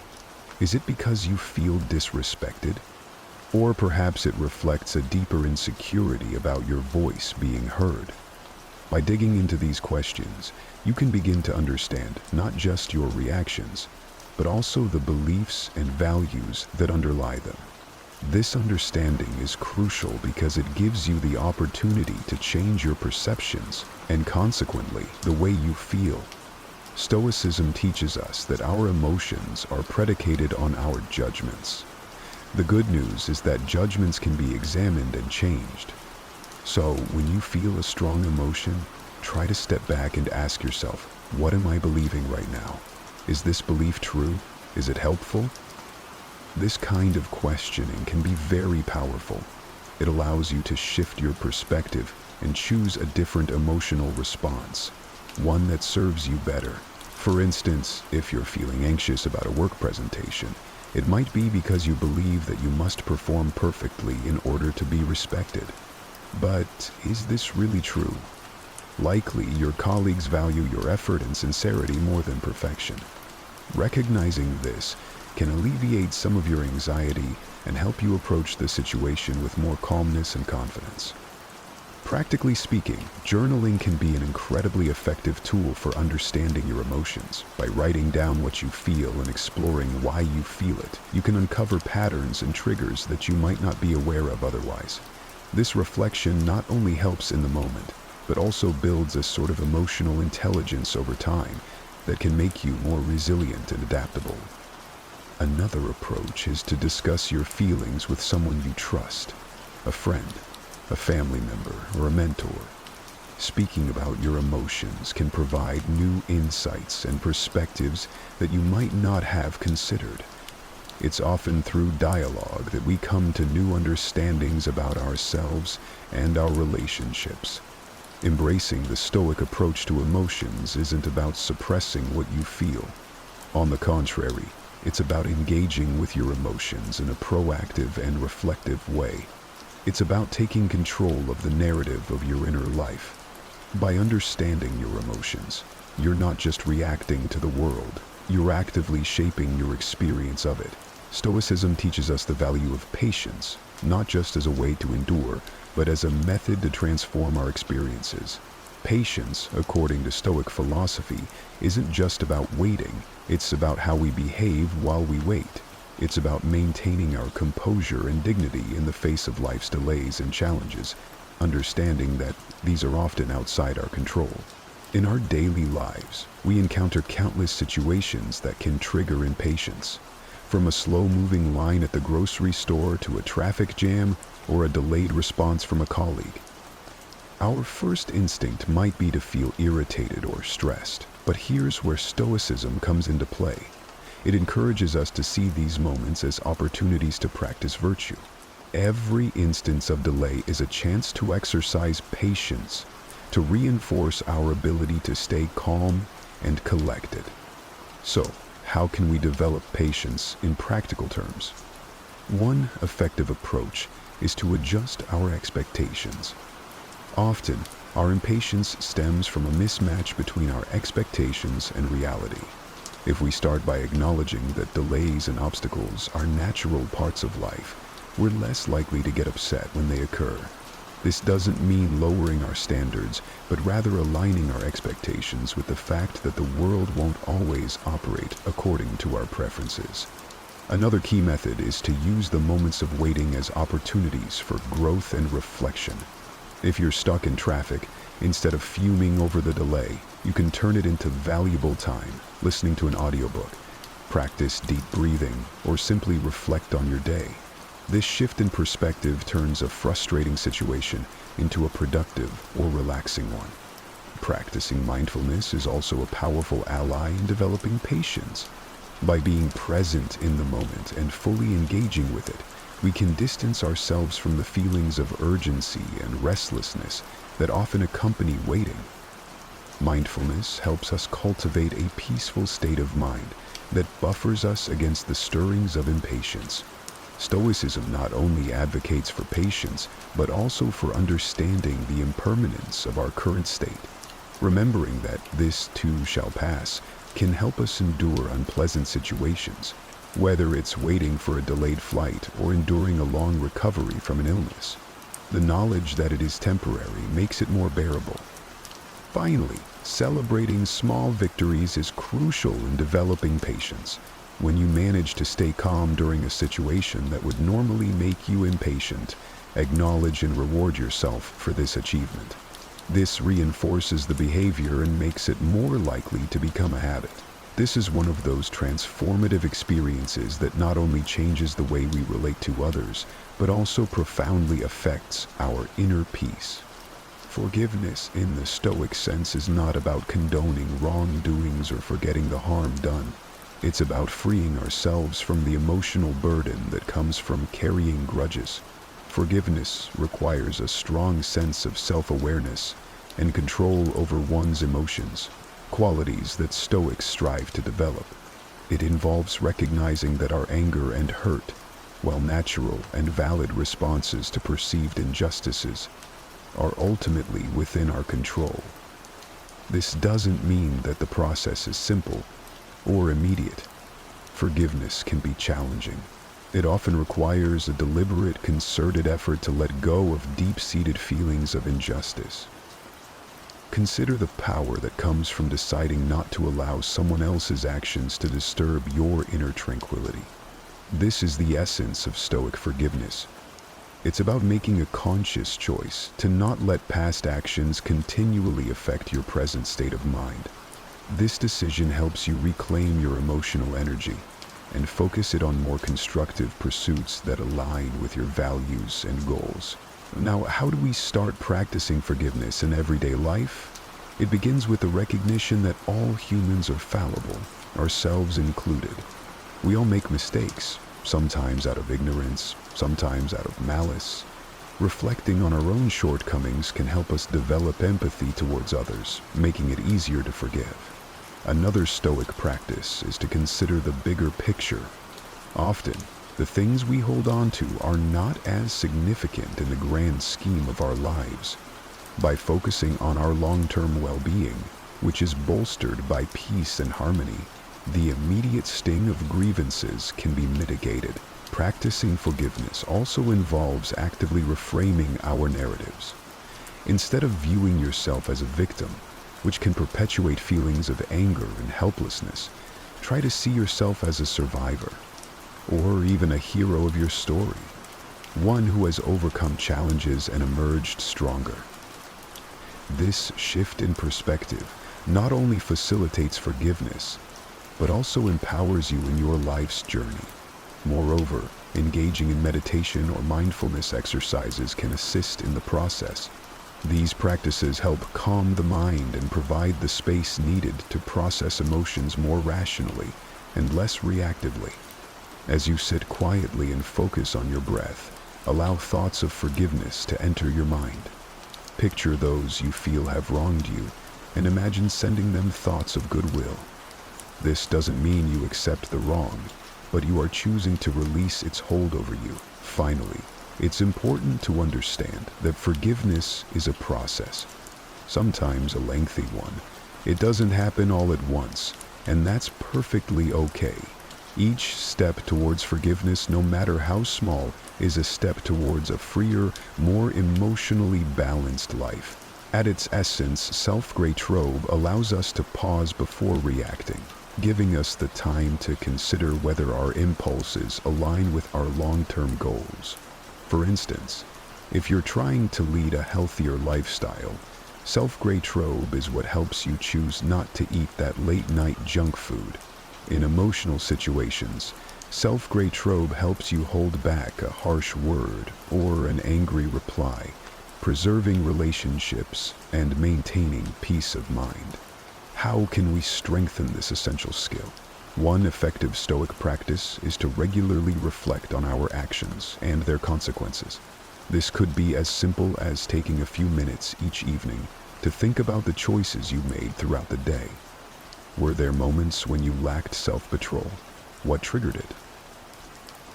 Is it because you feel disrespected? Or perhaps it reflects a deeper insecurity about your voice being heard. By digging into these questions, you can begin to understand not just your reactions, but also the beliefs and values that underlie them. This understanding is crucial because it gives you the opportunity to change your perceptions and consequently the way you feel. Stoicism teaches us that our emotions are predicated on our judgments. The good news is that judgments can be examined and changed. So when you feel a strong emotion, try to step back and ask yourself, what am I believing right now? Is this belief true? Is it helpful? This kind of questioning can be very powerful. It allows you to shift your perspective and choose a different emotional response, one that serves you better. For instance, if you're feeling anxious about a work presentation, it might be because you believe that you must perform perfectly in order to be respected. But is this really true? Likely, your colleagues value your effort and sincerity more than perfection. Recognizing this can alleviate some of your anxiety and help you approach the situation with more calmness and confidence. Practically speaking, journaling can be an incredibly effective tool for understanding your emotions. By writing down what you feel and exploring why you feel it, you can uncover patterns and triggers that you might not be aware of otherwise. This reflection not only helps in the moment, but also builds a sort of emotional intelligence over time that can make you more resilient and adaptable. Another approach is to discuss your feelings with someone you trust, a friend, a family member, or a mentor. Speaking about your emotions can provide new insights and perspectives that you might not have considered. It's often through dialogue that we come to new understandings about ourselves and our relationships. Embracing the Stoic approach to emotions isn't about suppressing what you feel. On the contrary, it's about engaging with your emotions in a proactive and reflective way. It's about taking control of the narrative of your inner life. By understanding your emotions, you're not just reacting to the world, you're actively shaping your experience of it. Stoicism teaches us the value of patience, not just as a way to endure, but as a method to transform our experiences. Patience, according to Stoic philosophy, isn't just about waiting, it's about how we behave while we wait. It's about maintaining our composure and dignity in the face of life's delays and challenges, understanding that these are often outside our control. In our daily lives, we encounter countless situations that can trigger impatience, from a slow-moving line at the grocery store to a traffic jam or a delayed response from a colleague. Our first instinct might be to feel irritated or stressed, but here's where Stoicism comes into play. It encourages us to see these moments as opportunities to practice virtue. Every instance of delay is a chance to exercise patience, to reinforce our ability to stay calm and collected. So, how can we develop patience in practical terms? One effective approach is to adjust our expectations. Often, our impatience stems from a mismatch between our expectations and reality. If we start by acknowledging that delays and obstacles are natural parts of life, we're less likely to get upset when they occur. This doesn't mean lowering our standards, but rather aligning our expectations with the fact that the world won't always operate according to our preferences. Another key method is to use the moments of waiting as opportunities for growth and reflection. If you're stuck in traffic, instead of fuming over the delay, you can turn it into valuable time, listening to an audiobook, practice deep breathing, or simply reflect on your day. This shift in perspective turns a frustrating situation into a productive or relaxing one. Practicing mindfulness is also a powerful ally in developing patience. By being present in the moment and fully engaging with it, we can distance ourselves from the feelings of urgency and restlessness that often accompany waiting. Mindfulness helps us cultivate a peaceful state of mind that buffers us against the stirrings of impatience. Stoicism not only advocates for patience, but also for understanding the impermanence of our current state. Remembering that this too shall pass can help us endure unpleasant situations, whether it's waiting for a delayed flight or enduring a long recovery from an illness. The knowledge that it is temporary makes it more bearable. Finally, celebrating small victories is crucial in developing patience. When you manage to stay calm during a situation that would normally make you impatient, acknowledge and reward yourself for this achievement. This reinforces the behavior and makes it more likely to become a habit. This is one of those transformative experiences that not only changes the way we relate to others, but also profoundly affects our inner peace. Forgiveness in the Stoic sense is not about condoning wrongdoings or forgetting the harm done. It's about freeing ourselves from the emotional burden that comes from carrying grudges. Forgiveness requires a strong sense of self-awareness and control over one's emotions, qualities that Stoics strive to develop. It involves recognizing that our anger and hurt, while natural and valid responses to perceived injustices, are ultimately within our control. This doesn't mean that the process is simple or immediate. Forgiveness can be challenging. It often requires a deliberate, concerted effort to let go of deep-seated feelings of injustice. Consider the power that comes from deciding not to allow someone else's actions to disturb your inner tranquility. This is the essence of Stoic forgiveness. It's about making a conscious choice to not let past actions continually affect your present state of mind. This decision helps you reclaim your emotional energy and focus it on more constructive pursuits that align with your values and goals. Now, how do we start practicing forgiveness in everyday life? It begins with the recognition that all humans are fallible, ourselves included. We all make mistakes, sometimes out of ignorance, sometimes out of malice. Reflecting on our own shortcomings can help us develop empathy towards others, making it easier to forgive. Another Stoic practice is to consider the bigger picture. Often, the things we hold on to are not as significant in the grand scheme of our lives. By focusing on our long-term well-being, which is bolstered by peace and harmony, the immediate sting of grievances can be mitigated. Practicing forgiveness also involves actively reframing our narratives. Instead of viewing yourself as a victim, which can perpetuate feelings of anger and helplessness, try to see yourself as a survivor, or even a hero of your story, one who has overcome challenges and emerged stronger. This shift in perspective not only facilitates forgiveness, but also empowers you in your life's journey. Moreover, engaging in meditation or mindfulness exercises can assist in the process. These practices help calm the mind and provide the space needed to process emotions more rationally and less reactively. As you sit quietly and focus on your breath, allow thoughts of forgiveness to enter your mind. Picture those you feel have wronged you and imagine sending them thoughts of goodwill. This doesn't mean you accept the wrong, but you are choosing to release its hold over you. Finally, it's important to understand that forgiveness is a process, sometimes a lengthy one. It doesn't happen all at once, and that's perfectly okay. Each step towards forgiveness, no matter how small, is a step towards a freer, more emotionally balanced life. At its essence, self-gratrobe allows us to pause before reacting, giving us the time to consider whether our impulses align with our long-term goals. For instance, if you're trying to lead a healthier lifestyle, self-gratrobe is what helps you choose not to eat that late-night junk food. In emotional situations, self-gratrobe helps you hold back a harsh word or an angry reply, preserving relationships and maintaining peace of mind. How can we strengthen this essential skill? One effective Stoic practice is to regularly reflect on our actions and their consequences. This could be as simple as taking a few minutes each evening to think about the choices you made throughout the day. Were there moments when you lacked self-control? What triggered it?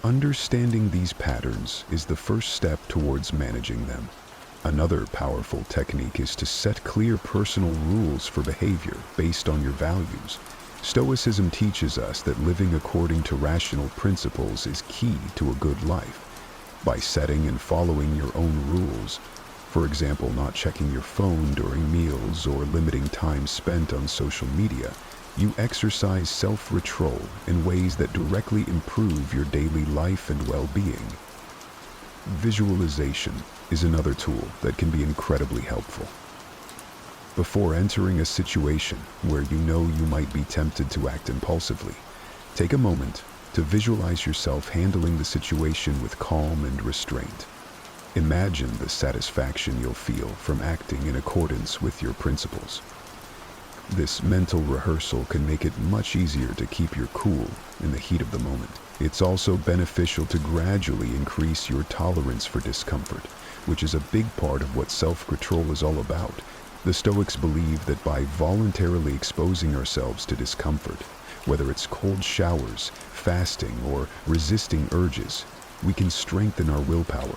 Understanding these patterns is the first step towards managing them. Another powerful technique is to set clear personal rules for behavior based on your values. Stoicism teaches us that living according to rational principles is key to a good life. By setting and following your own rules, for example, not checking your phone during meals or limiting time spent on social media, you exercise self-control in ways that directly improve your daily life and well-being. Visualization is another tool that can be incredibly helpful. Before entering a situation where you know you might be tempted to act impulsively, take a moment to visualize yourself handling the situation with calm and restraint. Imagine the satisfaction you'll feel from acting in accordance with your principles. This mental rehearsal can make it much easier to keep your cool in the heat of the moment. It's also beneficial to gradually increase your tolerance for discomfort, which is a big part of what self-control is all about. The Stoics believe that by voluntarily exposing ourselves to discomfort, whether it's cold showers, fasting, or resisting urges, we can strengthen our willpower.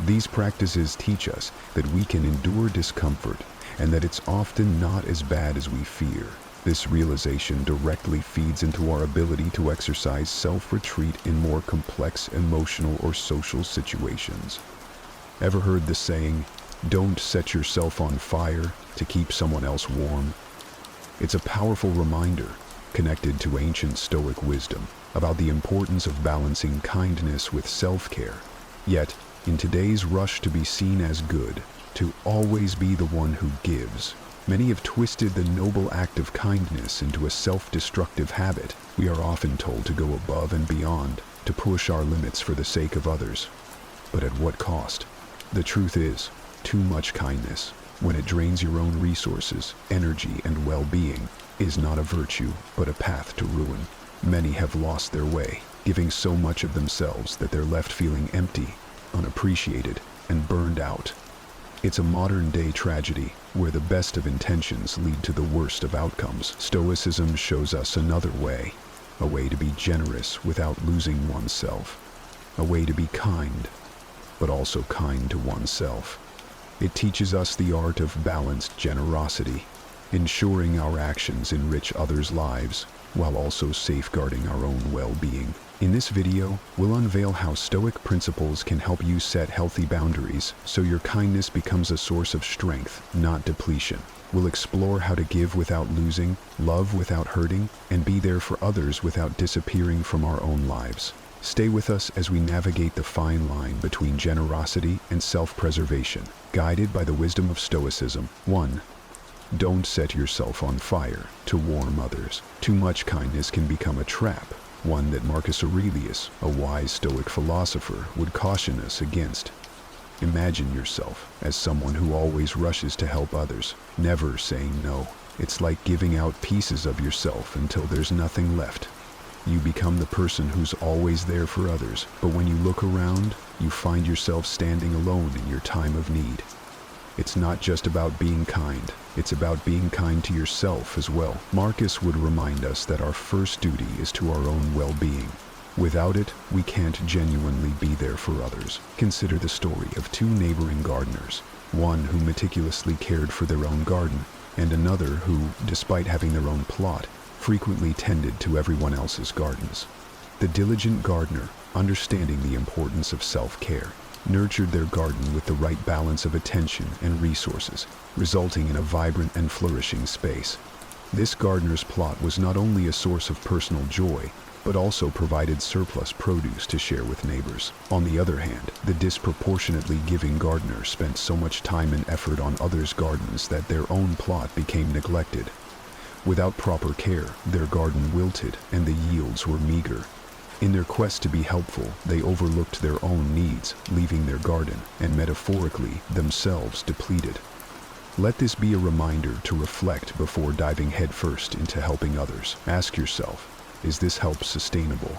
These practices teach us that we can endure discomfort and that it's often not as bad as we fear. This realization directly feeds into our ability to exercise self-retreat in more complex emotional or social situations. Ever heard the saying, "Don't set yourself on fire to keep someone else warm"? It's a powerful reminder, connected to ancient Stoic wisdom, about the importance of balancing kindness with self-care. Yet, in today's rush to be seen as good, to always be the one who gives, many have twisted the noble act of kindness into a self-destructive habit. We are often told to go above and beyond, to push our limits for the sake of others. But at what cost? The truth is, too much kindness, when it drains your own resources, energy, and well-being, is not a virtue, but a path to ruin. Many have lost their way, giving so much of themselves that they're left feeling empty, unappreciated, and burned out. It's a modern-day tragedy where the best of intentions lead to the worst of outcomes. Stoicism shows us another way, a way to be generous without losing oneself, a way to be kind, but also kind to oneself. It teaches us the art of balanced generosity, ensuring our actions enrich others' lives while also safeguarding our own well-being. In this video, we'll unveil how Stoic principles can help you set healthy boundaries so your kindness becomes a source of strength, not depletion. We'll explore how to give without losing, love without hurting, and be there for others without disappearing from our own lives. Stay with us as we navigate the fine line between generosity and self-preservation, guided by the wisdom of Stoicism. 1. Don't set yourself on fire to warm others. Too much kindness can become a trap, one that Marcus Aurelius, a wise Stoic philosopher, would caution us against. Imagine yourself as someone who always rushes to help others, never saying no. It's like giving out pieces of yourself until there's nothing left. You become the person who's always there for others, but when you look around, you find yourself standing alone in your time of need. It's not just about being kind, it's about being kind to yourself as well. Marcus would remind us that our first duty is to our own well-being. Without it, we can't genuinely be there for others. Consider the story of two neighboring gardeners, one who meticulously cared for their own garden, and another who, despite having their own plot, frequently tended to everyone else's gardens. The diligent gardener, understanding the importance of self-care, nurtured their garden with the right balance of attention and resources, resulting in a vibrant and flourishing space. This gardener's plot was not only a source of personal joy, but also provided surplus produce to share with neighbors. On the other hand, the disproportionately giving gardener spent so much time and effort on others' gardens that their own plot became neglected. Without proper care, their garden wilted and the yields were meager. In their quest to be helpful, they overlooked their own needs, leaving their garden, and metaphorically, themselves depleted. Let this be a reminder to reflect before diving headfirst into helping others. Ask yourself, is this help sustainable?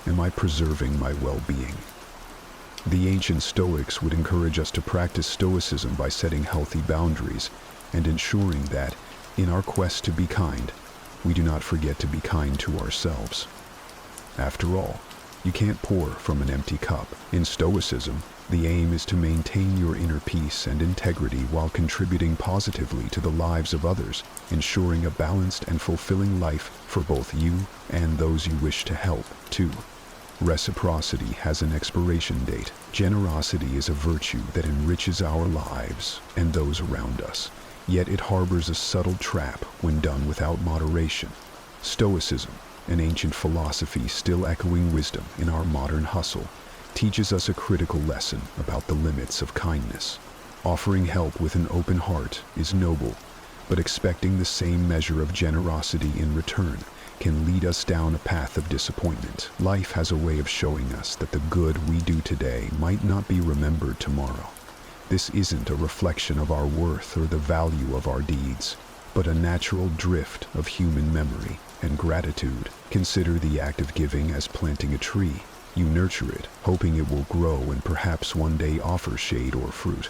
Am I preserving my well-being? The ancient Stoics would encourage us to practice Stoicism by setting healthy boundaries and ensuring that, in our quest to be kind, we do not forget to be kind to ourselves. After all, you can't pour from an empty cup. In Stoicism, the aim is to maintain your inner peace and integrity while contributing positively to the lives of others, ensuring a balanced and fulfilling life for both you and those you wish to help. 2. Reciprocity has an expiration date. Generosity is a virtue that enriches our lives and those around us, yet it harbors a subtle trap when done without moderation. Stoicism, an ancient philosophy still echoing wisdom in our modern hustle, teaches us a critical lesson about the limits of kindness. Offering help with an open heart is noble, but expecting the same measure of generosity in return can lead us down a path of disappointment. Life has a way of showing us that the good we do today might not be remembered tomorrow. This isn't a reflection of our worth or the value of our deeds, but a natural drift of human memory and gratitude. Consider the act of giving as planting a tree. You nurture it, hoping it will grow and perhaps one day offer shade or fruit.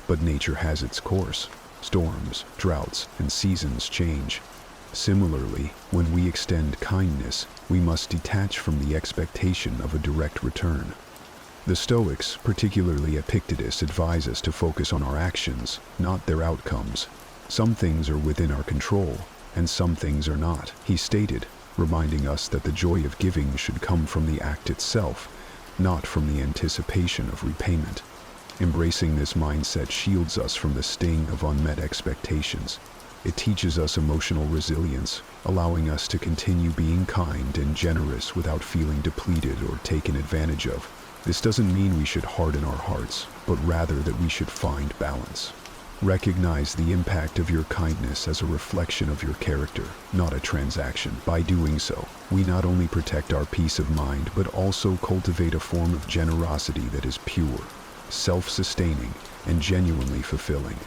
But nature has its course. Storms, droughts, and seasons change. Similarly, when we extend kindness, we must detach from the expectation of a direct return. The Stoics, particularly Epictetus, advise us to focus on our actions, not their outcomes. Some things are within our control, and some things are not, he stated, reminding us that the joy of giving should come from the act itself, not from the anticipation of repayment. Embracing this mindset shields us from the sting of unmet expectations. It teaches us emotional resilience, allowing us to continue being kind and generous without feeling depleted or taken advantage of. This doesn't mean we should harden our hearts, but rather that we should find balance. Recognize the impact of your kindness as a reflection of your character, not a transaction. By doing so, we not only protect our peace of mind, but also cultivate a form of generosity that is pure, self-sustaining, and genuinely fulfilling.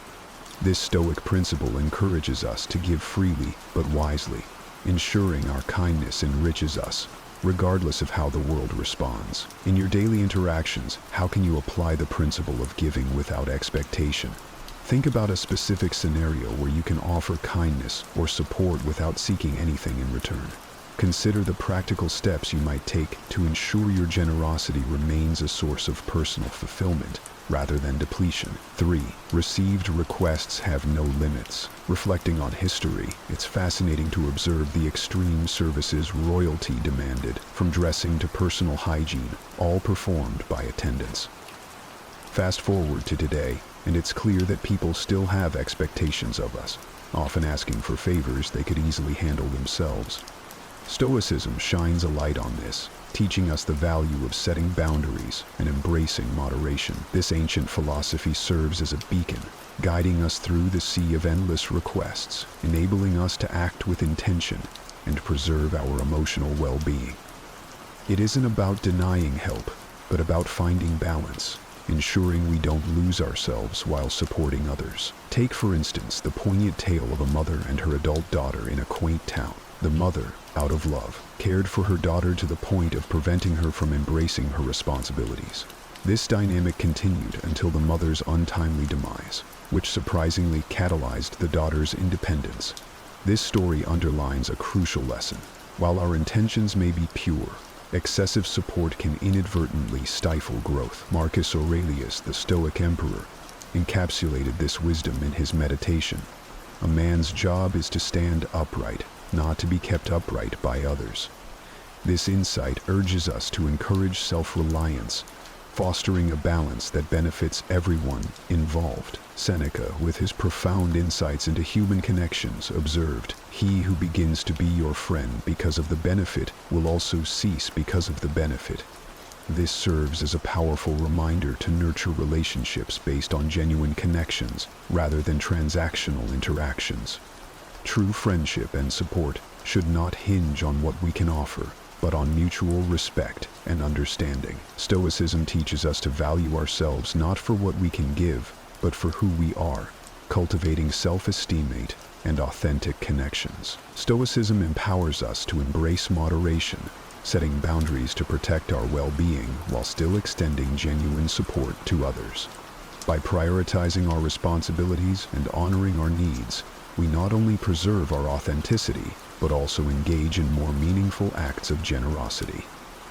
This Stoic principle encourages us to give freely but wisely, ensuring our kindness enriches us, regardless of how the world responds. In your daily interactions, how can you apply the principle of giving without expectation? Think about a specific scenario where you can offer kindness or support without seeking anything in return. Consider the practical steps you might take to ensure your generosity remains a source of personal fulfillment rather than depletion. 3. Received requests have no limits. Reflecting on history, it's fascinating to observe the extreme services royalty demanded, from dressing to personal hygiene, all performed by attendants. Fast forward to today, and it's clear that people still have expectations of us, often asking for favors they could easily handle themselves. Stoicism shines a light on this, teaching us the value of setting boundaries and embracing moderation. This ancient philosophy serves as a beacon, guiding us through the sea of endless requests, enabling us to act with intention and preserve our emotional well-being. It isn't about denying help, but about finding balance, ensuring we don't lose ourselves while supporting others. Take, for instance, the poignant tale of a mother and her adult daughter in a quaint town. The mother, out of love, cared for her daughter to the point of preventing her from embracing her responsibilities. This dynamic continued until the mother's untimely demise, which surprisingly catalyzed the daughter's independence. This story underlines a crucial lesson. While our intentions may be pure, excessive support can inadvertently stifle growth. Marcus Aurelius, the Stoic emperor, encapsulated this wisdom in his meditation. A man's job is to stand upright, not to be kept upright by others. This insight urges us to encourage self-reliance, fostering a balance that benefits everyone involved. Seneca, with his profound insights into human connections, observed, "He who begins to be your friend because of the benefit will also cease because of the benefit." This serves as a powerful reminder to nurture relationships based on genuine connections rather than transactional interactions. True friendship and support should not hinge on what we can offer, but on mutual respect and understanding. Stoicism teaches us to value ourselves not for what we can give, but for who we are, cultivating self-esteem and authentic connections. Stoicism empowers us to embrace moderation, setting boundaries to protect our well-being while still extending genuine support to others. By prioritizing our responsibilities and honoring our needs, we not only preserve our authenticity, but also engage in more meaningful acts of generosity.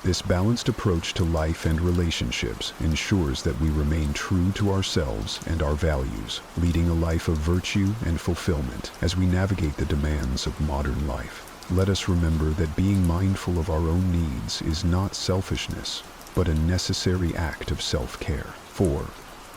This balanced approach to life and relationships ensures that we remain true to ourselves and our values, leading a life of virtue and fulfillment as we navigate the demands of modern life. Let us remember that being mindful of our own needs is not selfishness, but a necessary act of self-care. 4.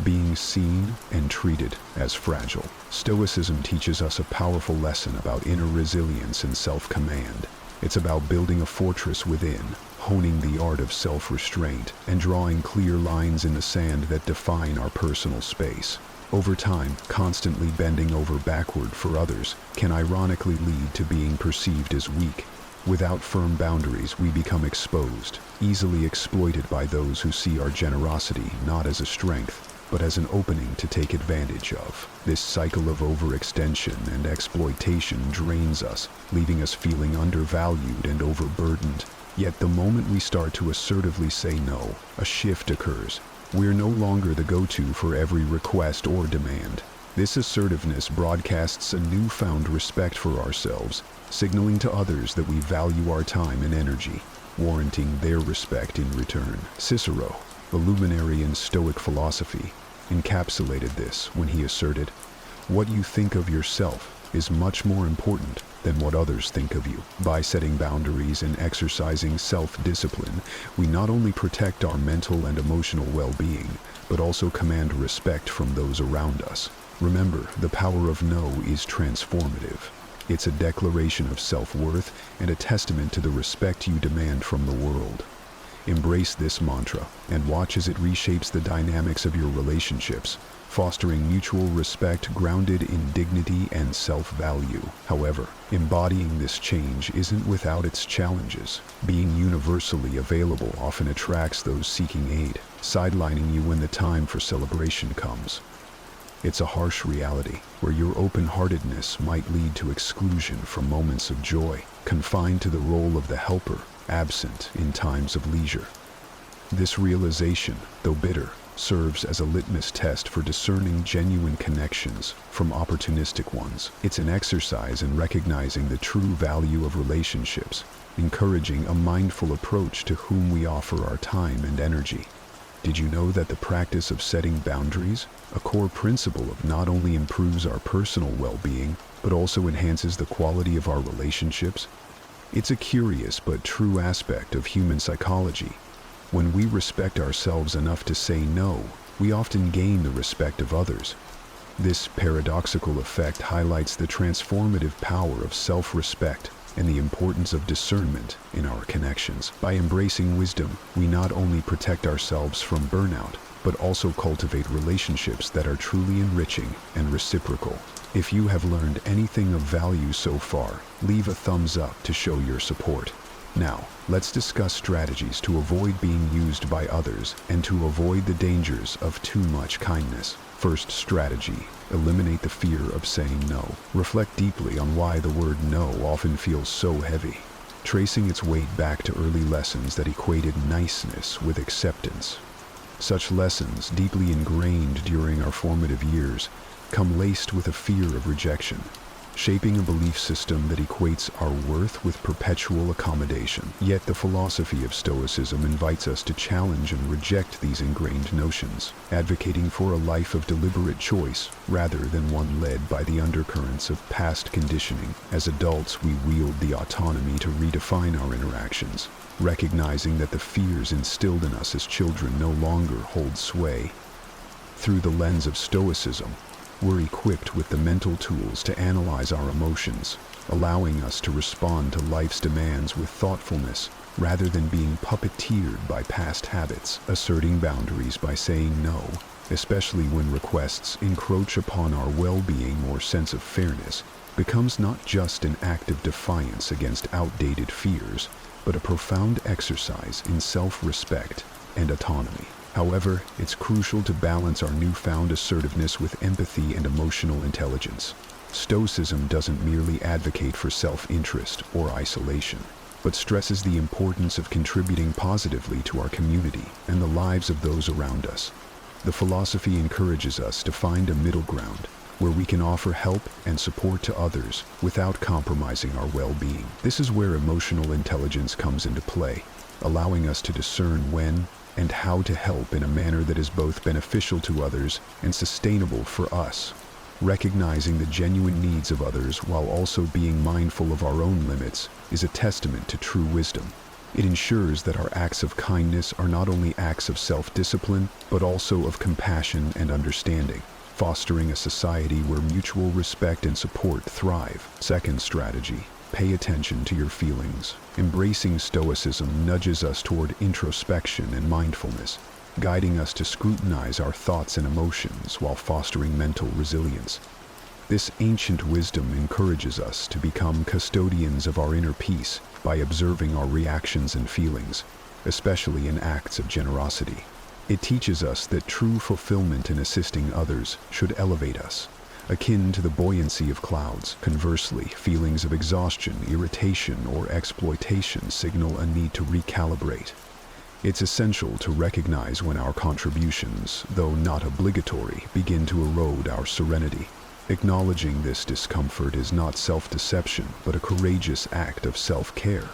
Being seen and treated as fragile. Stoicism teaches us a powerful lesson about inner resilience and self-command. It's about building a fortress within, honing the art of self-restraint, and drawing clear lines in the sand that define our personal space. Over time, constantly bending over backward for others can ironically lead to being perceived as weak. Without firm boundaries, we become exposed, easily exploited by those who see our generosity not as a strength, but as an opening to take advantage of. This cycle of overextension and exploitation drains us, leaving us feeling undervalued and overburdened. Yet the moment we start to assertively say no, a shift occurs. We're no longer the go-to for every request or demand. This assertiveness broadcasts a newfound respect for ourselves, signaling to others that we value our time and energy, warranting their respect in return. Cicero, a luminary in Stoic philosophy, encapsulated this when he asserted, "What you think of yourself is much more important than what others think of you." By setting boundaries and exercising self-discipline, we not only protect our mental and emotional well-being, but also command respect from those around us. Remember, the power of no is transformative. It's a declaration of self-worth and a testament to the respect you demand from the world. Embrace this mantra and watch as it reshapes the dynamics of your relationships, fostering mutual respect grounded in dignity and self-value. However, embodying this change isn't without its challenges. Being universally available often attracts those seeking aid, sidelining you when the time for celebration comes. It's a harsh reality where your open-heartedness might lead to exclusion from moments of joy, confined to the role of the helper, absent in times of leisure. This realization, though bitter, serves as a litmus test for discerning genuine connections from opportunistic ones. It's an exercise in recognizing the true value of relationships, encouraging a mindful approach to whom we offer our time and energy. Did you know that the practice of setting boundaries, a core principle of not only improves our personal well-being, but also enhances the quality of our relationships? It's a curious but true aspect of human psychology. When we respect ourselves enough to say no, we often gain the respect of others. This paradoxical effect highlights the transformative power of self-respect and the importance of discernment in our connections. By embracing wisdom, we not only protect ourselves from burnout, but also cultivate relationships that are truly enriching and reciprocal. If you have learned anything of value so far, leave a thumbs up to show your support. Now, let's discuss strategies to avoid being used by others and to avoid the dangers of too much kindness. First strategy: eliminate the fear of saying no. Reflect deeply on why the word no often feels so heavy, tracing its weight back to early lessons that equated niceness with acceptance. Such lessons, deeply ingrained during our formative years, come laced with a fear of rejection, shaping a belief system that equates our worth with perpetual accommodation. Yet the philosophy of Stoicism invites us to challenge and reject these ingrained notions, advocating for a life of deliberate choice rather than one led by the undercurrents of past conditioning. As adults, we wield the autonomy to redefine our interactions, recognizing that the fears instilled in us as children no longer hold sway. Through the lens of Stoicism, we're equipped with the mental tools to analyze our emotions, allowing us to respond to life's demands with thoughtfulness rather than being puppeteered by past habits. Asserting boundaries by saying no, especially when requests encroach upon our well-being or sense of fairness, becomes not just an act of defiance against outdated fears, but a profound exercise in self-respect and autonomy. However, it's crucial to balance our newfound assertiveness with empathy and emotional intelligence. Stoicism doesn't merely advocate for self-interest or isolation, but stresses the importance of contributing positively to our community and the lives of those around us. The philosophy encourages us to find a middle ground where we can offer help and support to others without compromising our well-being. This is where emotional intelligence comes into play, allowing us to discern when and how to help in a manner that is both beneficial to others and sustainable for us. Recognizing the genuine needs of others while also being mindful of our own limits is a testament to true wisdom. It ensures that our acts of kindness are not only acts of self-discipline, but also of compassion and understanding, fostering a society where mutual respect and support thrive. Second strategy: pay attention to your feelings. Embracing Stoicism nudges us toward introspection and mindfulness, guiding us to scrutinize our thoughts and emotions while fostering mental resilience. This ancient wisdom encourages us to become custodians of our inner peace by observing our reactions and feelings, especially in acts of generosity. It teaches us that true fulfillment in assisting others should elevate us, akin to the buoyancy of clouds. Conversely, feelings of exhaustion, irritation, or exploitation signal a need to recalibrate. It's essential to recognize when our contributions, though not obligatory, begin to erode our serenity. Acknowledging this discomfort is not self-deception, but a courageous act of self-care.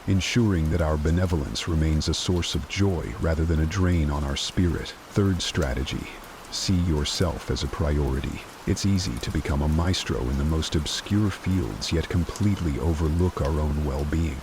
ensuring that our benevolence remains a source of joy rather than a drain on our spirit. Third strategy, see yourself as a priority. It's easy to become a maestro in the most obscure fields, yet completely overlook our own well-being.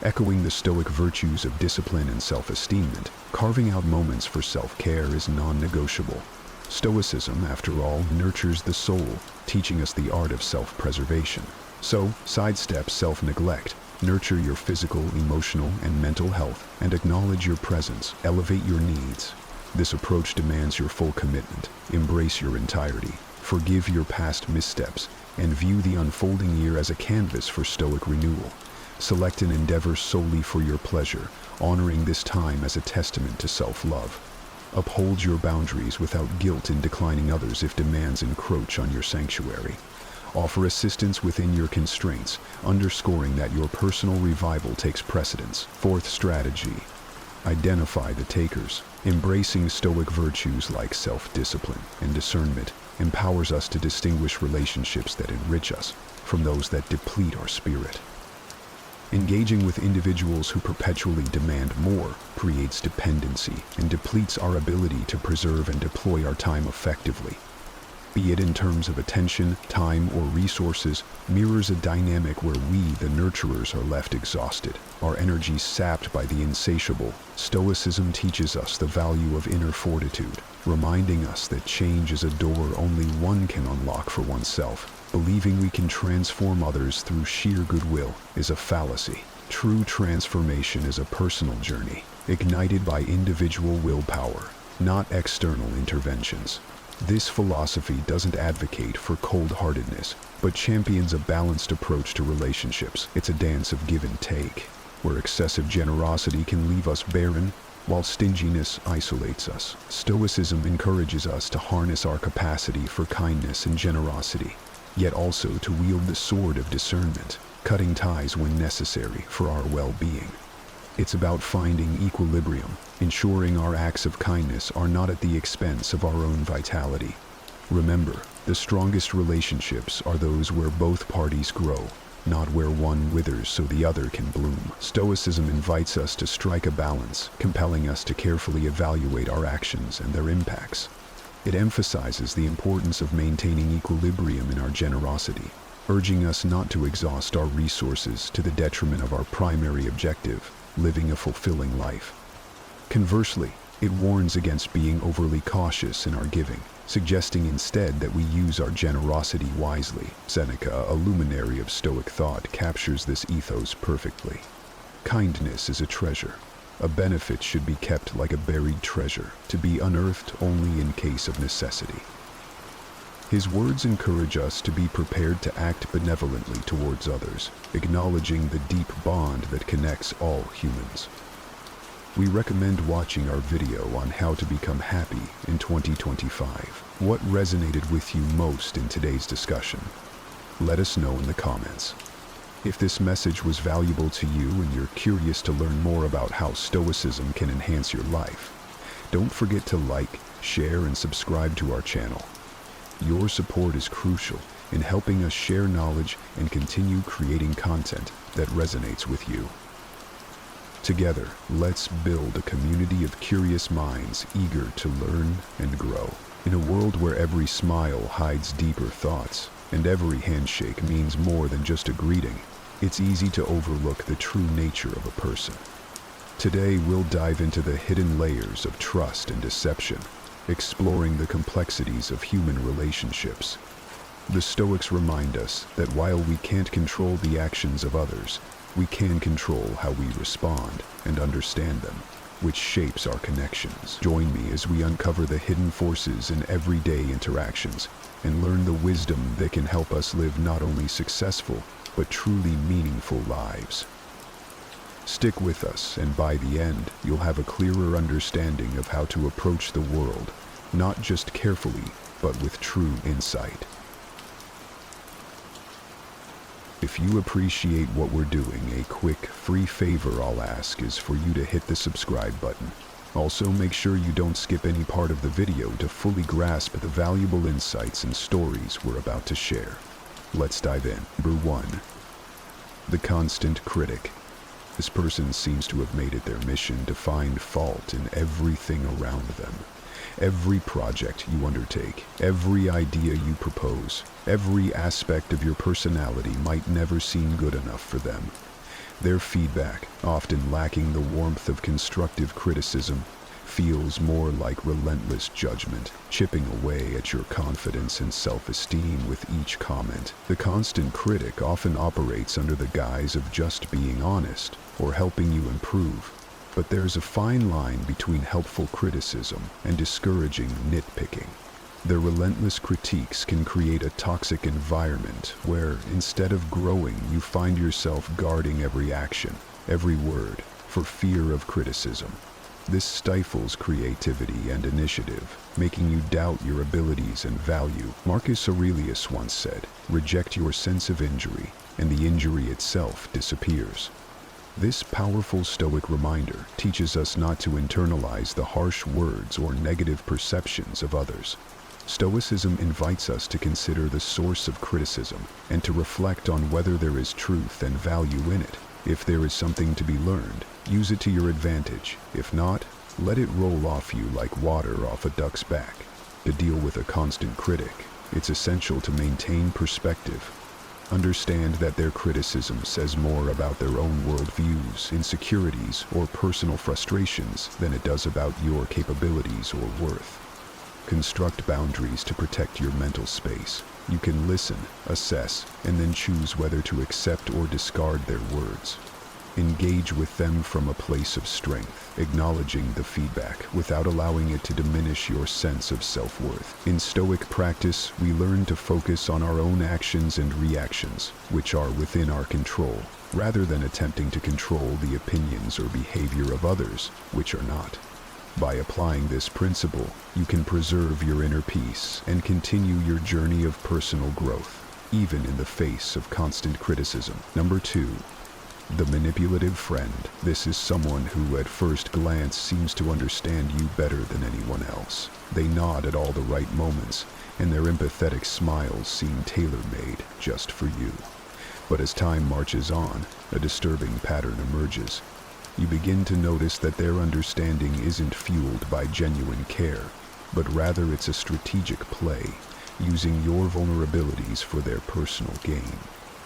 Echoing the Stoic virtues of discipline and self-esteem, carving out moments for self-care is non-negotiable. Stoicism, after all, nurtures the soul, teaching us the art of self-preservation. So, sidestep self-neglect, nurture your physical, emotional, and mental health, and acknowledge your presence. Elevate your needs. This approach demands your full commitment. Embrace your entirety. Forgive your past missteps, and view the unfolding year as a canvas for Stoic renewal. Select an endeavor solely for your pleasure, honoring this time as a testament to self-love. Uphold your boundaries without guilt in declining others if demands encroach on your sanctuary. Offer assistance within your constraints, underscoring that your personal revival takes precedence. Fourth strategy, identify the takers. Embracing Stoic virtues like self-discipline and discernment empowers us to distinguish relationships that enrich us from those that deplete our spirit. Engaging with individuals who perpetually demand more creates dependency and depletes our ability to preserve and deploy our time effectively. Be it in terms of attention, time, or resources, mirrors a dynamic where we, the nurturers, are left exhausted, our energy sapped by the insatiable. Stoicism teaches us the value of inner fortitude, reminding us that change is a door only one can unlock for oneself. Believing we can transform others through sheer goodwill is a fallacy. True transformation is a personal journey, ignited by individual willpower, not external interventions. This philosophy doesn't advocate for cold-heartedness, but champions a balanced approach to relationships. It's a dance of give and take, where excessive generosity can leave us barren, while stinginess isolates us. Stoicism encourages us to harness our capacity for kindness and generosity, yet also to wield the sword of discernment, cutting ties when necessary for our well-being. It's about finding equilibrium, ensuring our acts of kindness are not at the expense of our own vitality. Remember, the strongest relationships are those where both parties grow, not where one withers so the other can bloom. Stoicism invites us to strike a balance, compelling us to carefully evaluate our actions and their impacts. It emphasizes the importance of maintaining equilibrium in our generosity, urging us not to exhaust our resources to the detriment of our primary objective, living a fulfilling life. Conversely, it warns against being overly cautious in our giving, suggesting instead that we use our generosity wisely. Seneca, a luminary of Stoic thought, captures this ethos perfectly. Kindness is a treasure. A benefit should be kept like a buried treasure, to be unearthed only in case of necessity. His words encourage us to be prepared to act benevolently towards others, acknowledging the deep bond that connects all humans. We recommend watching our video on how to become happy in 2025. What resonated with you most in today's discussion? Let us know in the comments. If this message was valuable to you and you're curious to learn more about how Stoicism can enhance your life, don't forget to like, share, and subscribe to our channel. Your support is crucial in helping us share knowledge and continue creating content that resonates with you. Together, let's build a community of curious minds eager to learn and grow. In a world where every smile hides deeper thoughts, and every handshake means more than just a greeting, it's easy to overlook the true nature of a person. Today, we'll dive into the hidden layers of trust and deception, exploring the complexities of human relationships. The Stoics remind us that while we can't control the actions of others, we can control how we respond and understand them, which shapes our connections. Join me as we uncover the hidden forces in everyday interactions and learn the wisdom that can help us live not only successful, but truly meaningful lives. Stick with us, and by the end, you'll have a clearer understanding of how to approach the world, not just carefully, but with true insight. If you appreciate what we're doing, a quick, free favor I'll ask is for you to hit the subscribe button. Also, make sure you don't skip any part of the video to fully grasp the valuable insights and stories we're about to share. Let's dive in. Number 1. The constant critic. This person seems to have made it their mission to find fault in everything around them. Every project you undertake, every idea you propose, every aspect of your personality might never seem good enough for them. Their feedback, often lacking the warmth of constructive criticism, feels more like relentless judgment, chipping away at your confidence and self-esteem with each comment. The constant critic often operates under the guise of just being honest or helping you improve. But there's a fine line between helpful criticism and discouraging nitpicking. Their relentless critiques can create a toxic environment where, instead of growing, you find yourself guarding every action, every word, for fear of criticism. This stifles creativity and initiative, making you doubt your abilities and value. Marcus Aurelius once said, "Reject your sense of injury, and the injury itself disappears." This powerful Stoic reminder teaches us not to internalize the harsh words or negative perceptions of others. Stoicism invites us to consider the source of criticism and to reflect on whether there is truth and value in it. If there is something to be learned, use it to your advantage. If not, let it roll off you like water off a duck's back. To deal with a constant critic, it's essential to maintain perspective. Understand that their criticism says more about their own worldviews, insecurities, or personal frustrations than it does about your capabilities or worth. Construct boundaries to protect your mental space. You can listen, assess, and then choose whether to accept or discard their words. Engage with them from a place of strength, acknowledging the feedback without allowing it to diminish your sense of self-worth. In Stoic practice, we learn to focus on our own actions and reactions, which are within our control, rather than attempting to control the opinions or behavior of others, which are not. By applying this principle, you can preserve your inner peace and continue your journey of personal growth, even in the face of constant criticism. Number 2. The manipulative friend. This is someone who at first glance seems to understand you better than anyone else. They nod at all the right moments, and their empathetic smiles seem tailor-made just for you. But as time marches on, a disturbing pattern emerges. You begin to notice that their understanding isn't fueled by genuine care, but rather it's a strategic play, using your vulnerabilities for their personal gain.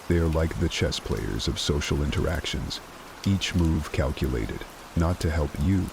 They are like the chess players of social interactions, each move calculated, not to help you,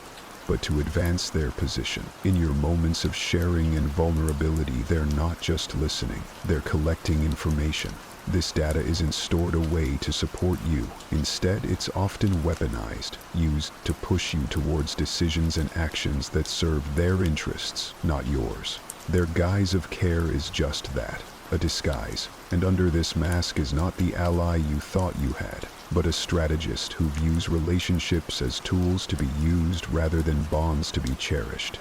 but to advance their position. In your moments of sharing and vulnerability, they're not just listening, they're collecting information. This data isn't stored away to support you. Instead, it's often weaponized, used to push you towards decisions and actions that serve their interests, not yours. Their guise of care is just that, a disguise, and under this mask is not the ally you thought you had, but a strategist who views relationships as tools to be used rather than bonds to be cherished.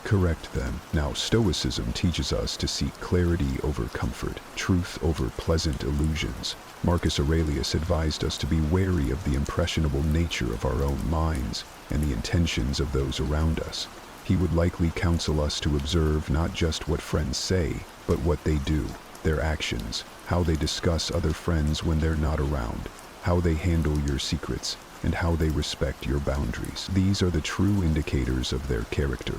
Correct them. Now, Stoicism teaches us to seek clarity over comfort, truth over pleasant illusions. Marcus Aurelius advised us to be wary of the impressionable nature of our own minds and the intentions of those around us. He would likely counsel us to observe not just what friends say, but what they do, their actions, how they discuss other friends when they're not around, how they handle your secrets, and how they respect your boundaries. These are the true indicators of their character.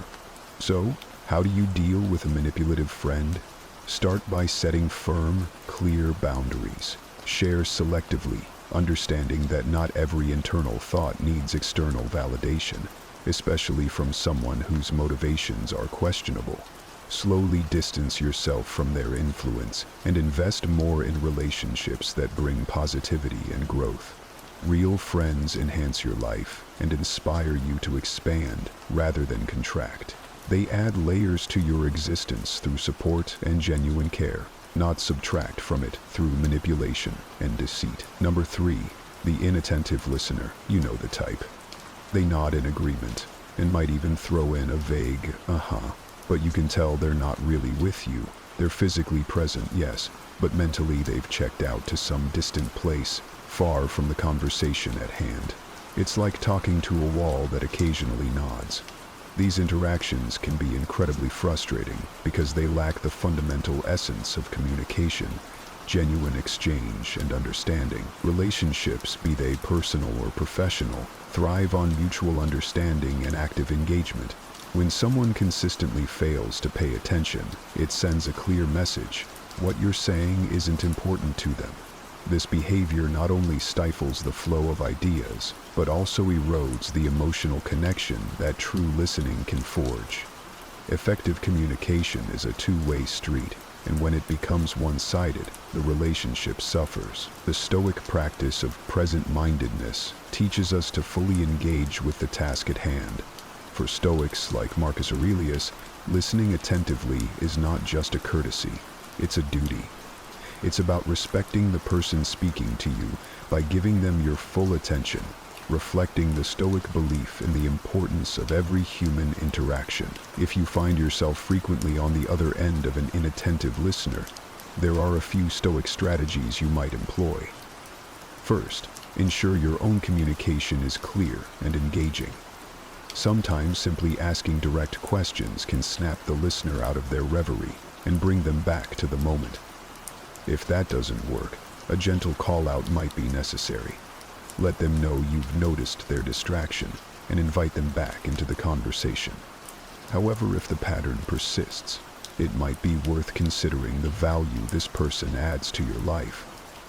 So, how do you deal with a manipulative friend? Start by setting firm, clear boundaries. Share selectively, understanding that not every internal thought needs external validation, especially from someone whose motivations are questionable. Slowly distance yourself from their influence and invest more in relationships that bring positivity and growth. Real friends enhance your life and inspire you to expand rather than contract. They add layers to your existence through support and genuine care, not subtract from it through manipulation and deceit. Number 3, the inattentive listener. You know the type. They nod in agreement and might even throw in a vague, but you can tell they're not really with you. They're physically present, yes, but mentally they've checked out to some distant place, far from the conversation at hand. It's like talking to a wall that occasionally nods. These interactions can be incredibly frustrating because they lack the fundamental essence of communication, genuine exchange and understanding. Relationships, be they personal or professional, thrive on mutual understanding and active engagement. When someone consistently fails to pay attention, it sends a clear message. What you're saying isn't important to them. This behavior not only stifles the flow of ideas, but also erodes the emotional connection that true listening can forge. Effective communication is a two-way street, and when it becomes one-sided, the relationship suffers. The Stoic practice of present-mindedness teaches us to fully engage with the task at hand. For Stoics like Marcus Aurelius, listening attentively is not just a courtesy, it's a duty. It's about respecting the person speaking to you by giving them your full attention, reflecting the Stoic belief in the importance of every human interaction. If you find yourself frequently on the other end of an inattentive listener, there are a few Stoic strategies you might employ. First, ensure your own communication is clear and engaging. Sometimes simply asking direct questions can snap the listener out of their reverie and bring them back to the moment. If that doesn't work, a gentle call-out might be necessary. Let them know you've noticed their distraction and invite them back into the conversation. However, if the pattern persists, it might be worth considering the value this person adds to your life.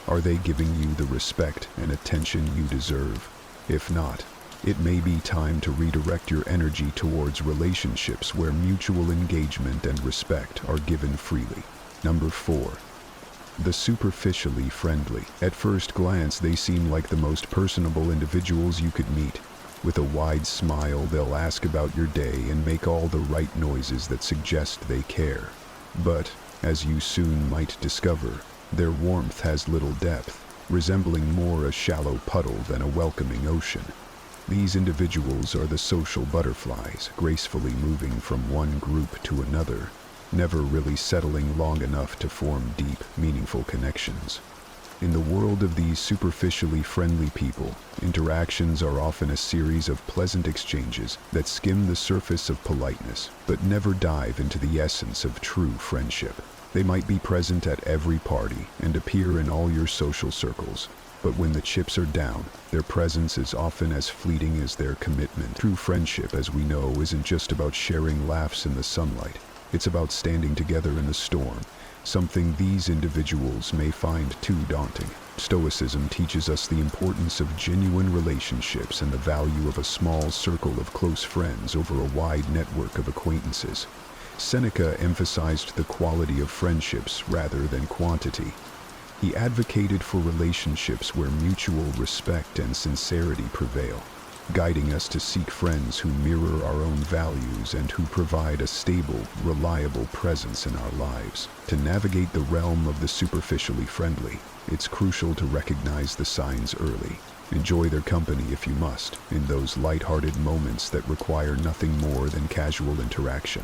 Are they giving you the respect and attention you deserve? If not, it may be time to redirect your energy towards relationships where mutual engagement and respect are given freely. Number 4. The superficially friendly. At first glance, they seem like the most personable individuals you could meet. With a wide smile, they'll ask about your day and make all the right noises that suggest they care. But, as you soon might discover, their warmth has little depth, resembling more a shallow puddle than a welcoming ocean. These individuals are the social butterflies, gracefully moving from one group to another, never really settling long enough to form deep, meaningful connections. In the world of these superficially friendly people, interactions are often a series of pleasant exchanges that skim the surface of politeness, but never dive into the essence of true friendship. They might be present at every party and appear in all your social circles, but when the chips are down, their presence is often as fleeting as their commitment. True friendship, as we know, isn't just about sharing laughs in the sunlight. It's about standing together in the storm, something these individuals may find too daunting. Stoicism teaches us the importance of genuine relationships and the value of a small circle of close friends over a wide network of acquaintances. Seneca emphasized the quality of friendships rather than quantity. He advocated for relationships where mutual respect and sincerity prevail, guiding us to seek friends who mirror our own values and who provide a stable, reliable presence in our lives. To navigate the realm of the superficially friendly, it's crucial to recognize the signs early. Enjoy their company if you must, in those light-hearted moments that require nothing more than casual interaction.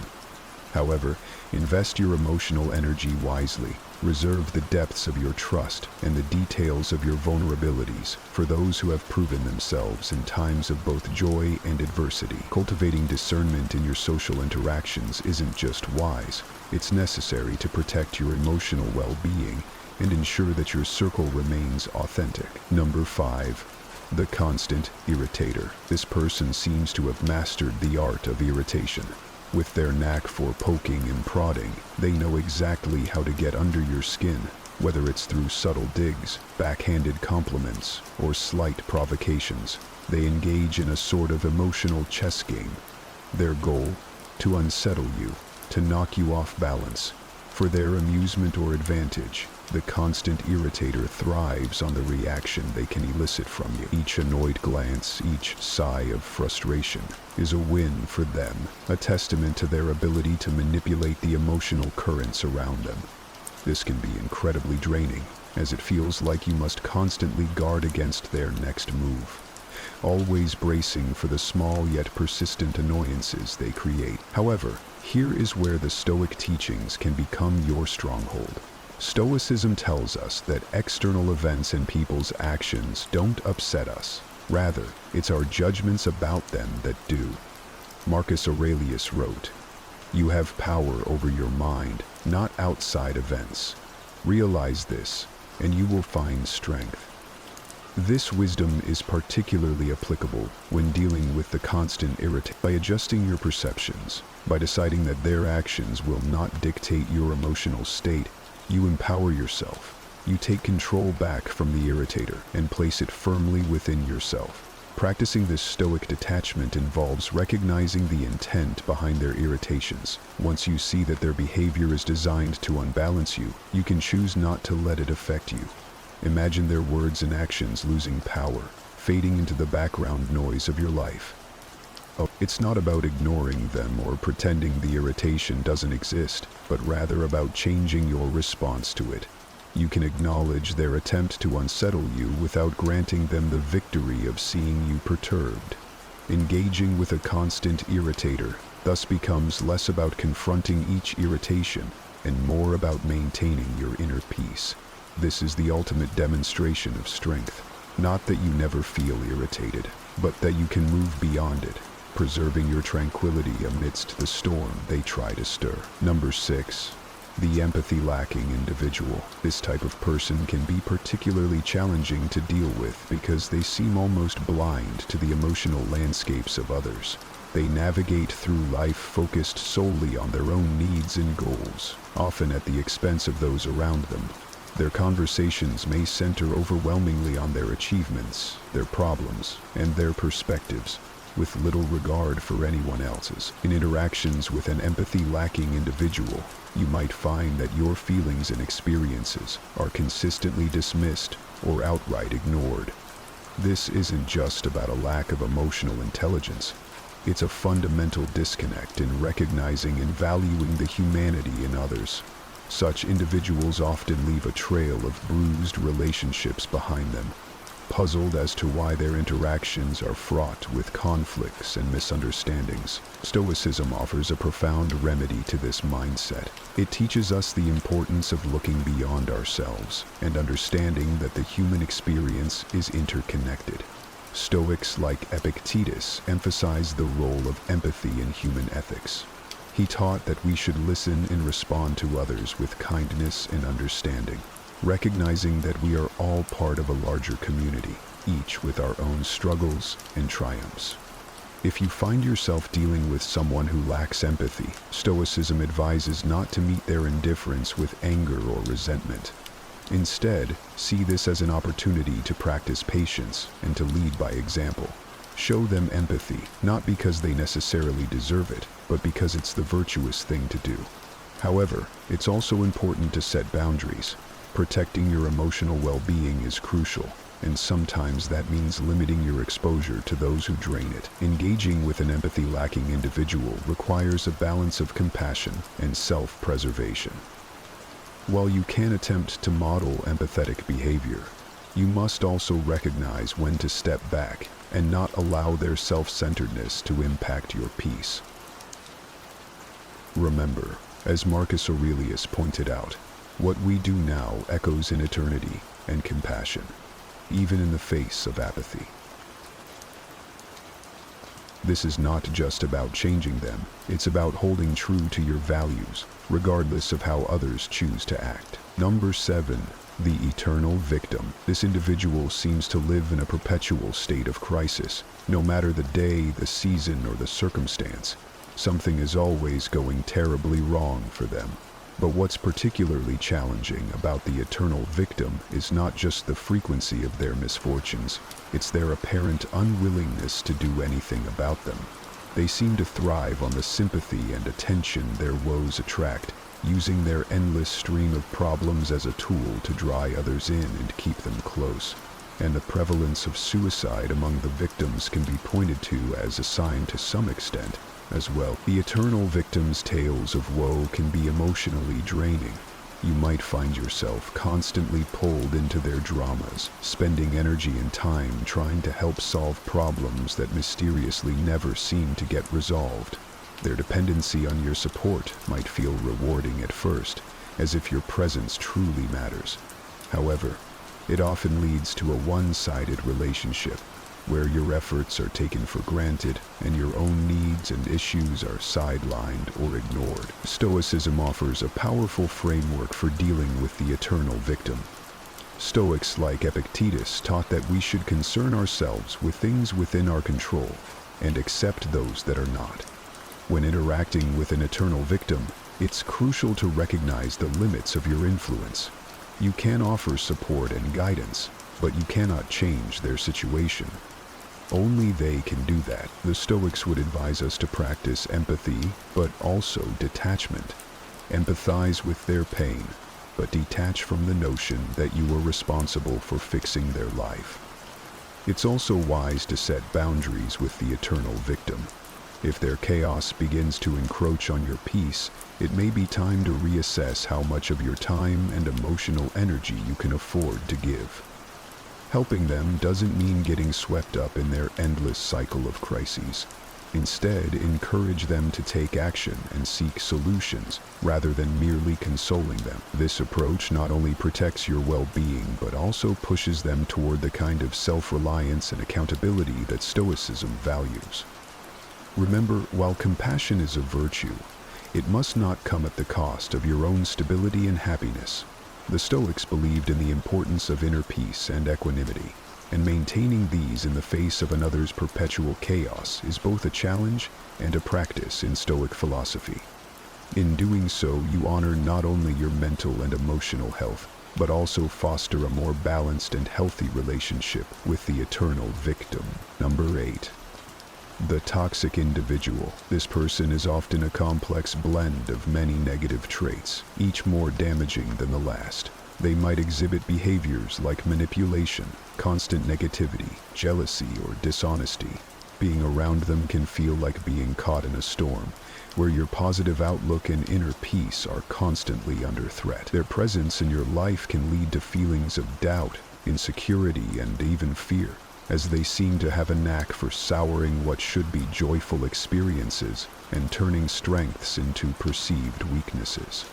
However, invest your emotional energy wisely. Reserve the depths of your trust and the details of your vulnerabilities for those who have proven themselves in times of both joy and adversity. Cultivating discernment in your social interactions isn't just wise, it's necessary to protect your emotional well-being and ensure that your circle remains authentic. Number 5. The constant irritator. This person seems to have mastered the art of irritation. With their knack for poking and prodding, they know exactly how to get under your skin, whether it's through subtle digs, backhanded compliments, or slight provocations. They engage in a sort of emotional chess game. Their goal? To unsettle you, to knock you off balance. For their amusement or advantage, the constant irritator thrives on the reaction they can elicit from you. Each annoyed glance, each sigh of frustration is a win for them, a testament to their ability to manipulate the emotional currents around them. This can be incredibly draining, as it feels like you must constantly guard against their next move, always bracing for the small yet persistent annoyances they create. However, here is where the Stoic teachings can become your stronghold. Stoicism tells us that external events and people's actions don't upset us. Rather, it's our judgments about them that do. Marcus Aurelius wrote, "You have power over your mind, not outside events." Realize this, and you will find strength. This wisdom is particularly applicable when dealing with the constant irritation. By adjusting your perceptions, by deciding that their actions will not dictate your emotional state, you empower yourself. You take control back from the irritator and place it firmly within yourself. Practicing this Stoic detachment involves recognizing the intent behind their irritations. Once you see that their behavior is designed to unbalance you, you can choose not to let it affect you. Imagine their words and actions losing power, fading into the background noise of your life. It's not about ignoring them or pretending the irritation doesn't exist, but rather about changing your response to it. You can acknowledge their attempt to unsettle you without granting them the victory of seeing you perturbed. Engaging with a constant irritator thus becomes less about confronting each irritation and more about maintaining your inner peace. This is the ultimate demonstration of strength. Not that you never feel irritated, but that you can move beyond it, preserving your tranquility amidst the storm they try to stir. Number 6. The empathy-lacking individual. This type of person can be particularly challenging to deal with because they seem almost blind to the emotional landscapes of others. They navigate through life focused solely on their own needs and goals, often at the expense of those around them. Their conversations may center overwhelmingly on their achievements, their problems, and their perspectives, with little regard for anyone else's. In interactions with an empathy-lacking individual, you might find that your feelings and experiences are consistently dismissed or outright ignored. This isn't just about a lack of emotional intelligence. It's a fundamental disconnect in recognizing and valuing the humanity in others. Such individuals often leave a trail of bruised relationships behind them, puzzled as to why their interactions are fraught with conflicts and misunderstandings. Stoicism offers a profound remedy to this mindset. It teaches us the importance of looking beyond ourselves and understanding that the human experience is interconnected. Stoics like Epictetus emphasize the role of empathy in human ethics. He taught that we should listen and respond to others with kindness and understanding, recognizing that we are all part of a larger community, each with our own struggles and triumphs. If you find yourself dealing with someone who lacks empathy, Stoicism advises not to meet their indifference with anger or resentment. Instead, see this as an opportunity to practice patience and to lead by example. Show them empathy, not because they necessarily deserve it, but because it's the virtuous thing to do. However, it's also important to set boundaries. Protecting your emotional well-being is crucial, and sometimes that means limiting your exposure to those who drain it. Engaging with an empathy-lacking individual requires a balance of compassion and self-preservation. While you can attempt to model empathetic behavior, you must also recognize when to step back and not allow their self-centeredness to impact your peace. Remember, as Marcus Aurelius pointed out, what we do now echoes in eternity and compassion, even in the face of apathy. This is not just about changing them, it's about holding true to your values, regardless of how others choose to act. Number 7. The eternal victim. This individual seems to live in a perpetual state of crisis. No matter the day, the season, or the circumstance, something is always going terribly wrong for them. But what's particularly challenging about the eternal victim is not just the frequency of their misfortunes, it's their apparent unwillingness to do anything about them. They seem to thrive on the sympathy and attention their woes attract, using their endless stream of problems as a tool to draw others in and keep them close. And the prevalence of suicide among the victims can be pointed to as a sign to some extent as well. The eternal victim's tales of woe can be emotionally draining. You might find yourself constantly pulled into their dramas, spending energy and time trying to help solve problems that mysteriously never seem to get resolved. Their dependency on your support might feel rewarding at first, as if your presence truly matters. However, it often leads to a one-sided relationship, where your efforts are taken for granted and your own needs and issues are sidelined or ignored. Stoicism offers a powerful framework for dealing with the eternal victim. Stoics like Epictetus taught that we should concern ourselves with things within our control and accept those that are not. When interacting with an eternal victim, it's crucial to recognize the limits of your influence. You can offer support and guidance, but you cannot change their situation. Only they can do that. The Stoics would advise us to practice empathy, but also detachment. Empathize with their pain, but detach from the notion that you are responsible for fixing their life. It's also wise to set boundaries with the eternal victim. If their chaos begins to encroach on your peace, it may be time to reassess how much of your time and emotional energy you can afford to give. Helping them doesn't mean getting swept up in their endless cycle of crises. Instead, encourage them to take action and seek solutions rather than merely consoling them. This approach not only protects your well-being but also pushes them toward the kind of self-reliance and accountability that Stoicism values. Remember, while compassion is a virtue, it must not come at the cost of your own stability and happiness. The Stoics believed in the importance of inner peace and equanimity, and maintaining these in the face of another's perpetual chaos is both a challenge and a practice in Stoic philosophy. In doing so, you honor not only your mental and emotional health, but also foster a more balanced and healthy relationship with the eternal victim. Number 8. The toxic individual. This person is often a complex blend of many negative traits, each more damaging than the last. They might exhibit behaviors like manipulation, constant negativity, jealousy, or dishonesty. Being around them can feel like being caught in a storm, where your positive outlook and inner peace are constantly under threat. Their presence in your life can lead to feelings of doubt, insecurity, and even fear, as they seem to have a knack for souring what should be joyful experiences and turning strengths into perceived weaknesses.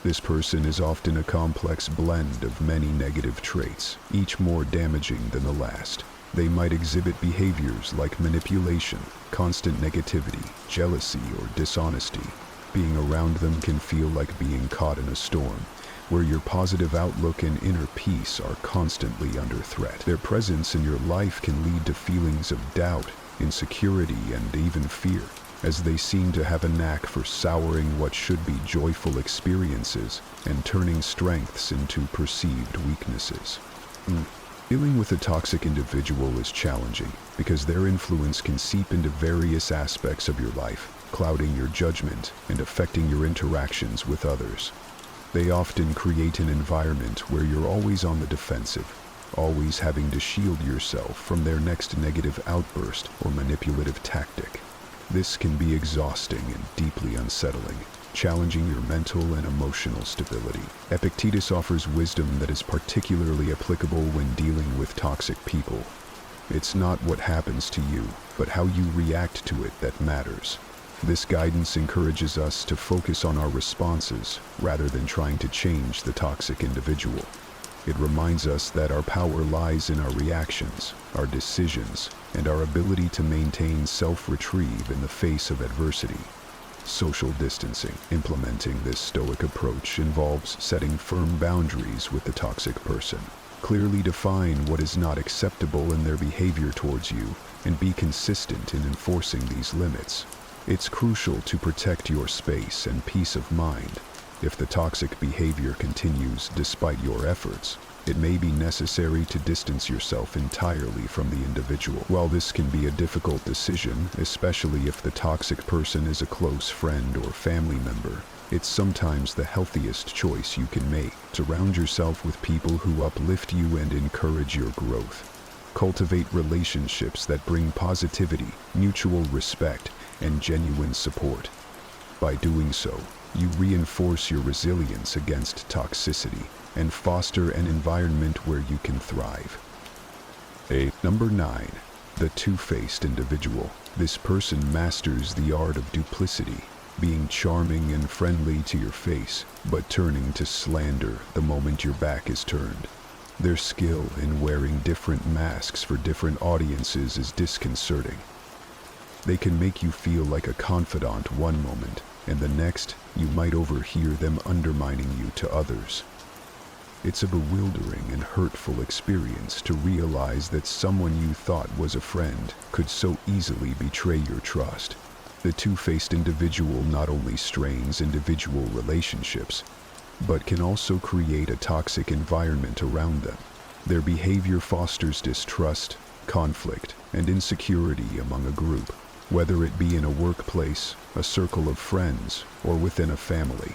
This person is often a complex blend of many negative traits, each more damaging than the last. They might exhibit behaviors like manipulation, constant negativity, jealousy, or dishonesty. Being around them can feel like being caught in a storm, where your positive outlook and inner peace are constantly under threat. Their presence in your life can lead to feelings of doubt, insecurity, and even fear, as they seem to have a knack for souring what should be joyful experiences and turning strengths into perceived weaknesses. Dealing with a toxic individual is challenging because their influence can seep into various aspects of your life, clouding your judgment and affecting your interactions with others. They often create an environment where you're always on the defensive, always having to shield yourself from their next negative outburst or manipulative tactic. This can be exhausting and deeply unsettling, challenging your mental and emotional stability. Epictetus offers wisdom that is particularly applicable when dealing with toxic people. It's not what happens to you, but how you react to it that matters. This guidance encourages us to focus on our responses rather than trying to change the toxic individual. It reminds us that our power lies in our reactions, our decisions, and our ability to maintain self-retrieve in the face of adversity. Social distancing. Implementing this Stoic approach involves setting firm boundaries with the toxic person. Clearly define what is not acceptable in their behavior towards you and be consistent in enforcing these limits. It's crucial to protect your space and peace of mind. If the toxic behavior continues despite your efforts, it may be necessary to distance yourself entirely from the individual. While this can be a difficult decision, especially if the toxic person is a close friend or family member, it's sometimes the healthiest choice you can make. Surround yourself with people who uplift you and encourage your growth. Cultivate relationships that bring positivity, mutual respect, and genuine support. By doing so, you reinforce your resilience against toxicity and foster an environment where you can thrive. Number 9. The two-faced individual. This person masters the art of duplicity, being charming and friendly to your face, but turning to slander the moment your back is turned. Their skill in wearing different masks for different audiences is disconcerting. They can make you feel like a confidant one moment, and the next, you might overhear them undermining you to others. It's a bewildering and hurtful experience to realize that someone you thought was a friend could so easily betray your trust. The two-faced individual not only strains individual relationships, but can also create a toxic environment around them. Their behavior fosters distrust, conflict, and insecurity among a group, whether it be in a workplace, a circle of friends, or within a family.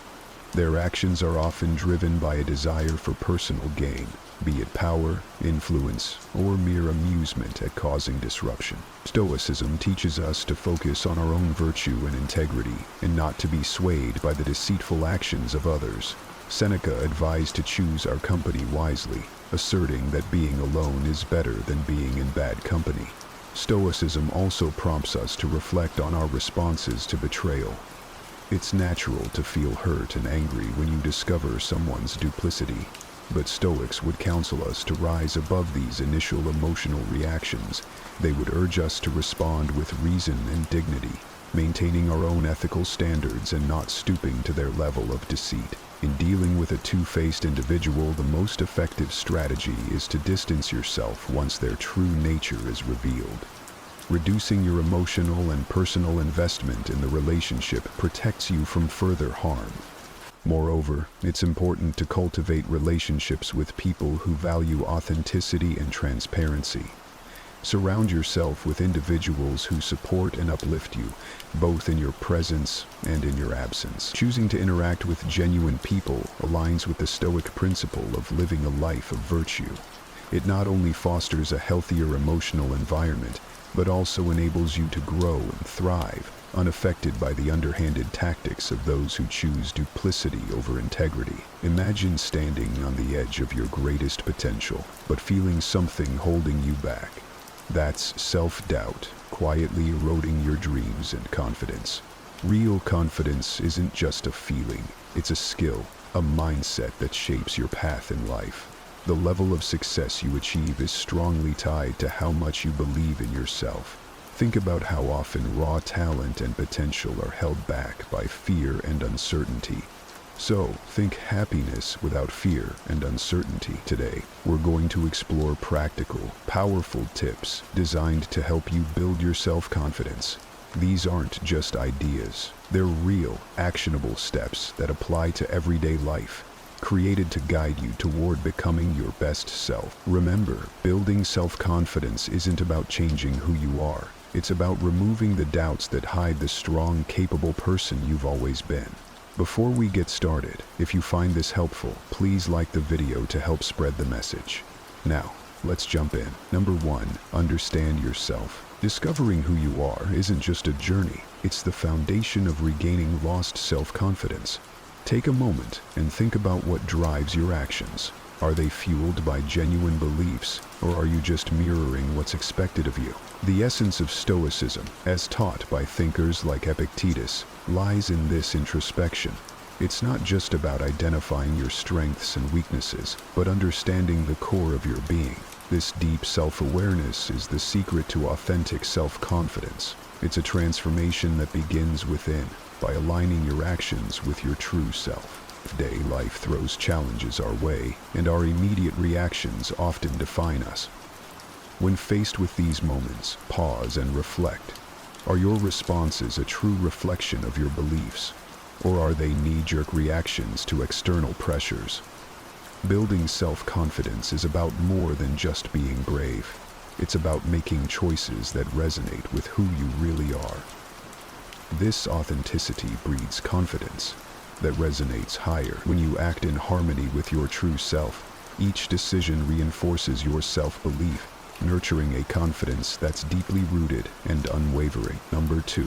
Their actions are often driven by a desire for personal gain, be it power, influence, or mere amusement at causing disruption. Stoicism teaches us to focus on our own virtue and integrity, and not to be swayed by the deceitful actions of others. Seneca advised to choose our company wisely, asserting that being alone is better than being in bad company. Stoicism also prompts us to reflect on our responses to betrayal. It's natural to feel hurt and angry when you discover someone's duplicity, but Stoics would counsel us to rise above these initial emotional reactions. They would urge us to respond with reason and dignity, maintaining our own ethical standards and not stooping to their level of deceit. In dealing with a two-faced individual, the most effective strategy is to distance yourself once their true nature is revealed. Reducing your emotional and personal investment in the relationship protects you from further harm. Moreover, it's important to cultivate relationships with people who value authenticity and transparency. Surround yourself with individuals who support and uplift you, both in your presence and in your absence. Choosing to interact with genuine people aligns with the Stoic principle of living a life of virtue. It not only fosters a healthier emotional environment, but also enables you to grow and thrive, unaffected by the underhanded tactics of those who choose duplicity over integrity. Imagine standing on the edge of your greatest potential, but feeling something holding you back. That's self-doubt, quietly eroding your dreams and confidence. Real confidence isn't just a feeling, it's a skill, a mindset that shapes your path in life. The level of success you achieve is strongly tied to how much you believe in yourself. Think about how often raw talent and potential are held back by fear and uncertainty. So, think happiness without fear and uncertainty. Today, we're going to explore practical, powerful tips designed to help you build your self-confidence. These aren't just ideas. They're real, actionable steps that apply to everyday life, created to guide you toward becoming your best self. Remember, building self-confidence isn't about changing who you are. It's about removing the doubts that hide the strong, capable person you've always been. Before we get started, if you find this helpful, please like the video to help spread the message. Now, let's jump in. Number 1, understand yourself. Discovering who you are isn't just a journey, it's the foundation of regaining lost self-confidence. Take a moment and think about what drives your actions. Are they fueled by genuine beliefs, or are you just mirroring what's expected of you? The essence of Stoicism, as taught by thinkers like Epictetus, lies in this introspection. It's not just about identifying your strengths and weaknesses, but understanding the core of your being. This deep self-awareness is the secret to authentic self-confidence. It's a transformation that begins within, by aligning your actions with your true self. Today, life throws challenges our way, and our immediate reactions often define us. When faced with these moments, pause and reflect. Are your responses a true reflection of your beliefs, or are they knee-jerk reactions to external pressures? Building self-confidence is about more than just being brave. It's about making choices that resonate with who you really are. This authenticity breeds confidence that resonates higher when you act in harmony with your true self. Each decision reinforces your self-belief, nurturing a confidence that's deeply rooted and unwavering. Number 2,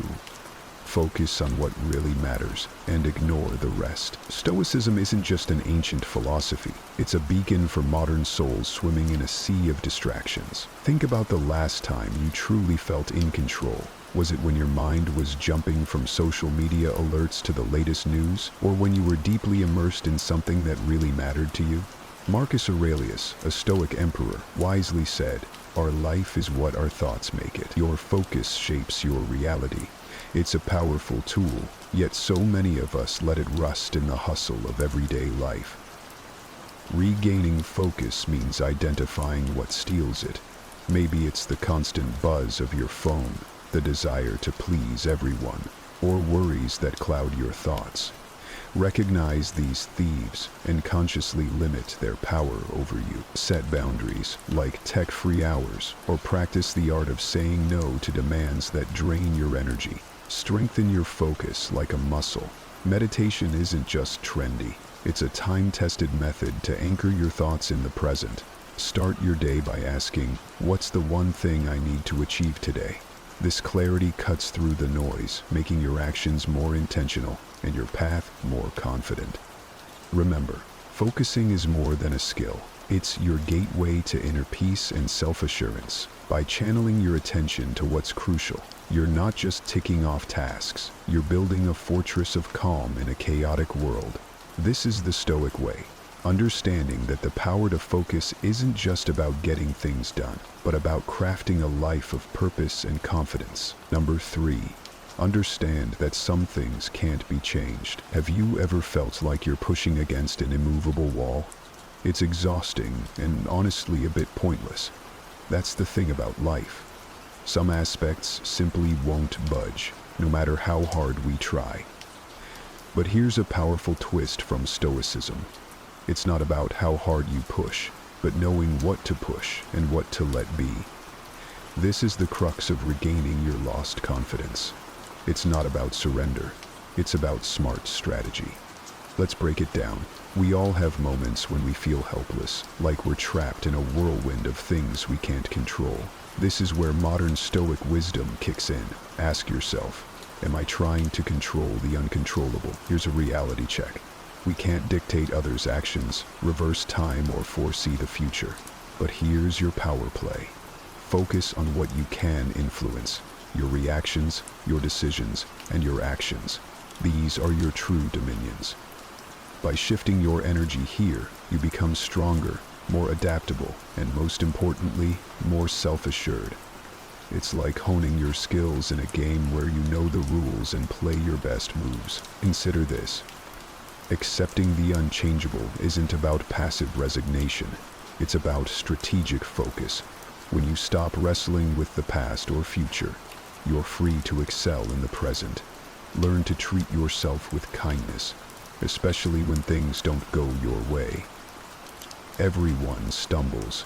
focus on what really matters and ignore the rest. Stoicism isn't just an ancient philosophy. It's a beacon for modern souls swimming in a sea of distractions. Think about the last time you truly felt in control. Was it when your mind was jumping from social media alerts to the latest news, or when you were deeply immersed in something that really mattered to you? Marcus Aurelius, a Stoic emperor, wisely said, "Our life is what our thoughts make it. Your focus shapes your reality." It's a powerful tool, yet so many of us let it rust in the hustle of everyday life. Regaining focus means identifying what steals it. Maybe it's the constant buzz of your phone, the desire to please everyone, or worries that cloud your thoughts. Recognize these thieves and consciously limit their power over you. Set boundaries, like tech-free hours, or practice the art of saying no to demands that drain your energy. Strengthen your focus like a muscle. Meditation isn't just trendy. It's a time-tested method to anchor your thoughts in the present. Start your day by asking, "What's the one thing I need to achieve today?" This clarity cuts through the noise, making your actions more intentional and your path more confident. Remember, focusing is more than a skill. It's your gateway to inner peace and self-assurance. By channeling your attention to what's crucial, you're not just ticking off tasks, you're building a fortress of calm in a chaotic world. This is the Stoic way, understanding that the power to focus isn't just about getting things done, but about crafting a life of purpose and confidence. Number 3. Understand that some things can't be changed. Have you ever felt like you're pushing against an immovable wall? It's exhausting and honestly a bit pointless. That's the thing about life. Some aspects simply won't budge, no matter how hard we try. But here's a powerful twist from Stoicism. It's not about how hard you push, but knowing what to push and what to let be. This is the crux of regaining your lost confidence. It's not about surrender. It's about smart strategy. Let's break it down. We all have moments when we feel helpless, like we're trapped in a whirlwind of things we can't control. This is where modern Stoic wisdom kicks in. Ask yourself, am I trying to control the uncontrollable? Here's a reality check. We can't dictate others' actions, reverse time, or foresee the future. But here's your power play. Focus on what you can influence. Your reactions, your decisions, and your actions. These are your true dominions. By shifting your energy here, you become stronger, more adaptable, and most importantly, more self-assured. It's like honing your skills in a game where you know the rules and play your best moves. Consider this. Accepting the unchangeable isn't about passive resignation. It's about strategic focus. When you stop wrestling with the past or future, you're free to excel in the present. Learn to treat yourself with kindness, especially when things don't go your way. Everyone stumbles.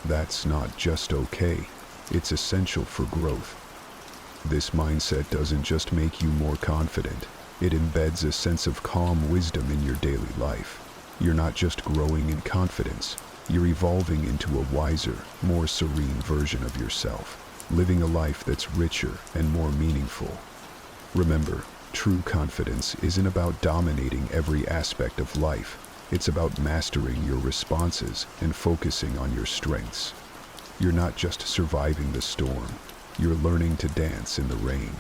That's not just okay. It's essential for growth. This mindset doesn't just make you more confident. It embeds a sense of calm wisdom in your daily life. You're not just growing in confidence. You're evolving into a wiser, more serene version of yourself, living a life that's richer and more meaningful. Remember, true confidence isn't about dominating every aspect of life. It's about mastering your responses and focusing on your strengths. You're not just surviving the storm. You're learning to dance in the rain.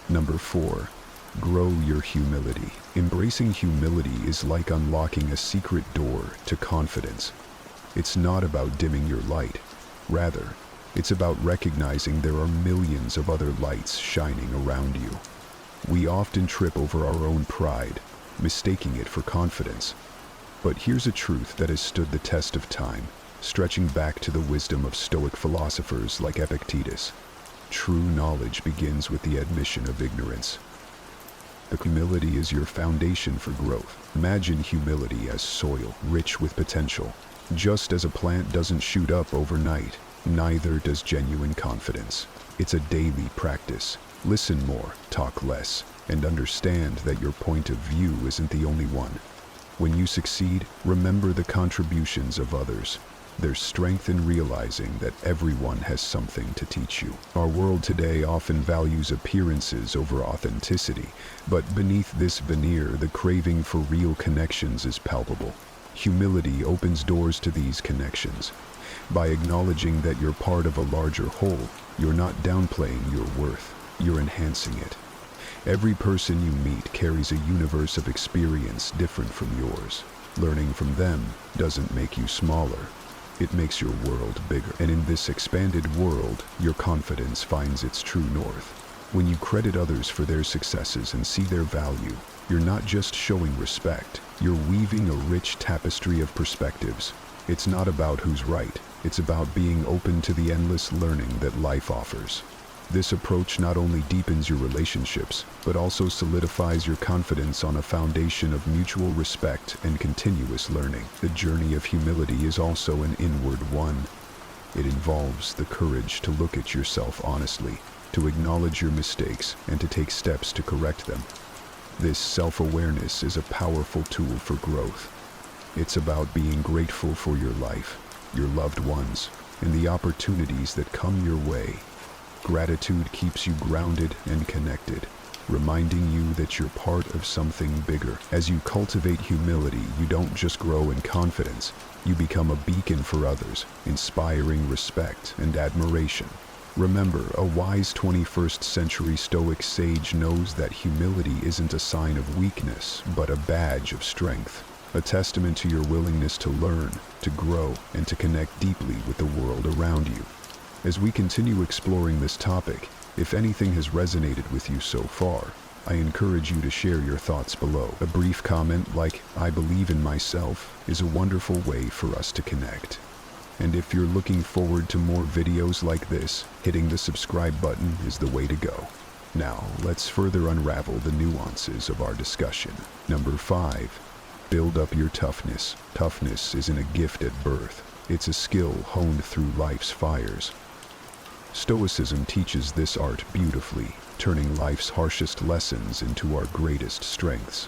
Number 4. Grow your humility. Embracing humility is like unlocking a secret door to confidence. It's not about dimming your light. Rather, it's about recognizing there are millions of other lights shining around you. We often trip over our own pride, mistaking it for confidence. But here's a truth that has stood the test of time, stretching back to the wisdom of Stoic philosophers like Epictetus. True knowledge begins with the admission of ignorance. The humility is your foundation for growth. Imagine humility as soil, rich with potential. Just as a plant doesn't shoot up overnight, neither does genuine confidence. It's a daily practice. Listen more, talk less, and understand that your point of view isn't the only one. When you succeed, remember the contributions of others. There's strength in realizing that everyone has something to teach you. Our world today often values appearances over authenticity, but beneath this veneer, the craving for real connections is palpable. Humility opens doors to these connections. By acknowledging that you're part of a larger whole, you're not downplaying your worth, you're enhancing it. Every person you meet carries a universe of experience different from yours. Learning from them doesn't make you smaller. It makes your world bigger. And in this expanded world, your confidence finds its true north. When you credit others for their successes and see their value, you're not just showing respect, you're weaving a rich tapestry of perspectives. It's not about who's right, it's about being open to the endless learning that life offers. This approach not only deepens your relationships, but also solidifies your confidence on a foundation of mutual respect and continuous learning. The journey of humility is also an inward one. It involves the courage to look at yourself honestly, to acknowledge your mistakes, and to take steps to correct them. This self-awareness is a powerful tool for growth. It's about being grateful for your life, your loved ones, and the opportunities that come your way. Gratitude keeps you grounded and connected, reminding you that you're part of something bigger. As you cultivate humility, you don't just grow in confidence, you become a beacon for others, inspiring respect and admiration. Remember, a wise 21st century Stoic sage knows that humility isn't a sign of weakness, but a badge of strength, a testament to your willingness to learn, to grow, and to connect deeply with the world around you. As we continue exploring this topic, if anything has resonated with you so far, I encourage you to share your thoughts below. A brief comment like, "I believe in myself," is a wonderful way for us to connect. And if you're looking forward to more videos like this, hitting the subscribe button is the way to go. Now, let's further unravel the nuances of our discussion. Number 5. Build up your toughness. Toughness isn't a gift at birth. It's a skill honed through life's fires. Stoicism teaches this art beautifully, turning life's harshest lessons into our greatest strengths.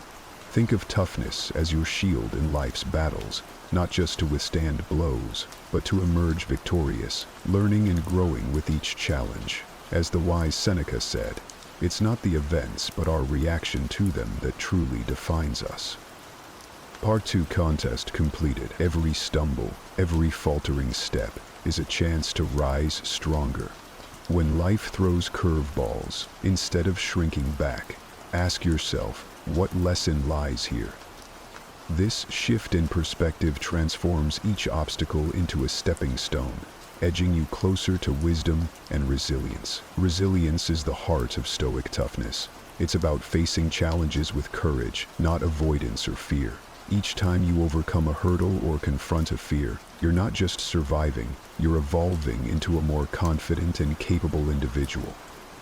Think of toughness as your shield in life's battles, not just to withstand blows, but to emerge victorious, learning and growing with each challenge. As the wise Seneca said, "It's not the events but our reaction to them that truly defines us." Part 2 contest completed. Every stumble, every faltering step is a chance to rise stronger. When life throws curveballs, instead of shrinking back, ask yourself, what lesson lies here? This shift in perspective transforms each obstacle into a stepping stone, edging you closer to wisdom and resilience. Resilience is the heart of Stoic toughness. It's about facing challenges with courage, not avoidance or fear. Each time you overcome a hurdle or confront a fear, you're not just surviving, you're evolving into a more confident and capable individual.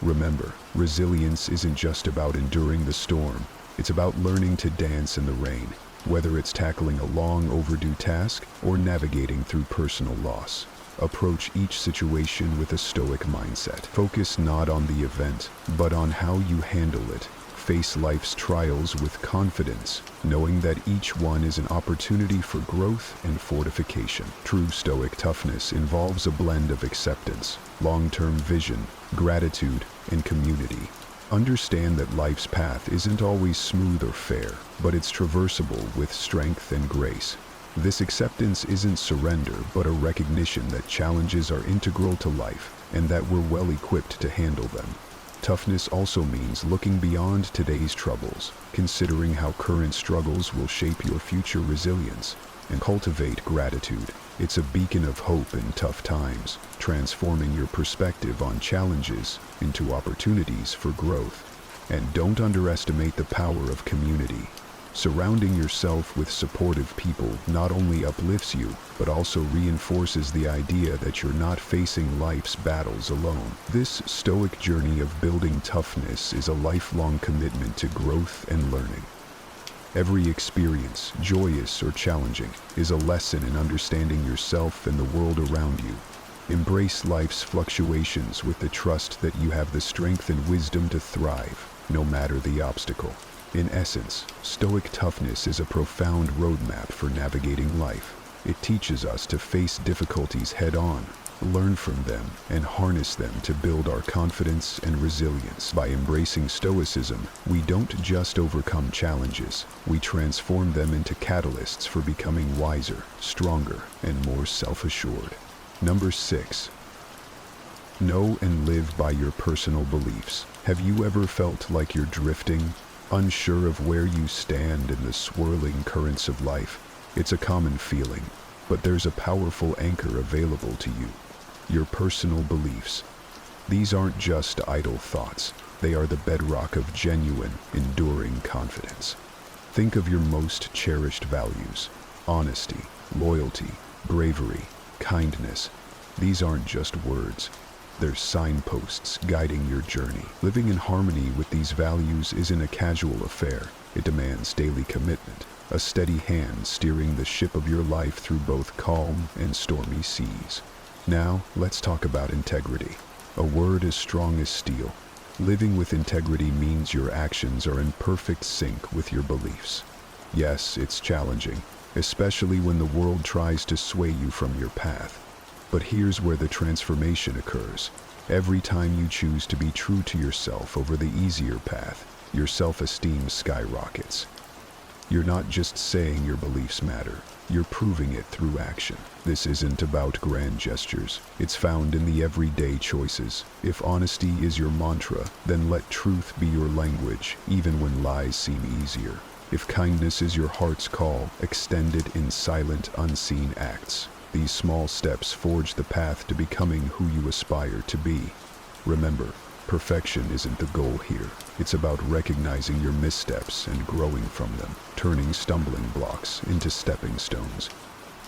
Remember, resilience isn't just about enduring the storm, it's about learning to dance in the rain, whether it's tackling a long overdue task or navigating through personal loss. Approach each situation with a Stoic mindset. Focus not on the event, but on how you handle it. Face life's trials with confidence, knowing that each one is an opportunity for growth and fortification. True Stoic toughness involves a blend of acceptance, long-term vision, gratitude, and community. Understand that life's path isn't always smooth or fair, but it's traversable with strength and grace. This acceptance isn't surrender, but a recognition that challenges are integral to life and that we're well equipped to handle them. Toughness also means looking beyond today's troubles, considering how current struggles will shape your future resilience, and cultivate gratitude. It's a beacon of hope in tough times, transforming your perspective on challenges into opportunities for growth. And don't underestimate the power of community. Surrounding yourself with supportive people not only uplifts you, but also reinforces the idea that you're not facing life's battles alone. This Stoic journey of building toughness is a lifelong commitment to growth and learning. Every experience, joyous or challenging, is a lesson in understanding yourself and the world around you. Embrace life's fluctuations with the trust that you have the strength and wisdom to thrive, no matter the obstacle. In essence, Stoic toughness is a profound roadmap for navigating life. It teaches us to face difficulties head-on, learn from them, and harness them to build our confidence and resilience. By embracing Stoicism, we don't just overcome challenges, we transform them into catalysts for becoming wiser, stronger, and more self-assured. Number 6. Know and live by your personal beliefs. Have you ever felt like you're drifting, unsure of where you stand in the swirling currents of life? It's a common feeling, but there's a powerful anchor available to you: your personal beliefs. These aren't just idle thoughts. They are the bedrock of genuine, enduring confidence. Think of your most cherished values: honesty, loyalty, bravery, kindness. These aren't just words. They're signposts guiding your journey. Living in harmony with these values isn't a casual affair. It demands daily commitment, a steady hand steering the ship of your life through both calm and stormy seas. Now, let's talk about integrity. A word as strong as steel. Living with integrity means your actions are in perfect sync with your beliefs. Yes, it's challenging, especially when the world tries to sway you from your path. But here's where the transformation occurs. Every time you choose to be true to yourself over the easier path, your self-esteem skyrockets. You're not just saying your beliefs matter, you're proving it through action. This isn't about grand gestures. It's found in the everyday choices. If honesty is your mantra, then let truth be your language, even when lies seem easier. If kindness is your heart's call, extend it in silent, unseen acts. These small steps forge the path to becoming who you aspire to be. Remember, perfection isn't the goal here. It's about recognizing your missteps and growing from them, turning stumbling blocks into stepping stones.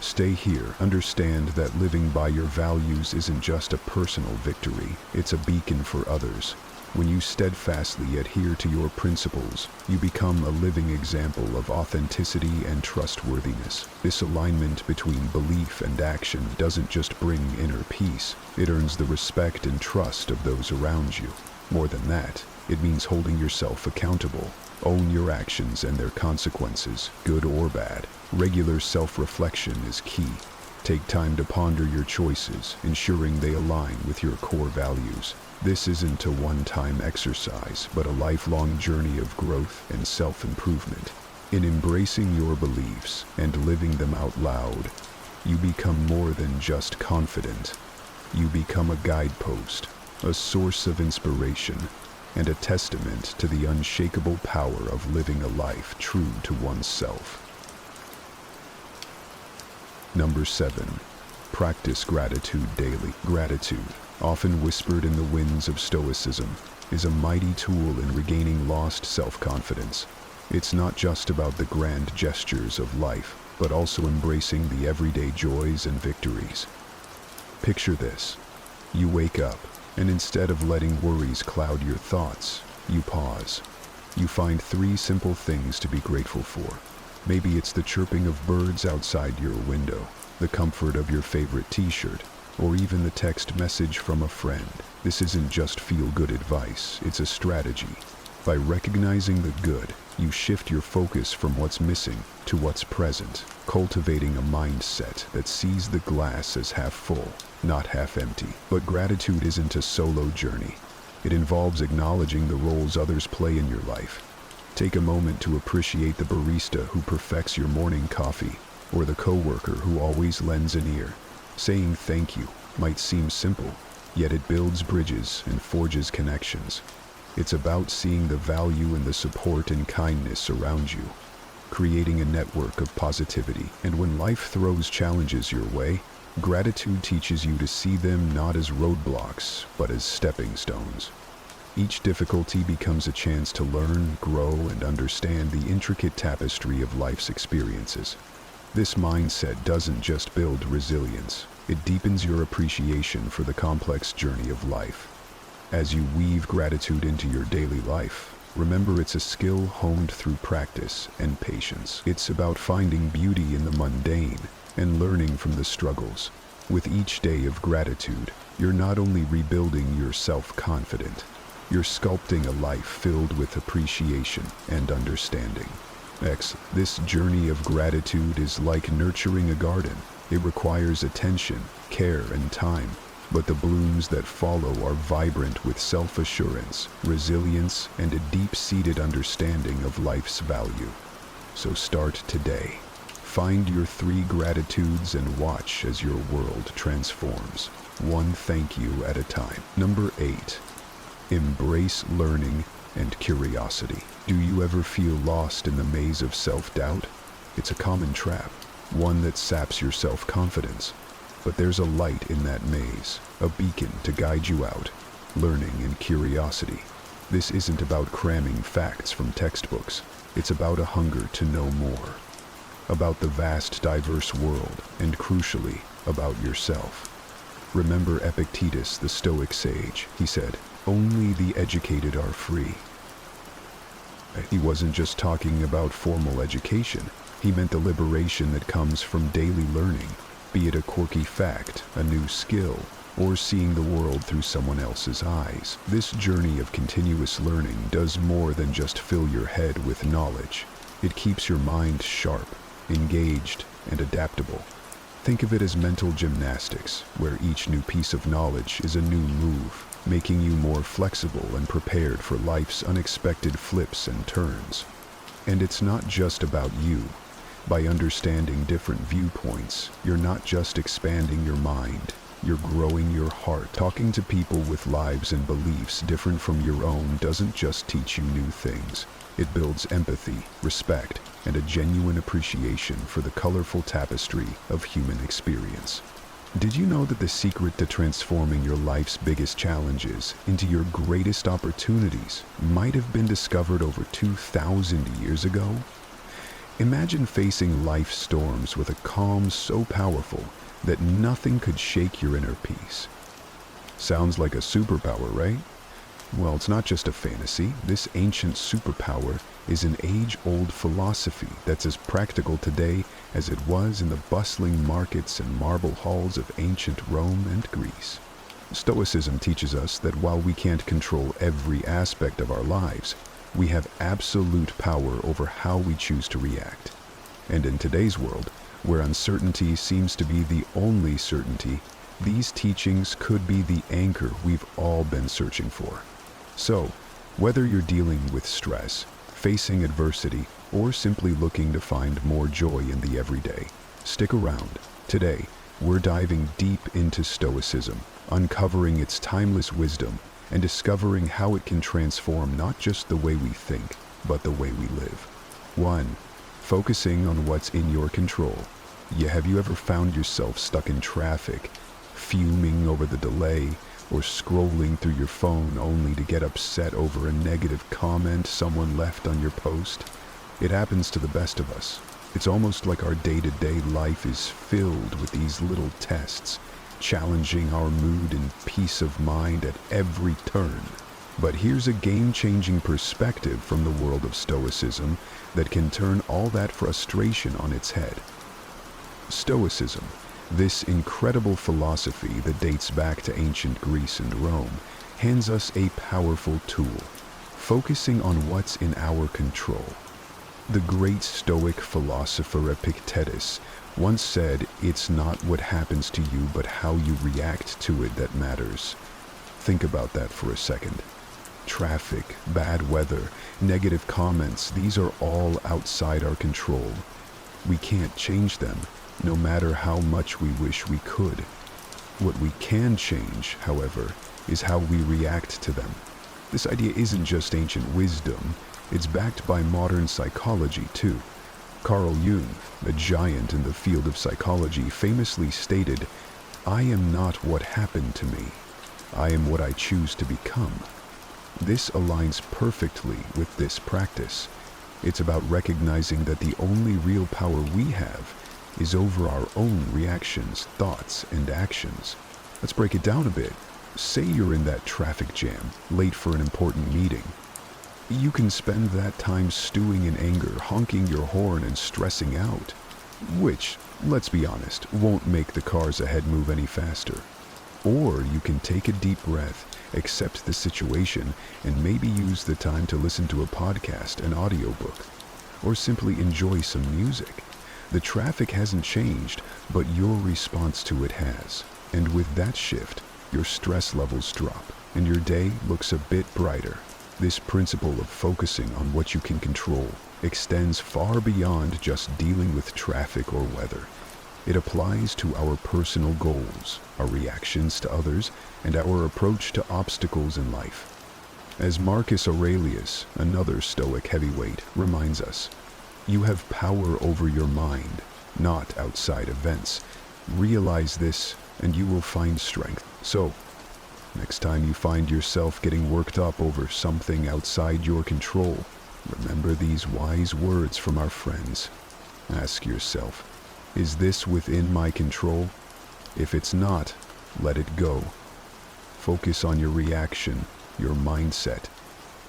Stay here. Understand that living by your values isn't just a personal victory, it's a beacon for others. When you steadfastly adhere to your principles, you become a living example of authenticity and trustworthiness. This alignment between belief and action doesn't just bring inner peace, it earns the respect and trust of those around you. More than that, it means holding yourself accountable. Own your actions and their consequences, good or bad. Regular self-reflection is key. Take time to ponder your choices, ensuring they align with your core values. This isn't a one-time exercise, but a lifelong journey of growth and self-improvement. In embracing your beliefs and living them out loud, you become more than just confident. You become a guidepost, a source of inspiration, and a testament to the unshakable power of living a life true to oneself. Number 7. Practice gratitude daily. Gratitude, often whispered in the winds of Stoicism, is a mighty tool in regaining lost self-confidence. It's not just about the grand gestures of life, but also embracing the everyday joys and victories. Picture this. You wake up, and instead of letting worries cloud your thoughts, you pause. You find 3 simple things to be grateful for. Maybe it's the chirping of birds outside your window, the comfort of your favorite t-shirt, or even the text message from a friend. This isn't just feel-good advice, it's a strategy. By recognizing the good, you shift your focus from what's missing to what's present, cultivating a mindset that sees the glass as half full, not half empty. But gratitude isn't a solo journey. It involves acknowledging the roles others play in your life. Take a moment to appreciate the barista who perfects your morning coffee, or the coworker who always lends an ear. Saying thank you might seem simple, yet it builds bridges and forges connections. It's about seeing the value in the support and kindness around you, creating a network of positivity. And when life throws challenges your way, gratitude teaches you to see them not as roadblocks, but as stepping stones. Each difficulty becomes a chance to learn, grow, and understand the intricate tapestry of life's experiences. This mindset doesn't just build resilience, it deepens your appreciation for the complex journey of life. As you weave gratitude into your daily life, remember it's a skill honed through practice and patience. It's about finding beauty in the mundane and learning from the struggles. With each day of gratitude, you're not only rebuilding your self-confidence, you're sculpting a life filled with appreciation and understanding. This journey of gratitude is like nurturing a garden. It requires attention, care, and time, but the blooms that follow are vibrant with self-assurance, resilience, and a deep-seated understanding of life's value. So start today. Find your 3 gratitudes and watch as your world transforms, one thank you at a time. Number 8. Embrace learning and curiosity. Do you ever feel lost in the maze of self-doubt? It's a common trap. one that saps your self-confidence. But there's a light in that maze, a beacon to guide you out, learning and curiosity. This isn't about cramming facts from textbooks. It's about a hunger to know more, about the vast, diverse world, and crucially, about yourself. Remember Epictetus, the Stoic sage. He said, "Only the educated are free." He wasn't just talking about formal education. He meant the liberation that comes from daily learning, be it a quirky fact, a new skill, or seeing the world through someone else's eyes. This journey of continuous learning does more than just fill your head with knowledge. It keeps your mind sharp, engaged, and adaptable. Think of it as mental gymnastics, where each new piece of knowledge is a new move, making you more flexible and prepared for life's unexpected flips and turns. And it's not just about you. By understanding different viewpoints, you're not just expanding your mind, you're growing your heart. Talking to people with lives and beliefs different from your own doesn't just teach you new things. It builds empathy, respect, and a genuine appreciation for the colorful tapestry of human experience. Did you know that the secret to transforming your life's biggest challenges into your greatest opportunities might have been discovered over 2,000 years ago? Imagine facing life's storms with a calm so powerful that nothing could shake your inner peace. Sounds like a superpower, right? Well, it's not just a fantasy. This ancient superpower is an age-old philosophy that's as practical today as it was in the bustling markets and marble halls of ancient Rome and Greece. Stoicism teaches us that while we can't control every aspect of our lives, we have absolute power over how we choose to react. And in today's world, where uncertainty seems to be the only certainty, these teachings could be the anchor we've all been searching for. So, whether you're dealing with stress, facing adversity, or simply looking to find more joy in the everyday, stick around. Today, we're diving deep into Stoicism, uncovering its timeless wisdom, and discovering how it can transform not just the way we think, but the way we live. 1. Focusing on what's in your control. Have you ever found yourself stuck in traffic, fuming over the delay, or scrolling through your phone only to get upset over a negative comment someone left on your post? It happens to the best of us. It's almost like our day-to-day life is filled with these little tests, challenging our mood and peace of mind at every turn. But here's a game-changing perspective from the world of Stoicism that can turn all that frustration on its head. Stoicism, this incredible philosophy that dates back to ancient Greece and Rome, hands us a powerful tool, focusing on what's in our control. The great Stoic philosopher Epictetus once said, "It's not what happens to you, but how you react to it that matters." Think about that for a second. Traffic, bad weather, negative comments, these are all outside our control. We can't change them, no matter how much we wish we could. What we can change, however, is how we react to them. This idea isn't just ancient wisdom, it's backed by modern psychology too. Carl Jung, a giant in the field of psychology, famously stated, "I am not what happened to me. I am what I choose to become." This aligns perfectly with this practice. It's about recognizing that the only real power we have is over our own reactions, thoughts, and actions. Let's break it down a bit. Say you're in that traffic jam, late for an important meeting. You can spend that time stewing in anger, honking your horn, and stressing out, which, let's be honest, won't make the cars ahead move any faster. Or you can take a deep breath, accept the situation, and maybe use the time to listen to a podcast, an audiobook, or simply enjoy some music. The traffic hasn't changed, but your response to it has. And with that shift, your stress levels drop, and your day looks a bit brighter. This principle of focusing on what you can control extends far beyond just dealing with traffic or weather. It applies to our personal goals, our reactions to others, and our approach to obstacles in life. As Marcus Aurelius, another Stoic heavyweight, reminds us, "You have power over your mind. not outside events. Realize this, and you will find strength. So, next time you find yourself getting worked up over something outside your control, remember these wise words from our friends. Ask yourself, is this within my control? If it's not, let it go. Focus on your reaction, your mindset,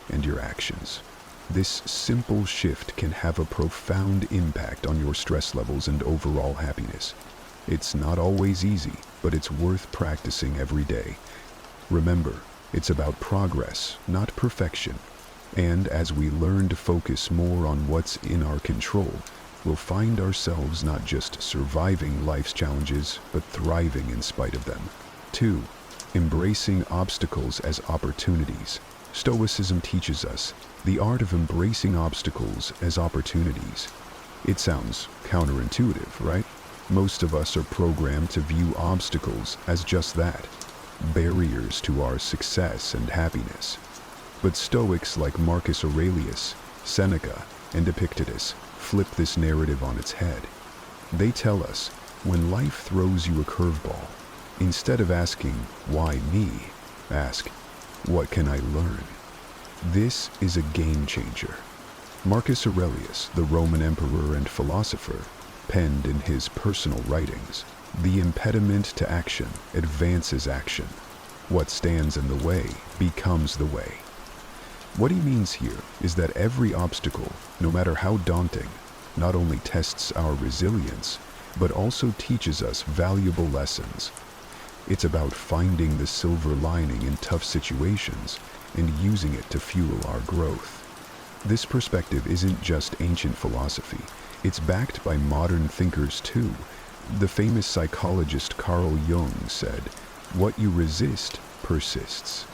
and your actions. This simple shift can have a profound impact on your stress levels and overall happiness. It's not always easy, but it's worth practicing every day. Remember, it's about progress, not perfection. And as we learn to focus more on what's in our control, we'll find ourselves not just surviving life's challenges, but thriving in spite of them. 2. Embracing obstacles as opportunities. Stoicism teaches us the art of embracing obstacles as opportunities. It sounds counterintuitive, right? Most of us are programmed to view obstacles as just that, barriers to our success and happiness. But Stoics like Marcus Aurelius, Seneca, and Epictetus flip this narrative on its head. They tell us, when life throws you a curveball, instead of asking, why me? Ask, what can I learn? This is a game changer. Marcus Aurelius, the Roman emperor and philosopher, penned in his personal writings, "The impediment to action advances action. What stands in the way becomes the way." What he means here is that every obstacle, no matter how daunting, not only tests our resilience, but also teaches us valuable lessons. It's about finding the silver lining in tough situations and using it to fuel our growth. This perspective isn't just ancient philosophy, it's backed by modern thinkers too. The famous psychologist Carl Jung said, "What you resist persists."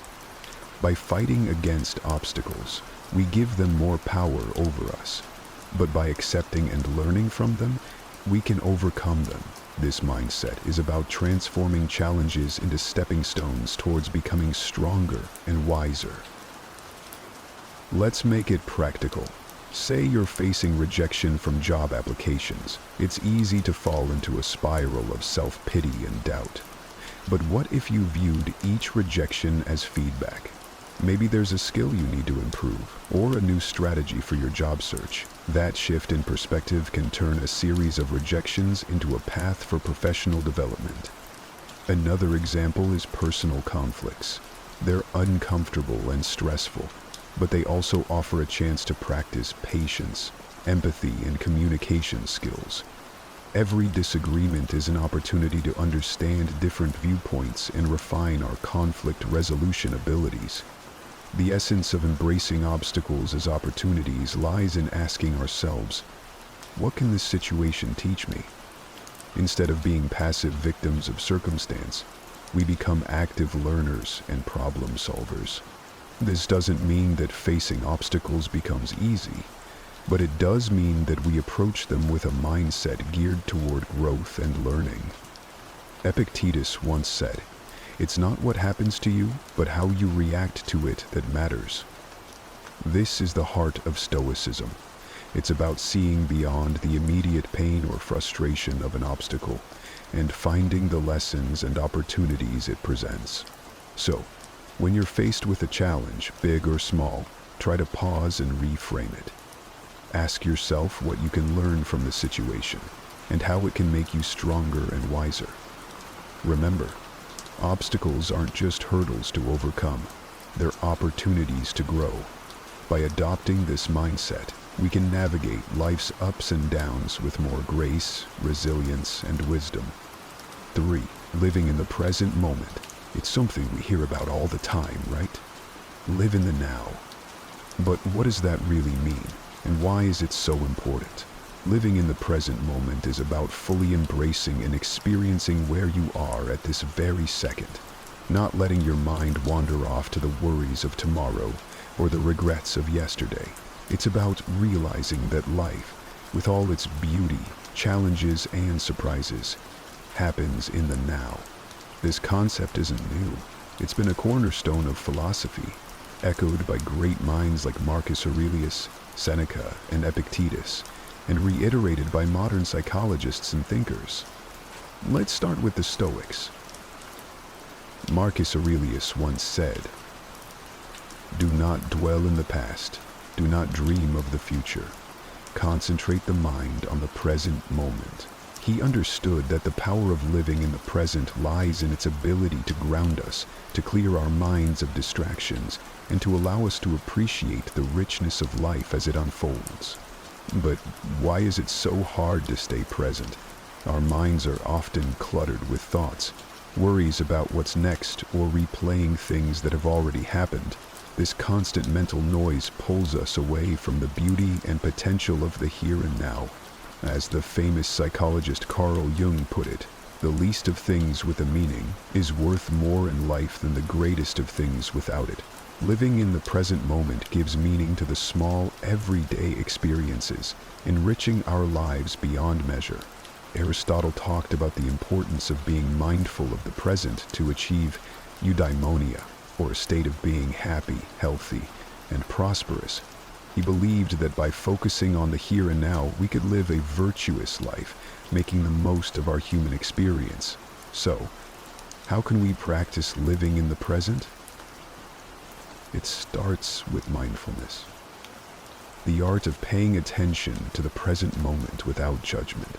By fighting against obstacles, we give them more power over us. But by accepting and learning from them, we can overcome them. This mindset is about transforming challenges into stepping stones towards becoming stronger and wiser. Let's make it practical. Say you're facing rejection from job applications. It's easy to fall into a spiral of self-pity and doubt. But what if you viewed each rejection as feedback? Maybe there's a skill you need to improve, or a new strategy for your job search. That shift in perspective can turn a series of rejections into a path for professional development. Another example is personal conflicts. They're uncomfortable and stressful, but they also offer a chance to practice patience, empathy, and communication skills. Every disagreement is an opportunity to understand different viewpoints and refine our conflict resolution abilities. The essence of embracing obstacles as opportunities lies in asking ourselves, what can this situation teach me? Instead of being passive victims of circumstance, we become active learners and problem solvers. This doesn't mean that facing obstacles becomes easy, but it does mean that we approach them with a mindset geared toward growth and learning. Epictetus once said, "It's not what happens to you, but how you react to it that matters." This is the heart of Stoicism. It's about seeing beyond the immediate pain or frustration of an obstacle and finding the lessons and opportunities it presents. So, when you're faced with a challenge, big or small, try to pause and reframe it. Ask yourself what you can learn from the situation and how it can make you stronger and wiser. Remember, obstacles aren't just hurdles to overcome, they're opportunities to grow. By adopting this mindset, we can navigate life's ups and downs with more grace, resilience, and wisdom. 3. Living in the present moment. It's something we hear about all the time, right? Live in the now. But what does that really mean, and why is it so important? Living in the present moment is about fully embracing and experiencing where you are at this very second, not letting your mind wander off to the worries of tomorrow or the regrets of yesterday. It's about realizing that life, with all its beauty, challenges, and surprises, happens in the now. This concept isn't new. It's been a cornerstone of philosophy, echoed by great minds like Marcus Aurelius, Seneca, and Epictetus. and reiterated by modern psychologists and thinkers. Let's start with the Stoics. Marcus Aurelius once said, "Do not dwell in the past, do not dream of the future. Concentrate the mind on the present moment." He understood that the power of living in the present lies in its ability to ground us, to clear our minds of distractions, and to allow us to appreciate the richness of life as it unfolds. But why is it so hard to stay present? Our minds are often cluttered with thoughts, worries about what's next, or replaying things that have already happened. This constant mental noise pulls us away from the beauty and potential of the here and now. As the famous psychologist Carl Jung put it, the least of things with a meaning is worth more in life than the greatest of things without it. Living in the present moment gives meaning to the small, everyday experiences, enriching our lives beyond measure. Aristotle talked about the importance of being mindful of the present to achieve eudaimonia, or a state of being happy, healthy, and prosperous. He believed that by focusing on the here and now, we could live a virtuous life, making the most of our human experience. So, how can we practice living in the present? It starts with mindfulness. The art of paying attention to the present moment without judgment.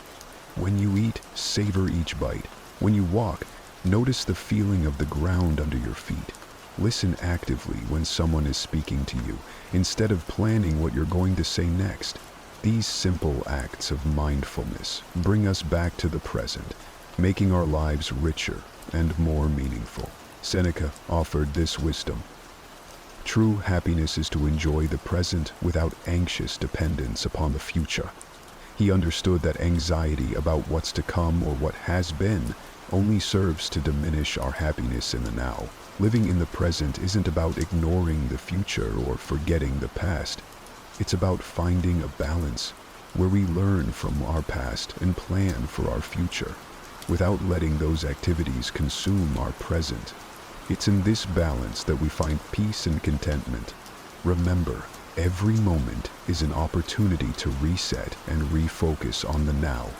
When you eat, savor each bite. When you walk, notice the feeling of the ground under your feet. Listen actively when someone is speaking to you, instead of planning what you're going to say next. These simple acts of mindfulness bring us back to the present, making our lives richer and more meaningful. Seneca offered this wisdom: "True happiness is to enjoy the present without anxious dependence upon the future." He understood that anxiety about what's to come or what has been only serves to diminish our happiness in the now. Living in the present isn't about ignoring the future or forgetting the past. It's about finding a balance where we learn from our past and plan for our future, without letting those activities consume our present. It's in this balance that we find peace and contentment. Remember, every moment is an opportunity to reset and refocus on the now.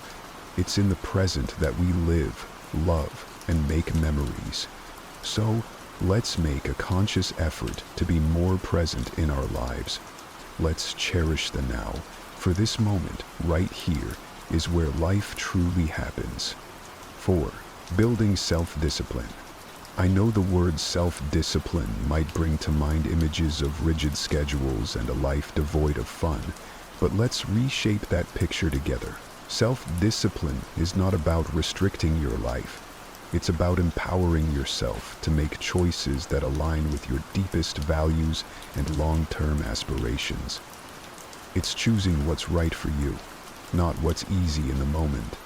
It's in the present that we live, love, and make memories. So, let's make a conscious effort to be more present in our lives. Let's cherish the now, for this moment, right here, is where life truly happens. 4. Building self-discipline. I know the word self-discipline might bring to mind images of rigid schedules and a life devoid of fun, but let's reshape that picture together. Self-discipline is not about restricting your life. It's about empowering yourself to make choices that align with your deepest values and long-term aspirations. It's choosing what's right for you, not what's easy in the moment.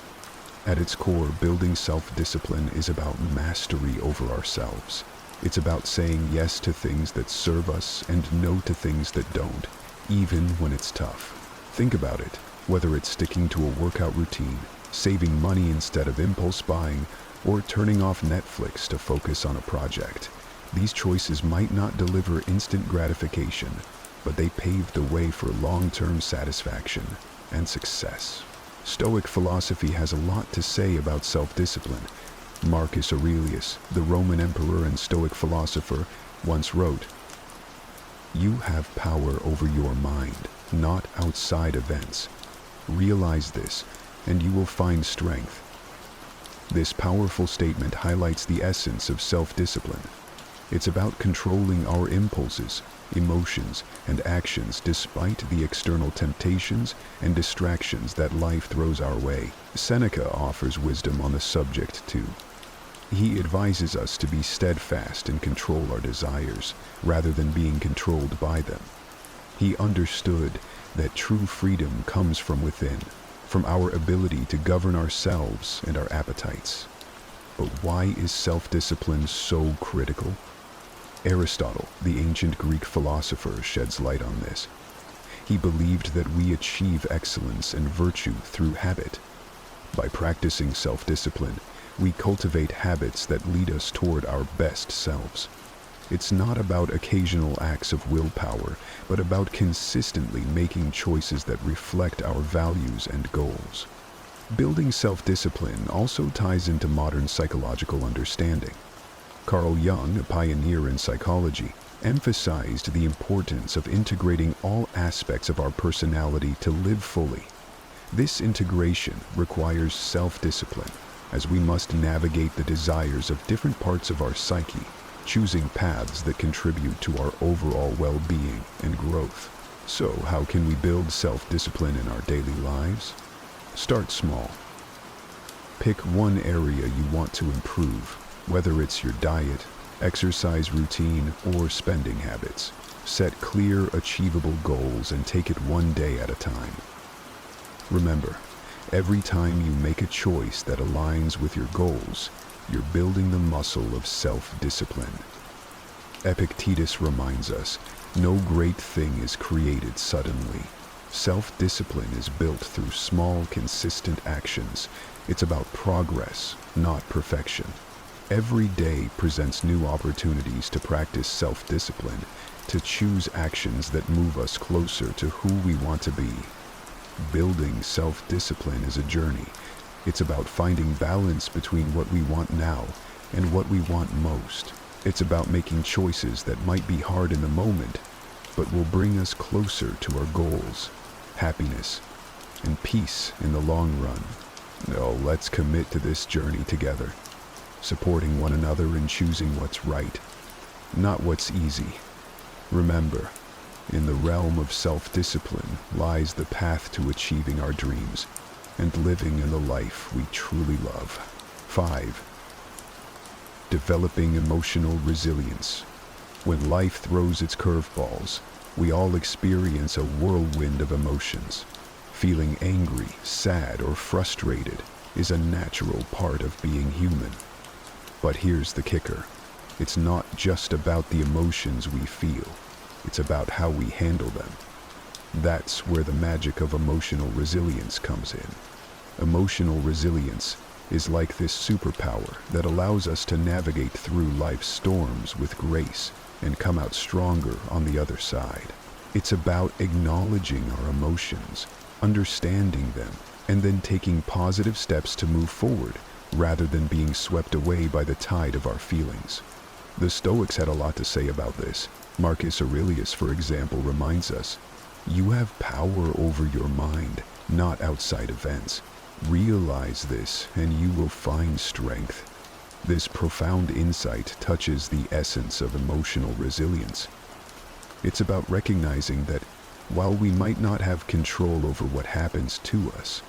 At its core, building self-discipline is about mastery over ourselves. It's about saying yes to things that serve us and no to things that don't, even when it's tough. Think about it, whether it's sticking to a workout routine, saving money instead of impulse buying, or turning off Netflix to focus on a project. These choices might not deliver instant gratification, but they pave the way for long-term satisfaction and success. Stoic philosophy has a lot to say about self-discipline. Marcus Aurelius, the Roman emperor and Stoic philosopher, once wrote, "You have power over your mind, not outside events. Realize this, and you will find strength." This powerful statement highlights the essence of self-discipline. It's about controlling our impulses, emotions, and actions despite the external temptations and distractions that life throws our way. Seneca offers wisdom on the subject too. He advises us to be steadfast and control our desires, rather than being controlled by them. He understood that true freedom comes from within, from our ability to govern ourselves and our appetites. But why is self-discipline so critical? Aristotle, the ancient Greek philosopher, sheds light on this. He believed that we achieve excellence and virtue through habit. By practicing self-discipline, we cultivate habits that lead us toward our best selves. It's not about occasional acts of willpower, but about consistently making choices that reflect our values and goals. Building self-discipline also ties into modern psychological understanding. Carl Jung, a pioneer in psychology, emphasized the importance of integrating all aspects of our personality to live fully. This integration requires self-discipline, as we must navigate the desires of different parts of our psyche, choosing paths that contribute to our overall well-being and growth. So, how can we build self-discipline in our daily lives? Start small. Pick one area you want to improve, whether it's your diet, exercise routine, or spending habits. Set clear, achievable goals and take it one day at a time. Remember, every time you make a choice that aligns with your goals, you're building the muscle of self-discipline. Epictetus reminds us, no great thing is created suddenly. Self-discipline is built through small, consistent actions. It's about progress, not perfection. Every day presents new opportunities to practice self-discipline, to choose actions that move us closer to who we want to be. Building self-discipline is a journey. It's about finding balance between what we want now and what we want most. It's about making choices that might be hard in the moment, but will bring us closer to our goals, happiness, and peace in the long run. Oh, let's commit to this journey together, supporting one another and choosing what's right, not what's easy. Remember, in the realm of self-discipline lies the path to achieving our dreams and living in the life we truly love. 5. Developing emotional resilience. When life throws its curveballs, we all experience a whirlwind of emotions. Feeling angry, sad, or frustrated is a natural part of being human. But here's the kicker. It's not just about the emotions we feel. It's about how we handle them. That's where the magic of emotional resilience comes in. Emotional resilience is like this superpower that allows us to navigate through life's storms with grace and come out stronger on the other side. It's about acknowledging our emotions, understanding them, and then taking positive steps to move forward, rather than being swept away by the tide of our feelings. The Stoics had a lot to say about this. Marcus Aurelius, for example, reminds us, "You have power over your mind, not outside events. Realize this, and you will find strength." This profound insight touches the essence of emotional resilience. It's about recognizing that while we might not have control over what happens to us,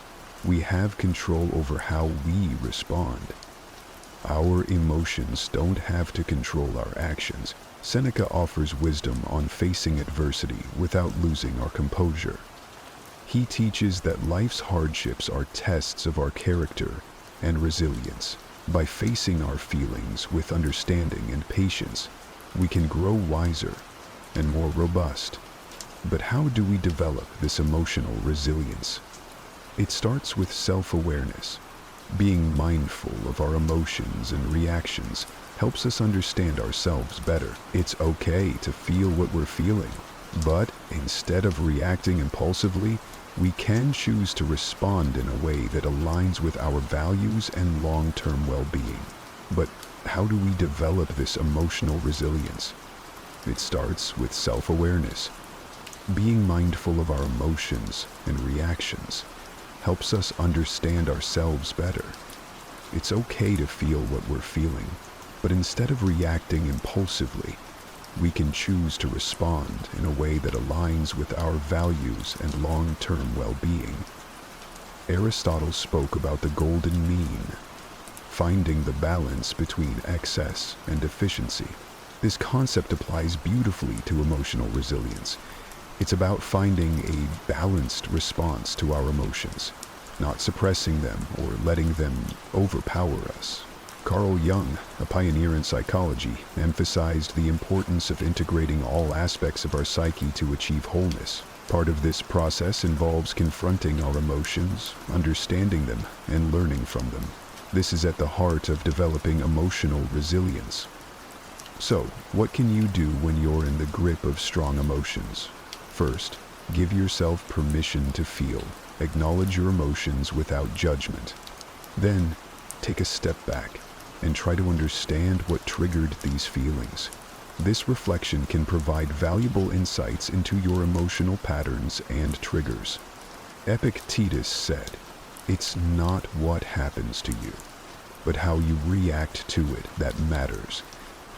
we have control over how we respond. Our emotions don't have to control our actions. Seneca offers wisdom on facing adversity without losing our composure. He teaches that life's hardships are tests of our character and resilience. By facing our feelings with understanding and patience, we can grow wiser and more robust. But how do we develop this emotional resilience? It starts with self-awareness. Being mindful of our emotions and reactions helps us understand ourselves better. It's okay to feel what we're feeling, but instead of reacting impulsively, we can choose to respond in a way that aligns with our values and long-term well-being. But how do we develop this emotional resilience? It starts with self-awareness. Being mindful of our emotions and reactions helps us understand ourselves better. It's okay to feel what we're feeling, but instead of reacting impulsively, we can choose to respond in a way that aligns with our values and long-term well-being. Aristotle spoke about the golden mean, finding the balance between excess and deficiency. This concept applies beautifully to emotional resilience. It's about finding a balanced response to our emotions, not suppressing them or letting them overpower us. Carl Jung, a pioneer in psychology, emphasized the importance of integrating all aspects of our psyche to achieve wholeness. Part of this process involves confronting our emotions, understanding them, and learning from them. This is at the heart of developing emotional resilience. So, what can you do when you're in the grip of strong emotions? First, give yourself permission to feel. Acknowledge your emotions without judgment. Then, take a step back and try to understand what triggered these feelings. This reflection can provide valuable insights into your emotional patterns and triggers. Epictetus said, "It's not what happens to you, but how you react to it that matters."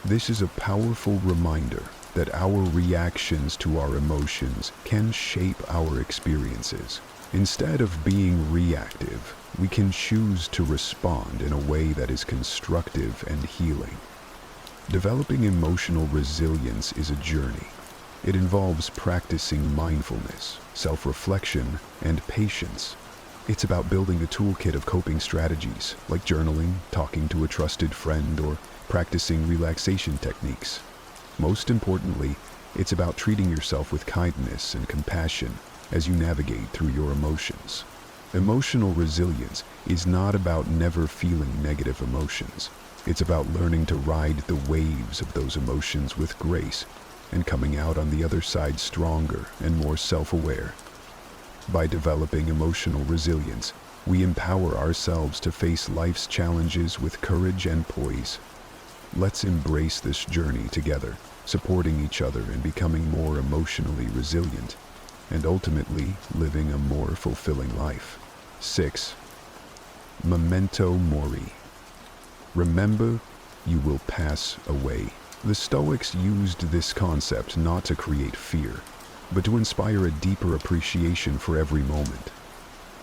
This is a powerful reminder that our reactions to our emotions can shape our experiences. Instead of being reactive, we can choose to respond in a way that is constructive and healing. Developing emotional resilience is a journey. It involves practicing mindfulness, self-reflection, and patience. It's about building a toolkit of coping strategies, like journaling, talking to a trusted friend, or practicing relaxation techniques. Most importantly, it's about treating yourself with kindness and compassion as you navigate through your emotions. Emotional resilience is not about never feeling negative emotions. It's about learning to ride the waves of those emotions with grace and coming out on the other side stronger and more self-aware. By developing emotional resilience, we empower ourselves to face life's challenges with courage and poise. Let's embrace this journey together, supporting each other and becoming more emotionally resilient, and ultimately living a more fulfilling life. 6. Memento mori. Remember, you will pass away. The Stoics used this concept not to create fear, but to inspire a deeper appreciation for every moment.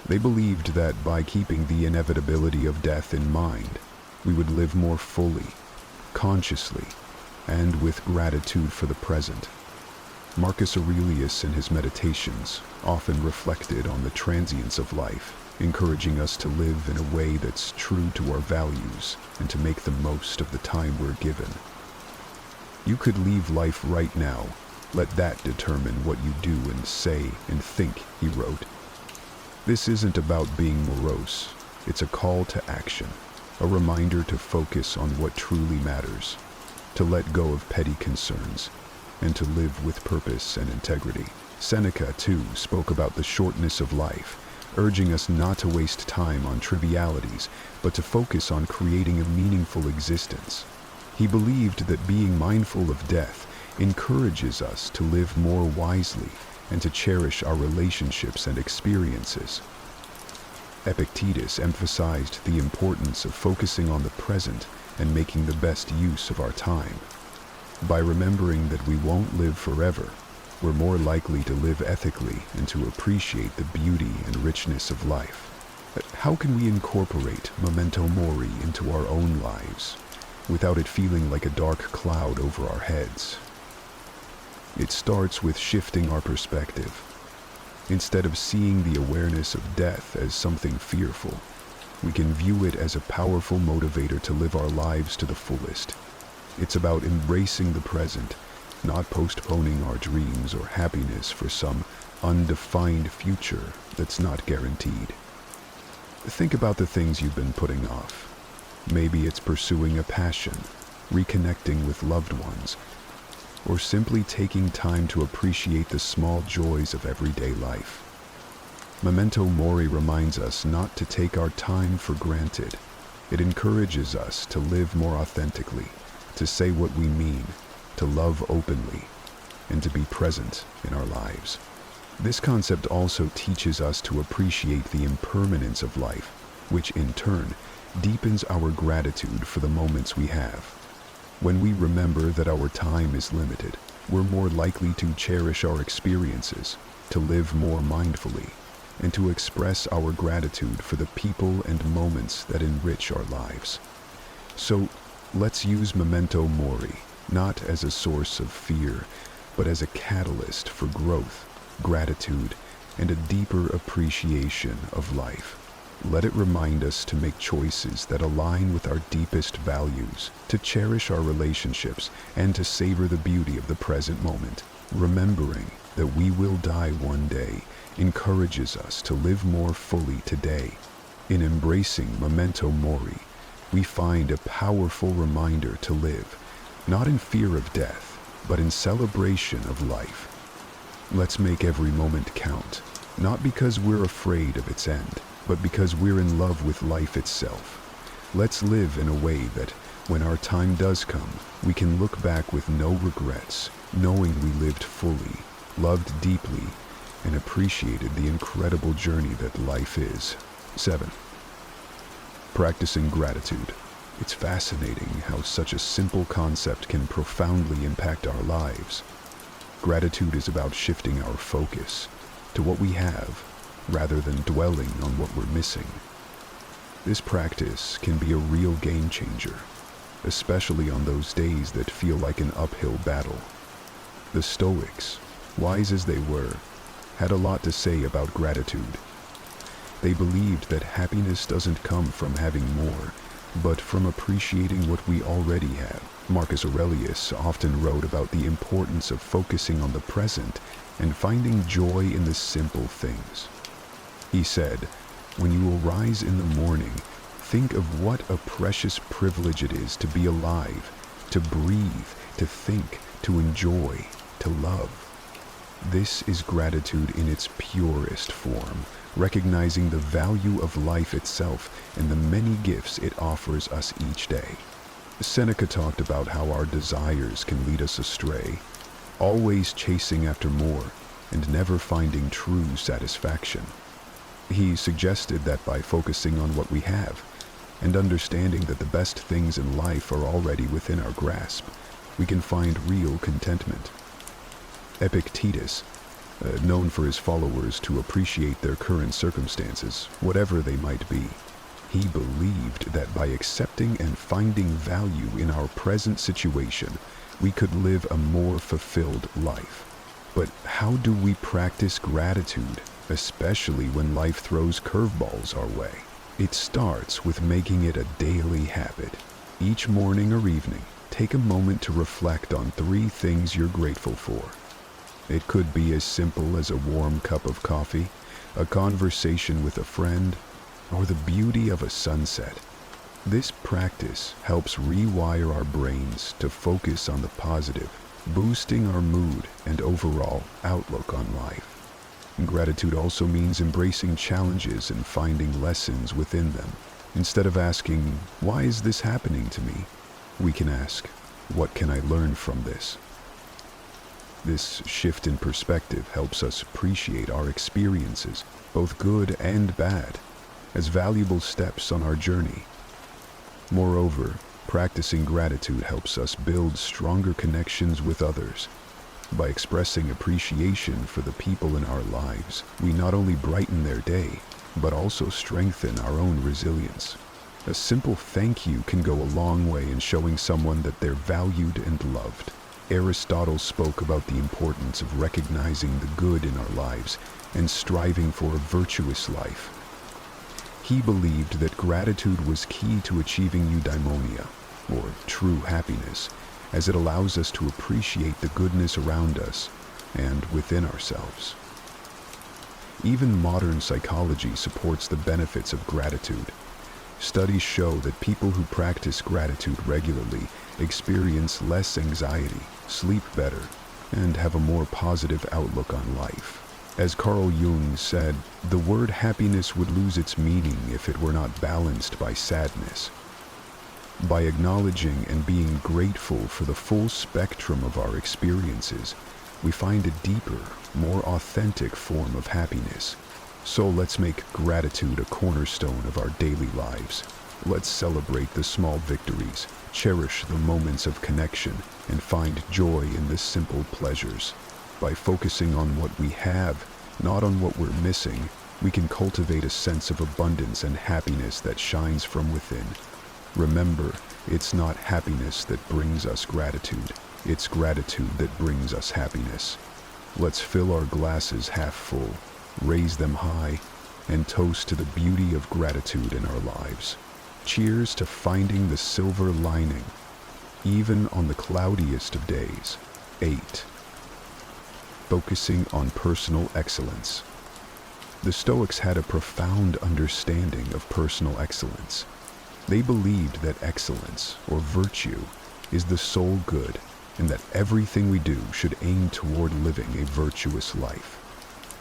They believed that by keeping the inevitability of death in mind, we would live more fully, consciously, and with gratitude for the present. Marcus Aurelius in his meditations often reflected on the transience of life, encouraging us to live in a way that's true to our values and to make the most of the time we're given. You could leave life right now. Let that determine what you do and say and think, he wrote. This isn't about being morose. It's a call to action, a reminder to focus on what truly matters, to let go of petty concerns, and to live with purpose and integrity. Seneca, too, spoke about the shortness of life, urging us not to waste time on trivialities, but to focus on creating a meaningful existence. He believed that being mindful of death encourages us to live more wisely and to cherish our relationships and experiences. Epictetus emphasized the importance of focusing on the present and making the best use of our time. By remembering that we won't live forever, we're more likely to live ethically and to appreciate the beauty and richness of life. How can we incorporate memento mori into our own lives without it feeling like a dark cloud over our heads? It starts with shifting our perspective. Instead of seeing the awareness of death as something fearful, we can view it as a powerful motivator to live our lives to the fullest. It's about embracing the present, not postponing our dreams or happiness for some undefined future that's not guaranteed. Think about the things you've been putting off. Maybe it's pursuing a passion, reconnecting with loved ones, or simply taking time to appreciate the small joys of everyday life. Memento mori reminds us not to take our time for granted. It encourages us to live more authentically, to say what we mean, to love openly, and to be present in our lives. This concept also teaches us to appreciate the impermanence of life, which in turn deepens our gratitude for the moments we have. When we remember that our time is limited, we're more likely to cherish our experiences, to live more mindfully, and to express our gratitude for the people and moments that enrich our lives. So, let's use memento mori, not as a source of fear, but as a catalyst for growth, gratitude, and a deeper appreciation of life. Let it remind us to make choices that align with our deepest values, to cherish our relationships, and to savor the beauty of the present moment. Remembering that we will die one day encourages us to live more fully today. In embracing memento mori, we find a powerful reminder to live not in fear of death, but in celebration of life. Let's make every moment count, not because we're afraid of its end, but because we're in love with life itself. Let's live in a way that, when our time does come, we can look back with no regrets, knowing we lived fully, loved deeply, and appreciated the incredible journey that life is. 7. Practicing gratitude. It's fascinating how such a simple concept can profoundly impact our lives. Gratitude is about shifting our focus to what we have, rather than dwelling on what we're missing. This practice can be a real game changer, especially on those days that feel like an uphill battle. The Stoics, wise as they were, had a lot to say about gratitude. They believed that happiness doesn't come from having more, but from appreciating what we already have. Marcus Aurelius often wrote about the importance of focusing on the present and finding joy in the simple things. He said, "When you arise in the morning, think of what a precious privilege it is to be alive, to breathe, to think, to enjoy, to love." This is gratitude in its purest form, recognizing the value of life itself and the many gifts it offers us each day. Seneca talked about how our desires can lead us astray, always chasing after more and never finding true satisfaction. He suggested that by focusing on what we have and understanding that the best things in life are already within our grasp, we can find real contentment. Epictetus, known for his followers to appreciate their current circumstances, whatever they might be, he believed that by accepting and finding value in our present situation, we could live a more fulfilled life. But how do we practice gratitude, especially when life throws curveballs our way? It starts with making it a daily habit. Each morning or evening, take a moment to reflect on 3 things you're grateful for. It could be as simple as a warm cup of coffee, a conversation with a friend, or the beauty of a sunset. This practice helps rewire our brains to focus on the positive, boosting our mood and overall outlook on life. Gratitude also means embracing challenges and finding lessons within them. Instead of asking, "Why is this happening to me?" we can ask, "What can I learn from this?" This shift in perspective helps us appreciate our experiences, both good and bad, as valuable steps on our journey. Moreover, practicing gratitude helps us build stronger connections with others. By expressing appreciation for the people in our lives, we not only brighten their day, but also strengthen our own resilience. A simple thank you can go a long way in showing someone that they're valued and loved. Aristotle spoke about the importance of recognizing the good in our lives and striving for a virtuous life. He believed that gratitude was key to achieving eudaimonia, or true happiness, as it allows us to appreciate the goodness around us and within ourselves. Even modern psychology supports the benefits of gratitude. Studies show that people who practice gratitude regularly experience less anxiety, sleep better, and have a more positive outlook on life. As Carl Jung said, the word happiness would lose its meaning if it were not balanced by sadness. By acknowledging and being grateful for the full spectrum of our experiences, we find a deeper, more authentic form of happiness. So let's make gratitude a cornerstone of our daily lives. Let's celebrate the small victories, cherish the moments of connection, and find joy in the simple pleasures. By focusing on what we have, not on what we're missing, we can cultivate a sense of abundance and happiness that shines from within. Remember, it's not happiness that brings us gratitude. It's gratitude that brings us happiness. Let's fill our glasses half full, raise them high, and toast to the beauty of gratitude in our lives. Cheers to finding the silver lining, even on the cloudiest of days. 8. Focusing on personal excellence. The Stoics had a profound understanding of personal excellence. They believed that excellence, or virtue, is the sole good, and that everything we do should aim toward living a virtuous life.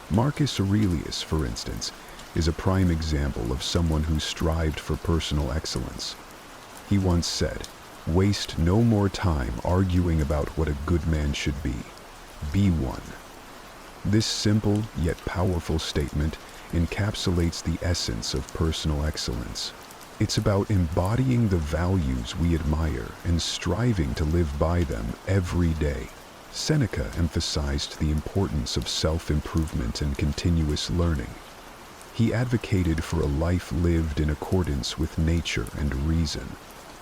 Marcus Aurelius, for instance, is a prime example of someone who strived for personal excellence. He once said, "Waste no more time arguing about what a good man should be. Be one." This simple yet powerful statement encapsulates the essence of personal excellence. It's about embodying the values we admire and striving to live by them every day. Seneca emphasized the importance of self-improvement and continuous learning. He advocated for a life lived in accordance with nature and reason,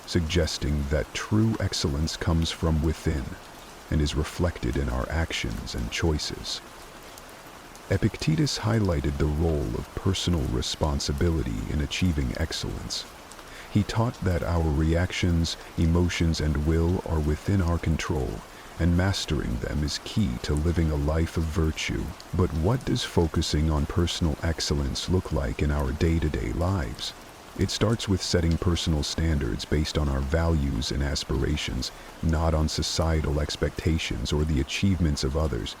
suggesting that true excellence comes from within and is reflected in our actions and choices. Epictetus highlighted the role of personal responsibility in achieving excellence. He taught that our reactions, emotions, and will are within our control, and mastering them is key to living a life of virtue. But what does focusing on personal excellence look like in our day-to-day lives? It starts with setting personal standards based on our values and aspirations, not on societal expectations or the achievements of others.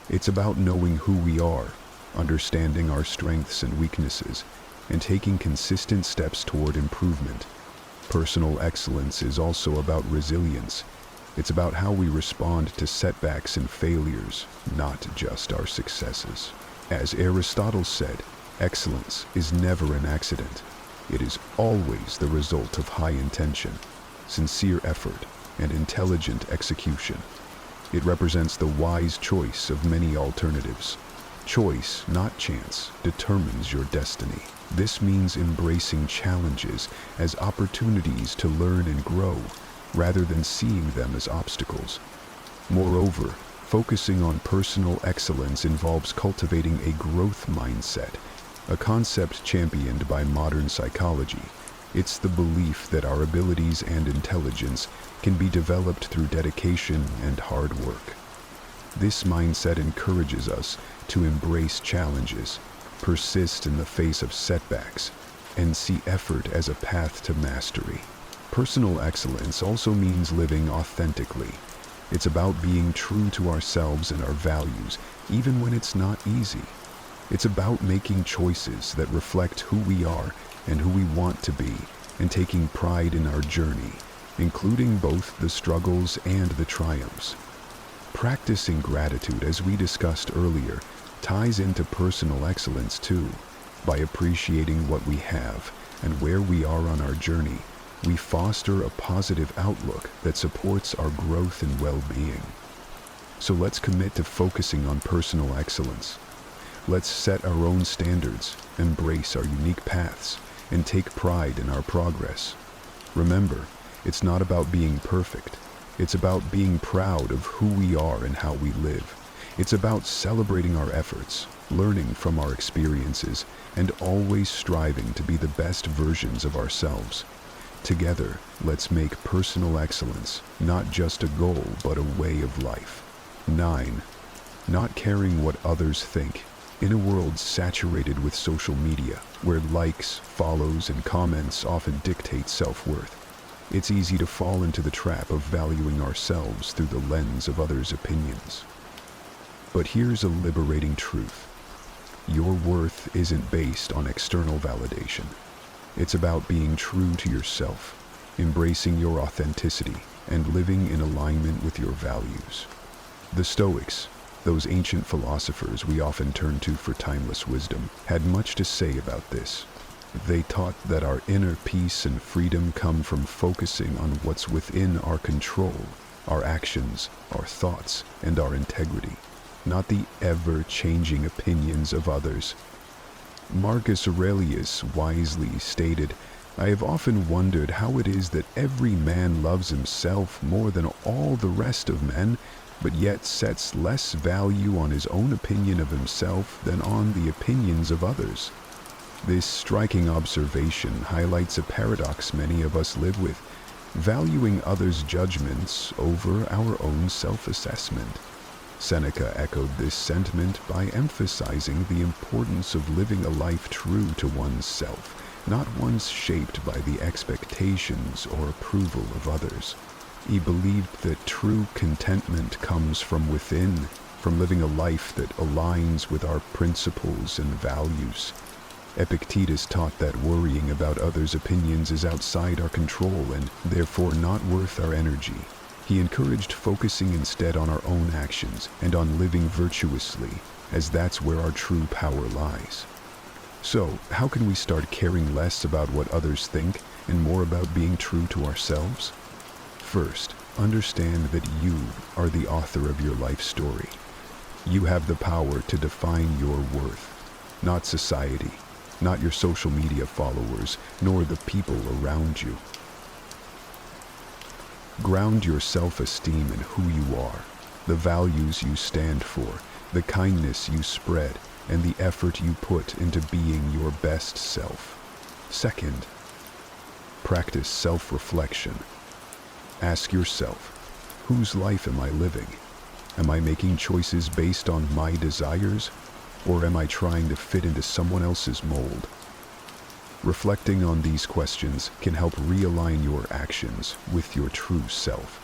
It's about knowing who we are, understanding our strengths and weaknesses, and taking consistent steps toward improvement. Personal excellence is also about resilience. It's about how we respond to setbacks and failures, not just our successes. As Aristotle said, excellence is never an accident. It is always the result of high intention, sincere effort, and intelligent execution. It represents the wise choice of many alternatives. Choice, not chance, determines your destiny. This means embracing challenges as opportunities to learn and grow, rather than seeing them as obstacles. Moreover, focusing on personal excellence involves cultivating a growth mindset, a concept championed by modern psychology. It's the belief that our abilities and intelligence can be developed through dedication and hard work. This mindset encourages us to embrace challenges, persist in the face of setbacks, and see effort as a path to mastery. Personal excellence also means living authentically. It's about being true to ourselves and our values, even when it's not easy. It's about making choices that reflect who we are and who we want to be, and taking pride in our journey, including both the struggles and the triumphs. Practicing gratitude, as we discussed earlier, ties into personal excellence too. By appreciating what we have and where we are on our journey, we foster a positive outlook that supports our growth and well-being. So let's commit to focusing on personal excellence. Let's set our own standards, embrace our unique paths, and take pride in our progress. Remember, it's not about being perfect. It's about being proud of who we are and how we live. It's about celebrating our efforts, learning from our experiences, and always striving to be the best versions of ourselves. Together, let's make personal excellence not just a goal, but a way of life. 9. Not caring what others think. In a world saturated with social media, where likes, follows, and comments often dictate self-worth, it's easy to fall into the trap of valuing ourselves through the lens of others' opinions. But here's a liberating truth. Your worth isn't based on external validation. It's about being true to yourself, embracing your authenticity, and living in alignment with your values. The Stoics, those ancient philosophers we often turn to for timeless wisdom, had much to say about this. They taught that our inner peace and freedom come from focusing on what's within our control, our actions, our thoughts, and our integrity, not the ever-changing opinions of others. Marcus Aurelius wisely stated, "I have often wondered how it is that every man loves himself more than all the rest of men, but yet sets less value on his own opinion of himself than on the opinions of others." This striking observation highlights a paradox many of us live with, valuing others' judgments over our own self-assessment. Seneca echoed this sentiment by emphasizing the importance of living a life true to one's self, not one shaped by the expectations or approval of others. He believed that true contentment comes from within, from living a life that aligns with our principles and values. Epictetus taught that worrying about others' opinions is outside our control and therefore not worth our energy. He encouraged focusing instead on our own actions and on living virtuously, as that's where our true power lies. So, how can we start caring less about what others think and more about being true to ourselves? First, understand that you are the author of your life story. You have the power to define your worth, not society, not your social media followers, nor the people around you. Ground your self-esteem in who you are, the values you stand for, the kindness you spread, and the effort you put into being your best self. Second, practice self-reflection. Ask yourself, whose life am I living? Am I making choices based on my desires, or am I trying to fit into someone else's mold? Reflecting on these questions can help realign your actions with your true self.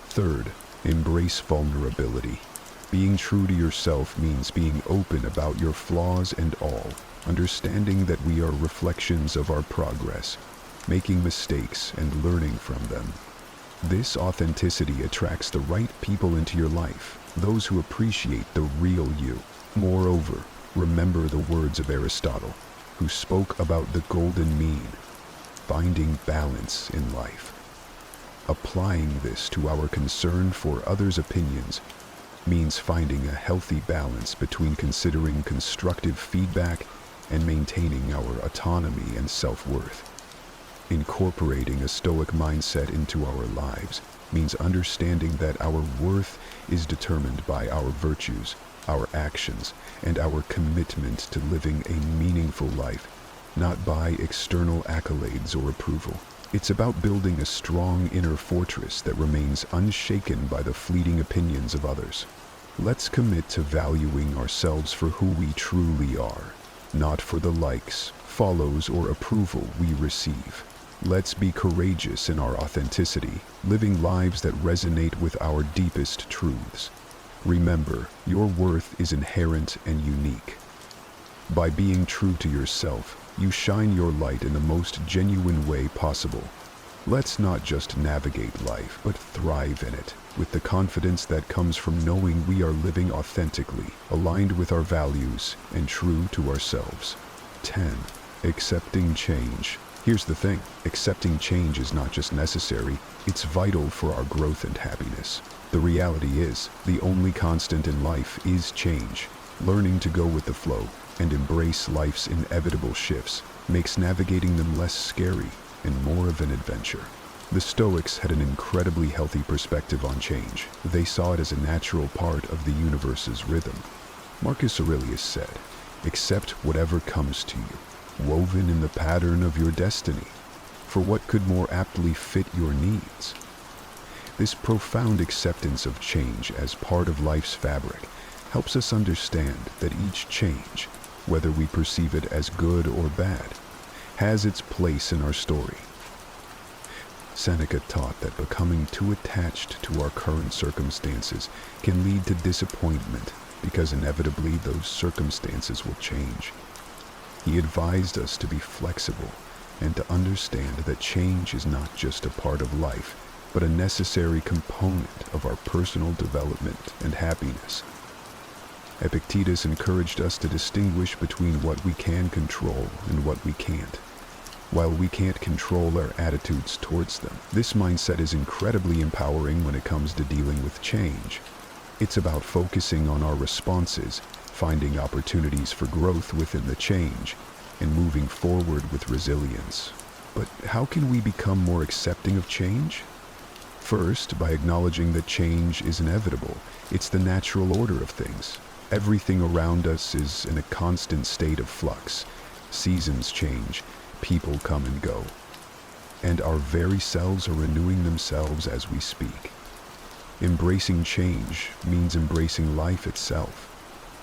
Third, embrace vulnerability. Being true to yourself means being open about your flaws and all, understanding that we are reflections of our progress, making mistakes and learning from them. This authenticity attracts the right people into your life, those who appreciate the real you. Moreover, remember the words of Aristotle, who spoke about the golden mean, finding balance in life. Applying this to our concern for others' opinions means finding a healthy balance between considering constructive feedback and maintaining our autonomy and self-worth. Incorporating a Stoic mindset into our lives means understanding that our worth is determined by our virtues, our actions, and our commitment to living a meaningful life, not by external accolades or approval. It's about building a strong inner fortress that remains unshaken by the fleeting opinions of others. Let's commit to valuing ourselves for who we truly are, not for the likes, follows, or approval we receive. Let's be courageous in our authenticity, living lives that resonate with our deepest truths. Remember, your worth is inherent and unique. By being true to yourself, you shine your light in the most genuine way possible. Let's not just navigate life, but thrive in it, with the confidence that comes from knowing we are living authentically, aligned with our values, and true to ourselves. 10. Accepting change. Here's the thing, accepting change is not just necessary, it's vital for our growth and happiness. The reality is, the only constant in life is change. Learning to go with the flow and embrace life's inevitable shifts makes navigating them less scary and more of an adventure. The Stoics had an incredibly healthy perspective on change. They saw it as a natural part of the universe's rhythm. Marcus Aurelius said, "Accept whatever comes to you, woven in the pattern of your destiny, for what could more aptly fit your needs?" This profound acceptance of change as part of life's fabric helps us understand that each change, whether we perceive it as good or bad, has its place in our story. Seneca taught that becoming too attached to our current circumstances can lead to disappointment because inevitably those circumstances will change. He advised us to be flexible and to understand that change is not just a part of life, but a necessary component of our personal development and happiness. Epictetus encouraged us to distinguish between what we can control and what we can't. While we can't control our attitudes towards them, this mindset is incredibly empowering when it comes to dealing with change. It's about focusing on our responses, finding opportunities for growth within the change, and moving forward with resilience. But how can we become more accepting of change? First, by acknowledging that change is inevitable. It's the natural order of things. Everything around us is in a constant state of flux. Seasons change, people come and go, and our very selves are renewing themselves as we speak. Embracing change means embracing life itself.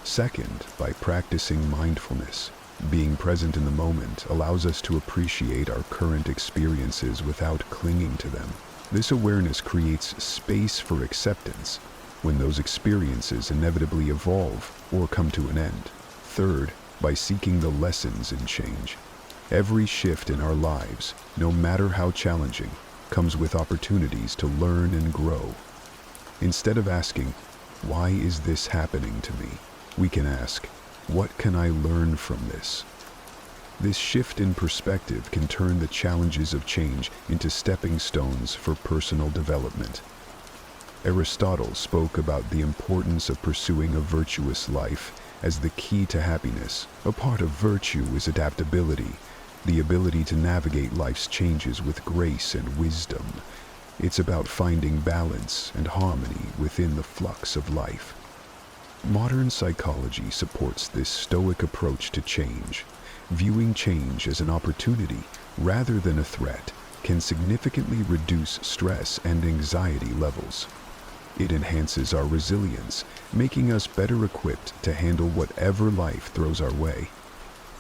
Second, by practicing mindfulness. Being present in the moment allows us to appreciate our current experiences without clinging to them. This awareness creates space for acceptance when those experiences inevitably evolve or come to an end. Third, by seeking the lessons in change. Every shift in our lives, no matter how challenging, comes with opportunities to learn and grow. Instead of asking, "Why is this happening to me?" we can ask, "What can I learn from this?" This shift in perspective can turn the challenges of change into stepping stones for personal development. Aristotle spoke about the importance of pursuing a virtuous life as the key to happiness. A part of virtue is adaptability, the ability to navigate life's changes with grace and wisdom. It's about finding balance and harmony within the flux of life. Modern psychology supports this Stoic approach to change. Viewing change as an opportunity rather than a threat can significantly reduce stress and anxiety levels. It enhances our resilience, making us better equipped to handle whatever life throws our way.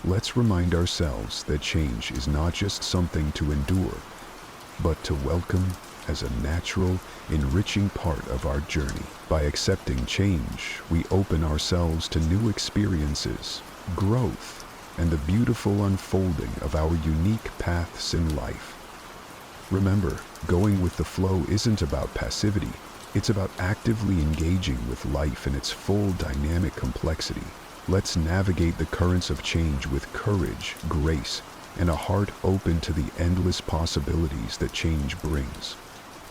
Let's remind ourselves that change is not just something to endure, but to welcome as a natural, enriching part of our journey. By accepting change, we open ourselves to new experiences, growth, and the beautiful unfolding of our unique paths in life. Remember, going with the flow isn't about passivity. It's about actively engaging with life in its full dynamic complexity. Let's navigate the currents of change with courage, grace, and a heart open to the endless possibilities that change brings.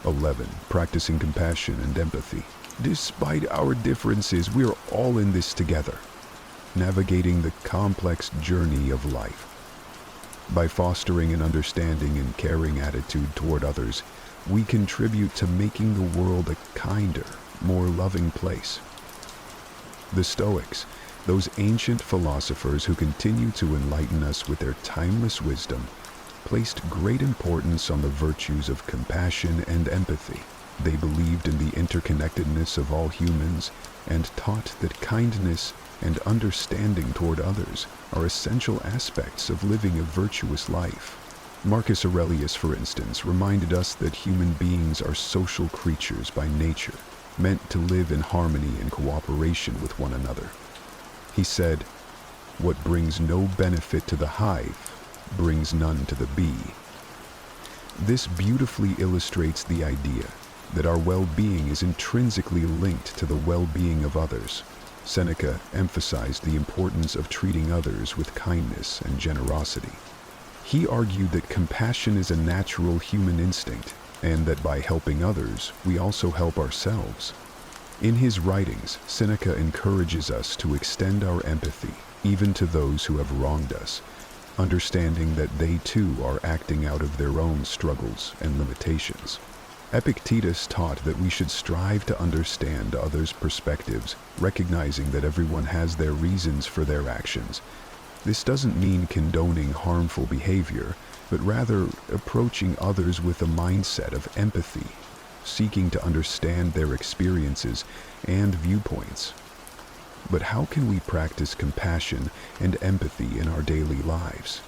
11. Practicing compassion and empathy. Despite our differences, we're all in this together, navigating the complex journey of life. By fostering an understanding and caring attitude toward others, we contribute to making the world a kinder, more loving place. The Stoics, those ancient philosophers who continue to enlighten us with their timeless wisdom, placed great importance on the virtues of compassion and empathy. They believed in the interconnectedness of all humans and taught that kindness and understanding toward others are essential aspects of living a virtuous life. Marcus Aurelius, for instance, reminded us that human beings are social creatures by nature, meant to live in harmony and cooperation with one another. He said, "What brings no benefit to the hive brings none to the bee." This beautifully illustrates the idea that our well-being is intrinsically linked to the well-being of others. Seneca emphasized the importance of treating others with kindness and generosity. He argued that compassion is a natural human instinct, and that by helping others, we also help ourselves. In his writings, Seneca encourages us to extend our empathy, even to those who have wronged us, understanding that they too are acting out of their own struggles and limitations. Epictetus taught that we should strive to understand others' perspectives, recognizing that everyone has their reasons for their actions. This doesn't mean condoning harmful behavior, but rather approaching others with a mindset of empathy, seeking to understand their experiences and viewpoints. But how can we practice compassion and empathy in our daily lives?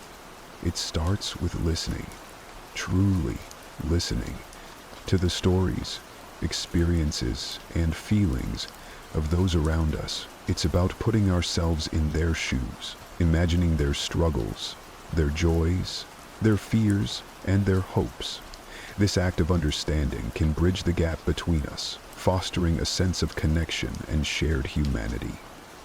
It starts with listening, truly listening, to the stories, experiences, and feelings of those around us. It's about putting ourselves in their shoes, imagining their struggles, their joys, their fears, and their hopes. This act of understanding can bridge the gap between us, fostering a sense of connection and shared humanity.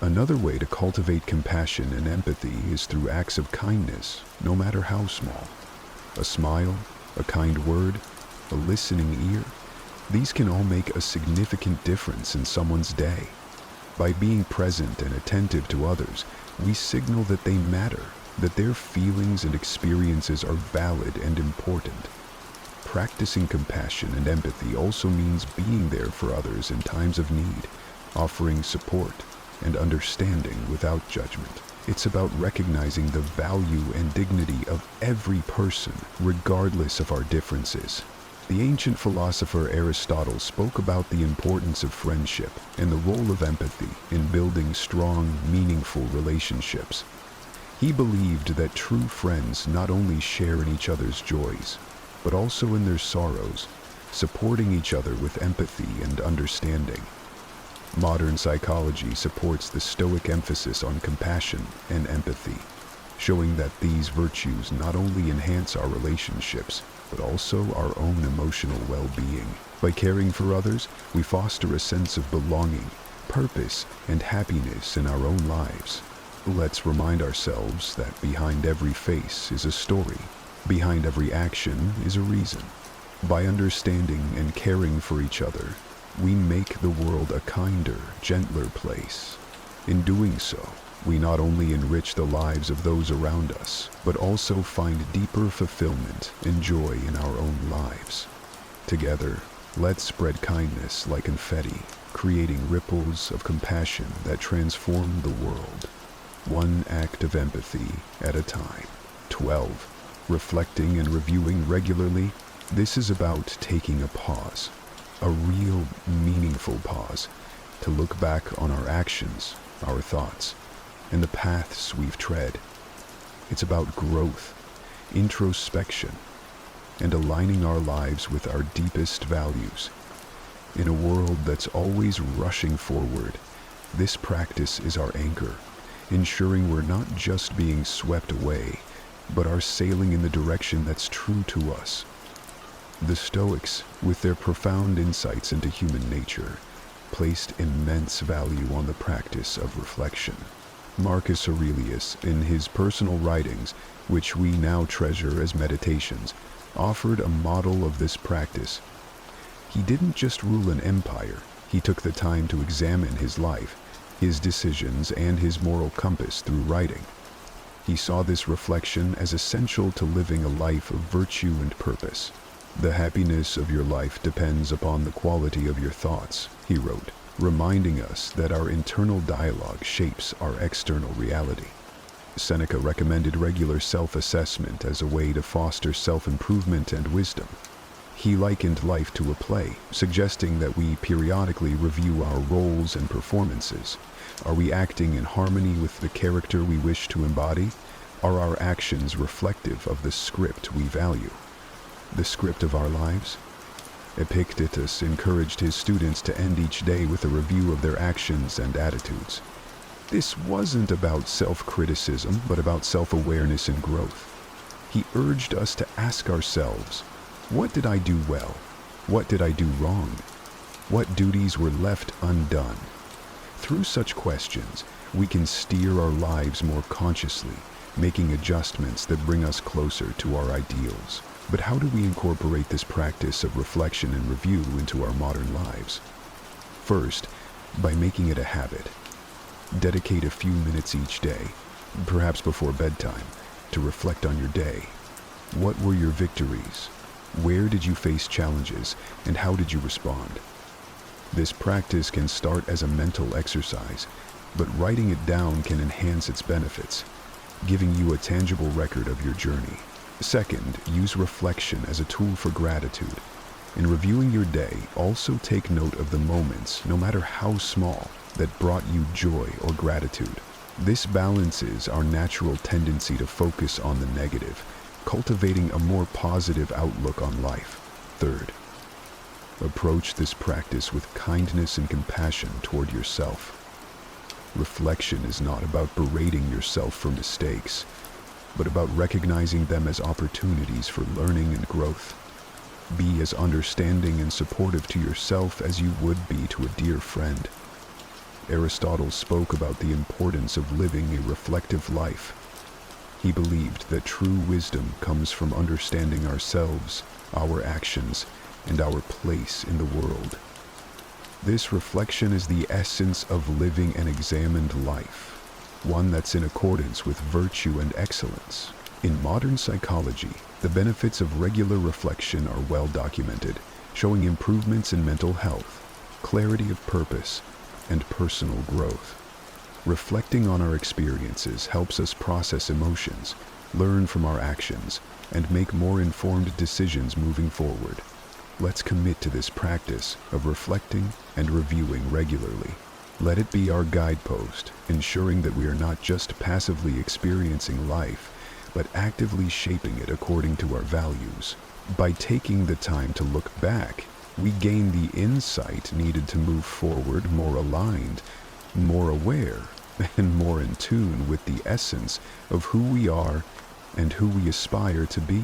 Another way to cultivate compassion and empathy is through acts of kindness, no matter how small. A smile, a kind word, a listening ear. These can all make a significant difference in someone's day. By being present and attentive to others, we signal that they matter, that their feelings and experiences are valid and important. Practicing compassion and empathy also means being there for others in times of need, offering support and understanding without judgment. It's about recognizing the value and dignity of every person, regardless of our differences. The ancient philosopher Aristotle spoke about the importance of friendship and the role of empathy in building strong, meaningful relationships. He believed that true friends not only share in each other's joys, but also in their sorrows, supporting each other with empathy and understanding. Modern psychology supports the Stoic emphasis on compassion and empathy, showing that these virtues not only enhance our relationships, but also our own emotional well-being. By caring for others, we foster a sense of belonging, purpose, and happiness in our own lives. Let's remind ourselves that behind every face is a story. Behind every action is a reason. By understanding and caring for each other, we make the world a kinder, gentler place. In doing so, we not only enrich the lives of those around us, but also find deeper fulfillment and joy in our own lives. Together, let's spread kindness like confetti, creating ripples of compassion that transform the world, one act of empathy at a time. 12. Reflecting and reviewing regularly. This is about taking a pause, a real, meaningful pause, to look back on our actions, our thoughts, and the paths we've tread. It's about growth, introspection, and aligning our lives with our deepest values. In a world that's always rushing forward, this practice is our anchor, ensuring we're not just being swept away, but are sailing in the direction that's true to us. The Stoics, with their profound insights into human nature, placed immense value on the practice of reflection. Marcus Aurelius, in his personal writings, which we now treasure as meditations, offered a model of this practice. He didn't just rule an empire, he took the time to examine his life, his decisions, and his moral compass through writing. He saw this reflection as essential to living a life of virtue and purpose. The happiness of your life depends upon the quality of your thoughts, he wrote, reminding us that our internal dialogue shapes our external reality. Seneca recommended regular self-assessment as a way to foster self-improvement and wisdom. He likened life to a play, suggesting that we periodically review our roles and performances. Are we acting in harmony with the character we wish to embody? Are our actions reflective of the script we value? The script of our lives? Epictetus encouraged his students to end each day with a review of their actions and attitudes. This wasn't about self-criticism, but about self-awareness and growth. He urged us to ask ourselves, what did I do well? What did I do wrong? What duties were left undone? Through such questions, we can steer our lives more consciously, making adjustments that bring us closer to our ideals. But how do we incorporate this practice of reflection and review into our modern lives? First, by making it a habit. Dedicate a few minutes each day, perhaps before bedtime, to reflect on your day. What were your victories? Where did you face challenges, and how did you respond? This practice can start as a mental exercise, but writing it down can enhance its benefits, giving you a tangible record of your journey. Second, use reflection as a tool for gratitude. In reviewing your day, also take note of the moments, no matter how small, that brought you joy or gratitude. This balances our natural tendency to focus on the negative, cultivating a more positive outlook on life. Third, approach this practice with kindness and compassion toward yourself. Reflection is not about berating yourself for mistakes, but about recognizing them as opportunities for learning and growth. Be as understanding and supportive to yourself as you would be to a dear friend. Aristotle spoke about the importance of living a reflective life. He believed that true wisdom comes from understanding ourselves, our actions, and our place in the world. This reflection is the essence of living an examined life, one that's in accordance with virtue and excellence. In modern psychology, the benefits of regular reflection are well documented, showing improvements in mental health, clarity of purpose, and personal growth. Reflecting on our experiences helps us process emotions, learn from our actions, and make more informed decisions moving forward. Let's commit to this practice of reflecting and reviewing regularly. Let it be our guidepost, ensuring that we are not just passively experiencing life, but actively shaping it according to our values. By taking the time to look back, we gain the insight needed to move forward more aligned, more aware, and more in tune with the essence of who we are and who we aspire to be.